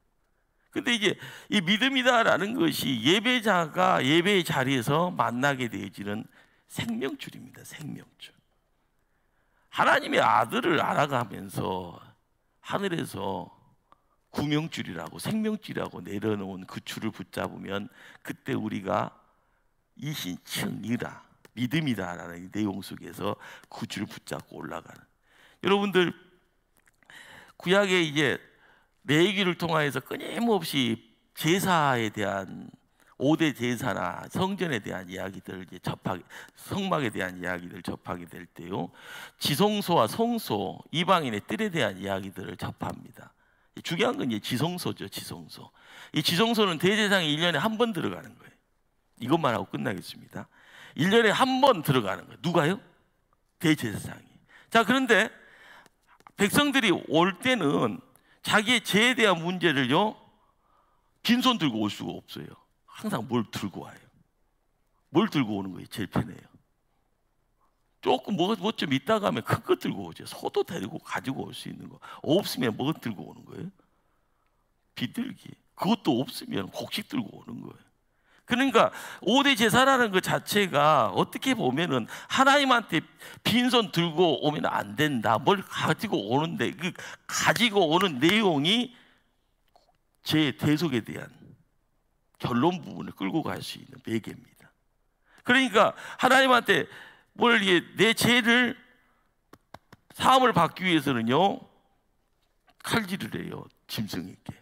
근데 이제 이 믿음이다라는 것이 예배자가 예배의 자리에서 만나게 되어지는 생명줄입니다. 생명줄. 하나님의 아들을 알아가면서 하늘에서 구명줄이라고, 생명줄이라고 내려놓은 그 줄을 붙잡으면, 그때 우리가 이신 칭이라, 믿음이다라는 내용 속에서 그 줄을 붙잡고 올라가는. 여러분들 구약에 이제 레위기를 통하여서 끊임없이 제사에 대한 5대 제사나 성전에 대한 이야기들을 이제 성막에 대한 이야기들을 접하게 될 때요, 지성소와 성소, 이방인의 뜰에 대한 이야기들을 접합니다. 중요한 건 이제 지성소죠. 지성소. 이 지성소는 대제사장이 1년에 한 번 들어가는 거예요. 이것만 하고 끝나겠습니다. 1년에 한 번 들어가는 거예요. 누가요? 대제사장이. 자, 그런데 백성들이 올 때는 자기의 죄에 대한 문제를요 빈손 들고 올 수가 없어요. 항상 뭘 들고 와요. 뭘 들고 오는 거예요? 제일 편해요. 조금 뭐 좀 있다가 하면 큰 거 들고 오죠. 소도 데리고 가지고 올 수 있는 거. 없으면 뭐 들고 오는 거예요? 비둘기. 그것도 없으면 곡식 들고 오는 거예요. 그러니까 5대 제사라는 것 자체가 어떻게 보면은 하나님한테 빈손 들고 오면 안 된다. 뭘 가지고 오는데 그 가지고 오는 내용이 제 대속에 대한 결론 부분을 끌고 갈 수 있는 매개입니다. 그러니까 하나님한테 내 죄를 사함을 받기 위해서는요 칼질을 해요. 짐승 있게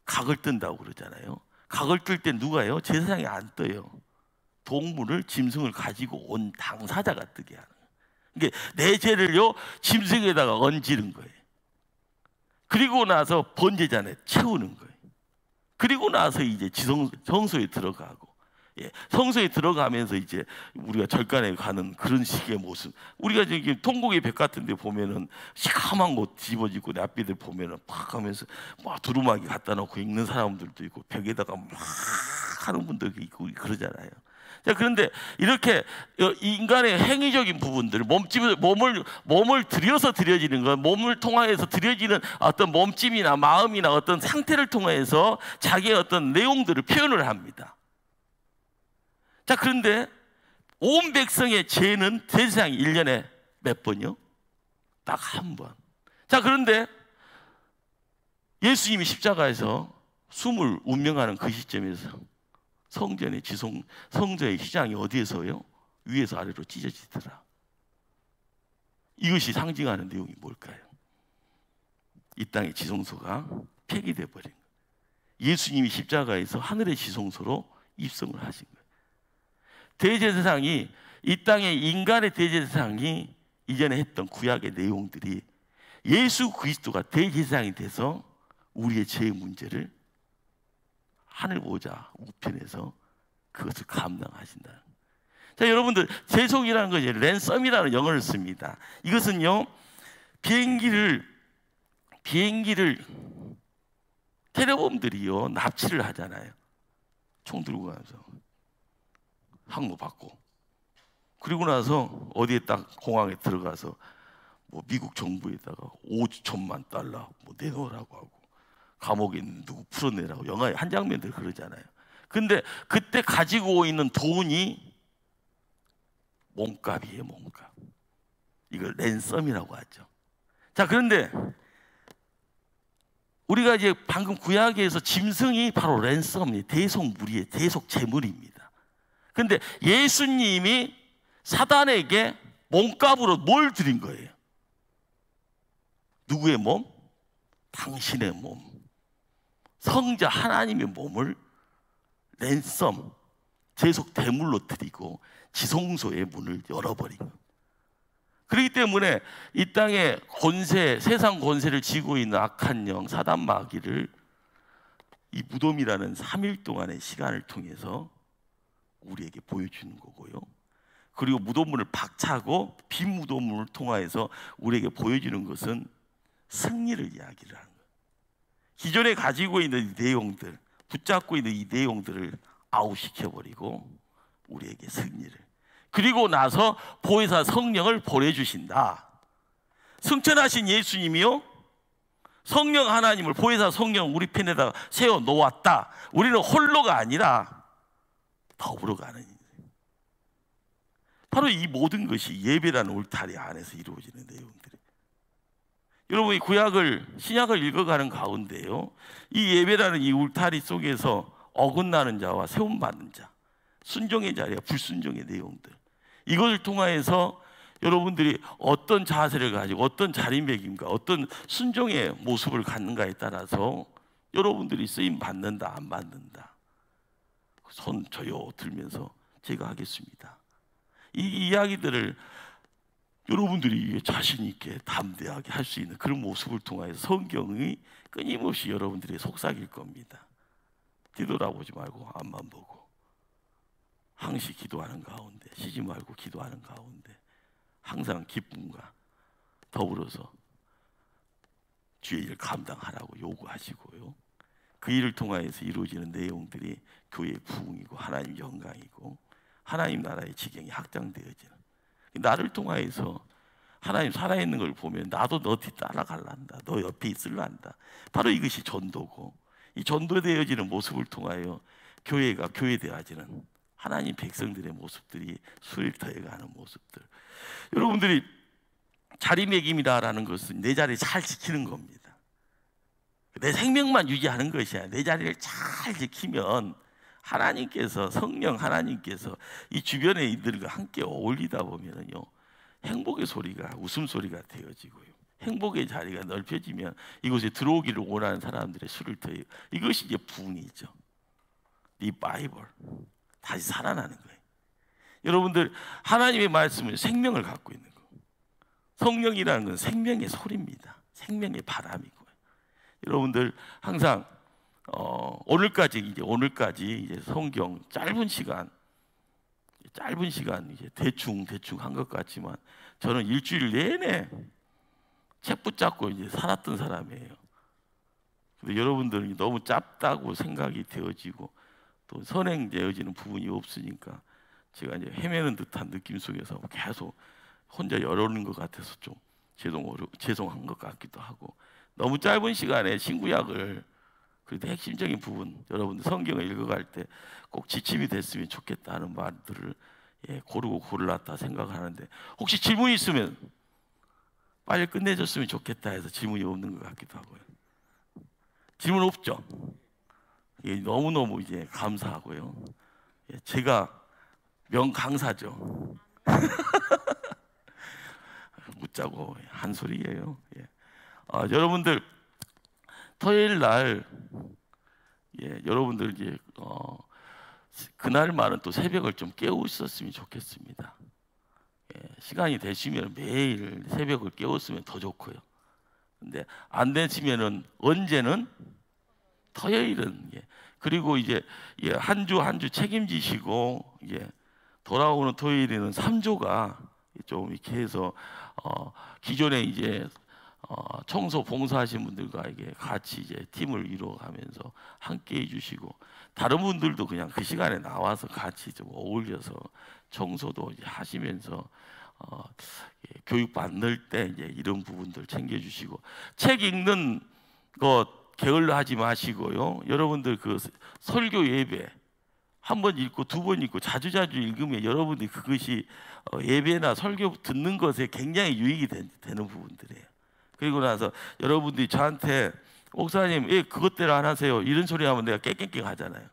각을 뜬다고 그러잖아요. 각을 뜰 때 누가요? 제사장이 안 떠요. 동물을, 짐승을 가지고 온 당사자가 뜨게 하는 거예요. 그러니까 내 죄를요 짐승에다가 얹는 거예요. 그리고 나서 번제잔에 채우는 거예요. 그리고 나서 이제 성소에 들어가고, 성소에 들어가면서 이제 우리가 절간에 가는 그런 식의 모습. 우리가 저기 통곡의 벽 같은 데 보면은 시커먼 거 집어지고 납비들 보면은 팍 하면서 막 두루마기 갖다 놓고 읽는 사람들도 있고 벽에다가 막 하는 분들도 있고 그러잖아요. 자, 그런데 이렇게 인간의 행위적인 부분들, 몸을 들여서 드려지는 것, 몸을 통하여서 드려지는 어떤 몸집이나 마음이나 어떤 상태를 통해서 자기의 어떤 내용들을 표현을 합니다. 자, 그런데 온 백성의 죄는 제사장이 1년에 몇 번이요? 딱 한 번. 자, 그런데 예수님이 십자가에서 숨을 운명하는 그 시점에서 성전의 성전의 시장이 어디에서요? 위에서 아래로 찢어지더라. 이것이 상징하는 내용이 뭘까요? 이 땅의 지성소가 폐기되어 버린 거예요. 예수님이 십자가에서 하늘의 지성소로 입성을 하신 거예요. 대제사장이, 이 땅의 인간의 대제사장이 이전에 했던 구약의 내용들이 예수 그리스도가 대제사장이 돼서 우리의 죄의 문제를 하늘 보좌 우편에서 그것을 감당하신다. 자, 여러분들, 제속이라는 것이 랜섬이라는 영어를 씁니다. 이것은요, 비행기를 테러범들이요 납치를 하잖아요. 총 들고 가면서 항모 받고, 그리고 나서 어디에 딱 공항에 들어가서 뭐 미국 정부에다가 5천만 달러 뭐 내놓으라고 하고, 감옥에 있는 누구 풀어내라고 영화에 한 장면들 그러잖아요. 근데 그때 가지고 있는 돈이 몸값이에요, 몸값. 이걸 랜섬이라고 하죠. 자, 그런데 우리가 이제 방금 구약에서 짐승이 바로 랜섬이 대속물이에요. 대속 재물입니다. 그런데 예수님이 사단에게 몸값으로 뭘 드린 거예요? 누구의 몸? 당신의 몸. 성자 하나님의 몸을 랜섬, 제속 대물로 드리고 지성소의 문을 열어버린 거예요. 그렇기 때문에 이 땅의 권세, 세상 권세를 쥐고 있는 악한 영, 사단 마귀를 이 무덤이라는 3일 동안의 시간을 통해서 우리에게 보여주는 거고요. 그리고 무덤문을 박차고 빈 무덤문을 통하여서 우리에게 보여주는 것은 승리를 이야기를 하는 거예요. 기존에 가지고 있는 이 내용들, 붙잡고 있는 이 내용들을 아웃시켜버리고 우리에게 승리를, 그리고 나서 보혜사 성령을 보내주신다. 승천하신 예수님이요, 성령 하나님을, 보혜사 성령 우리 편에다가 세워놓았다. 우리는 홀로가 아니라 더불어 가는 인생. 바로 이 모든 것이 예배라는 울타리 안에서 이루어지는 내용들이에요. 여러분이 구약을, 신약을 읽어가는 가운데요, 이 예배라는 이 울타리 속에서 어긋나는 자와 세움받는 자, 순종의 자리와 불순종의 내용들, 이것을 통하여서 여러분들이 어떤 자세를 가지고 어떤 자리매김과 어떤 순종의 모습을 갖는가에 따라서 여러분들이 쓰임 받는다 안 받는다, 손 저요 들면서 제가 하겠습니다. 이 이야기들을 여러분들이 자신 있게 담대하게 할 수 있는 그런 모습을 통하여 성경이 끊임없이 여러분들의 속삭일 겁니다. 뒤돌아보지 말고 앞만 보고 항시 기도하는 가운데, 쉬지 말고 기도하는 가운데 항상 기쁨과 더불어서 주의 일을 감당하라고 요구하시고요, 그 일을 통하여서 이루어지는 내용들이 교회의 부흥이고 하나님 영광이고 하나님 나라의 지경이 확장되어지는, 나를 통하여서 하나님 살아있는 걸 보면 나도 너 뒤 따라갈란다, 너 옆에 있을란다. 바로 이것이 전도고, 이 전도되어지는 모습을 통하여 교회가 교회되어지는 하나님 백성들의 모습들이 수를 더해가는 모습들. 여러분들이 자리매김이다라는 것은 내 자리 잘 지키는 겁니다. 내 생명만 유지하는 것이 아니라 내 자리를 잘 지키면 하나님께서, 성령 하나님께서 이 주변의 이들과 함께 어울리다 보면요, 행복의 소리가 웃음소리가 되어지고요, 행복의 자리가 넓혀지면 이곳에 들어오기를 원하는 사람들의 수를 더해요. 이것이 이제 부흥이죠. 리바이벌, 다시 살아나는 거예요. 여러분들, 하나님의 말씀은 생명을 갖고 있는 거예요. 성령이라는 건 생명의 소리입니다. 생명의 바람이고요. 여러분들 항상 오늘까지 이제 성경 짧은 시간 이제 대충 한 것 같지만 저는 일주일 내내 책 붙잡고 이제 살았던 사람이에요. 근데 여러분들은 너무 짧다고 생각이 되어지고 또 선행되어지는 부분이 없으니까 제가 이제 헤매는 듯한 느낌 속에서 계속 혼자 열어오는 것 같아서 좀 죄송한 것 같기도 하고, 너무 짧은 시간에 신구약을, 그래도 핵심적인 부분, 여러분들 성경을 읽어갈 때 꼭 지침이 됐으면 좋겠다는 말들을 고르고 골랐다 생각하는데, 혹시 질문 있으면 빨리 끝내줬으면 좋겠다 해서 질문이 없는 것 같기도 하고요. 질문 없죠? 너무너무 이제 감사하고요. 제가 명강사죠. 묻자고 한 소리예요. 여러분들 토요일 날 여러분들 이제 그날만은 또 새벽을 좀 깨우셨으면 좋겠습니다. 시간이 되시면 매일 새벽을 깨웠으면 더 좋고요. 근데 안 되시면은 언제는 토요일은 그리고 이제 한 주 한 주 책임지시고 돌아오는 토요일에는 3조가 좀 이렇게 해서 기존에 이제 청소 봉사하신 분들과 같이 이제 팀을 이루어가면서 함께 해주시고, 다른 분들도 그냥 그 시간에 나와서 같이 좀 어울려서 청소도 이제 하시면서 교육 받을 때 이제 이런 부분들 챙겨주시고, 책 읽는 것 게을러하지 마시고요. 여러분들 그 설교 예배 한 번 읽고 두 번 읽고 자주자주 읽으면 여러분들이 그것이 예배나 설교 듣는 것에 굉장히 유익이 되는 부분들이에요. 그리고 나서 여러분들이 저한테 목사님 왜 그것대로 안 하세요? 이런 소리 하면 내가 깨깽깽 하잖아요.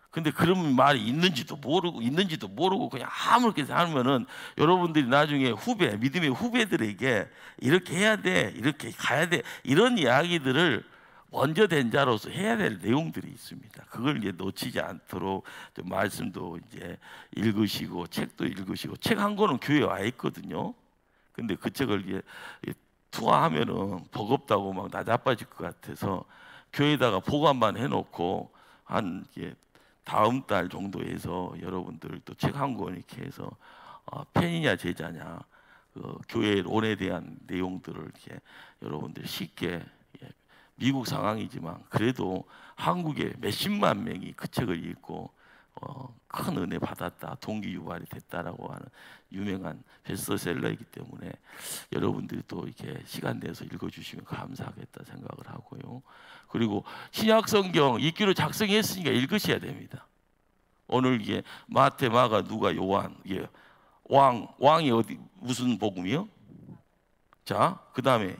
근데 그런 말이 있는지도 모르고 그냥 아무렇게 하면은 여러분들이 나중에 믿음의 후배들에게 이렇게 해야 돼, 이렇게 가야 돼, 이런 이야기들을 먼저 된 자로서 해야 될 내용들이 있습니다. 그걸 이제 놓치지 않도록 좀 말씀도 이제 읽으시고 책도 읽으시고, 책 한 권은 교회에 와 있거든요. 근데 그 책을 이제 투하하면은 버겁다고 막 나자빠질 것 같아서 교회에다가 보관만 해놓고 한 다음 달 정도에서 여러분들 또 책 한 권 이렇게 해서 팬이냐 제자냐 그 교회 론에 대한 내용들을 이렇게 여러분들 쉽게, 미국 상황이지만 그래도 한국에 몇십만 명이 그 책을 읽고 큰 은혜 받았다, 동기 유발이 됐다라고 하는 유명한 베스트셀러이기 때문에 여러분들이 또 이렇게 시간 내서 읽어주시면 감사하겠다 생각을 하고요. 그리고 신약 성경 읽기로 작성했으니까 읽으셔야 됩니다. 오늘 마태, 마가, 누가, 요한, 왕이 어디 무슨 복음이요? 자, 그 다음에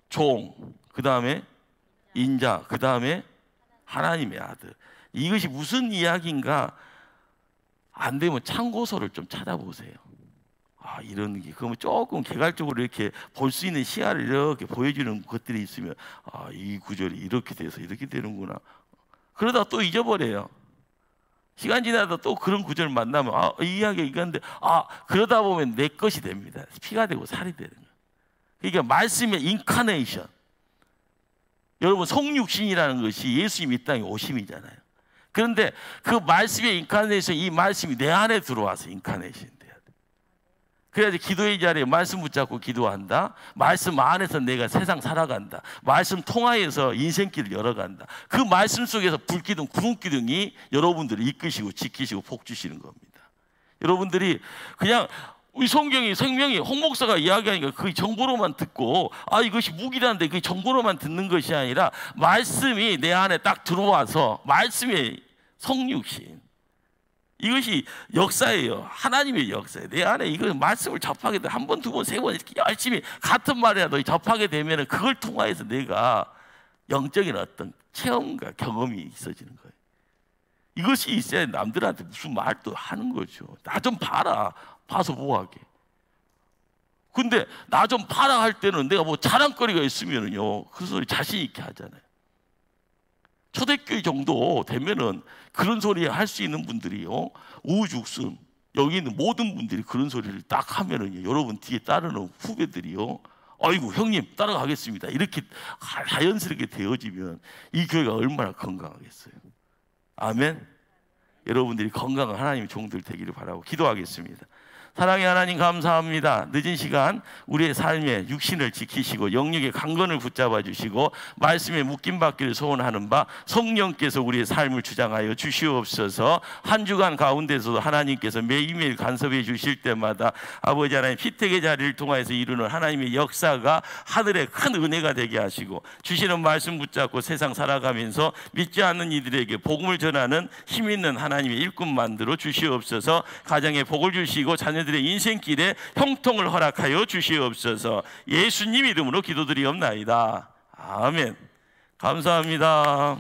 종, 그 다음에 인자, 그 다음에 하나님의 아들. 이것이 무슨 이야기인가 안 되면 참고서를 좀 찾아보세요. 이런 게 그러면 조금 개괄적으로 이렇게 볼 수 있는 시야를 이렇게 보여주는 것들이 있으면 이 구절이 이렇게 돼서 이렇게 되는구나. 그러다 또 잊어버려요. 시간 지나다 또 그런 구절 만나면 이 이야기가 이건데 그러다 보면 내 것이 됩니다. 피가 되고 살이 되는 거예요. 그러니까 말씀의 인카네이션. 여러분 성육신이라는 것이 예수님이 이 땅에 오심이잖아요. 그런데 그 말씀의 인카네이션, 이 말씀이 내 안에 들어와서 인카네이션 돼야 돼. 그래야지 기도의 자리에 말씀 붙잡고 기도한다. 말씀 안에서 내가 세상 살아간다. 말씀 통하여서 인생길을 열어간다. 그 말씀 속에서 불기둥, 구름기둥이 여러분들을 이끄시고 지키시고 복 주시는 겁니다. 여러분들이 그냥 우리 성경이 생명이 홍 목사가 이야기하니까 그 정보로만 듣고 이것이 무기라는데 그 정보로만 듣는 것이 아니라 말씀이 내 안에 딱 들어와서 말씀의 성육신, 이것이 역사예요. 하나님의 역사예요. 내 안에 이거 말씀을 접하게 돼 한 번, 두 번, 세 번 이렇게 열심히 같은 말이라도 접하게 되면 그걸 통하여서 내가 영적인 어떤 체험과 경험이 있어지는 거예요. 이것이 있어야 남들한테 무슨 말도 하는 거죠. 나 좀 봐라. 봐서 뭐하게. 근데 나 좀 봐라 할 때는 내가 뭐 자랑거리가 있으면은요 그 소리 자신 있게 하잖아요. 초대교회 정도 되면은 그런 소리 할 수 있는 분들이요 우죽순 여기 있는 모든 분들이 그런 소리를 딱 하면은요 여러분 뒤에 따르는 후배들이요 아이고 형님 따라가겠습니다 이렇게 자연스럽게 되어지면 이 교회가 얼마나 건강하겠어요. 아멘. 여러분들이 건강한 하나님의 종들 되기를 바라고 기도하겠습니다. 사랑의 하나님 감사합니다. 늦은 시간 우리의 삶에 육신을 지키시고 영육의 강건을 붙잡아 주시고 말씀에 묶임 받기를 소원하는 바 성령께서 우리의 삶을 주장하여 주시옵소서. 한 주간 가운데서도 하나님께서 매일매일 간섭해 주실 때마다 아버지 하나님 피택의 자리를 통하여서 이루는 하나님의 역사가 하늘의 큰 은혜가 되게 하시고 주시는 말씀 붙잡고 세상 살아가면서 믿지 않는 이들에게 복음을 전하는 힘 있는 하나님의 일꾼 만들어 주시옵소서. 가정에 복을 주시고 자녀들의 인생길에 형통을 허락하여 주시옵소서. 예수님 이름으로 기도드리옵나이다. 아멘. 감사합니다.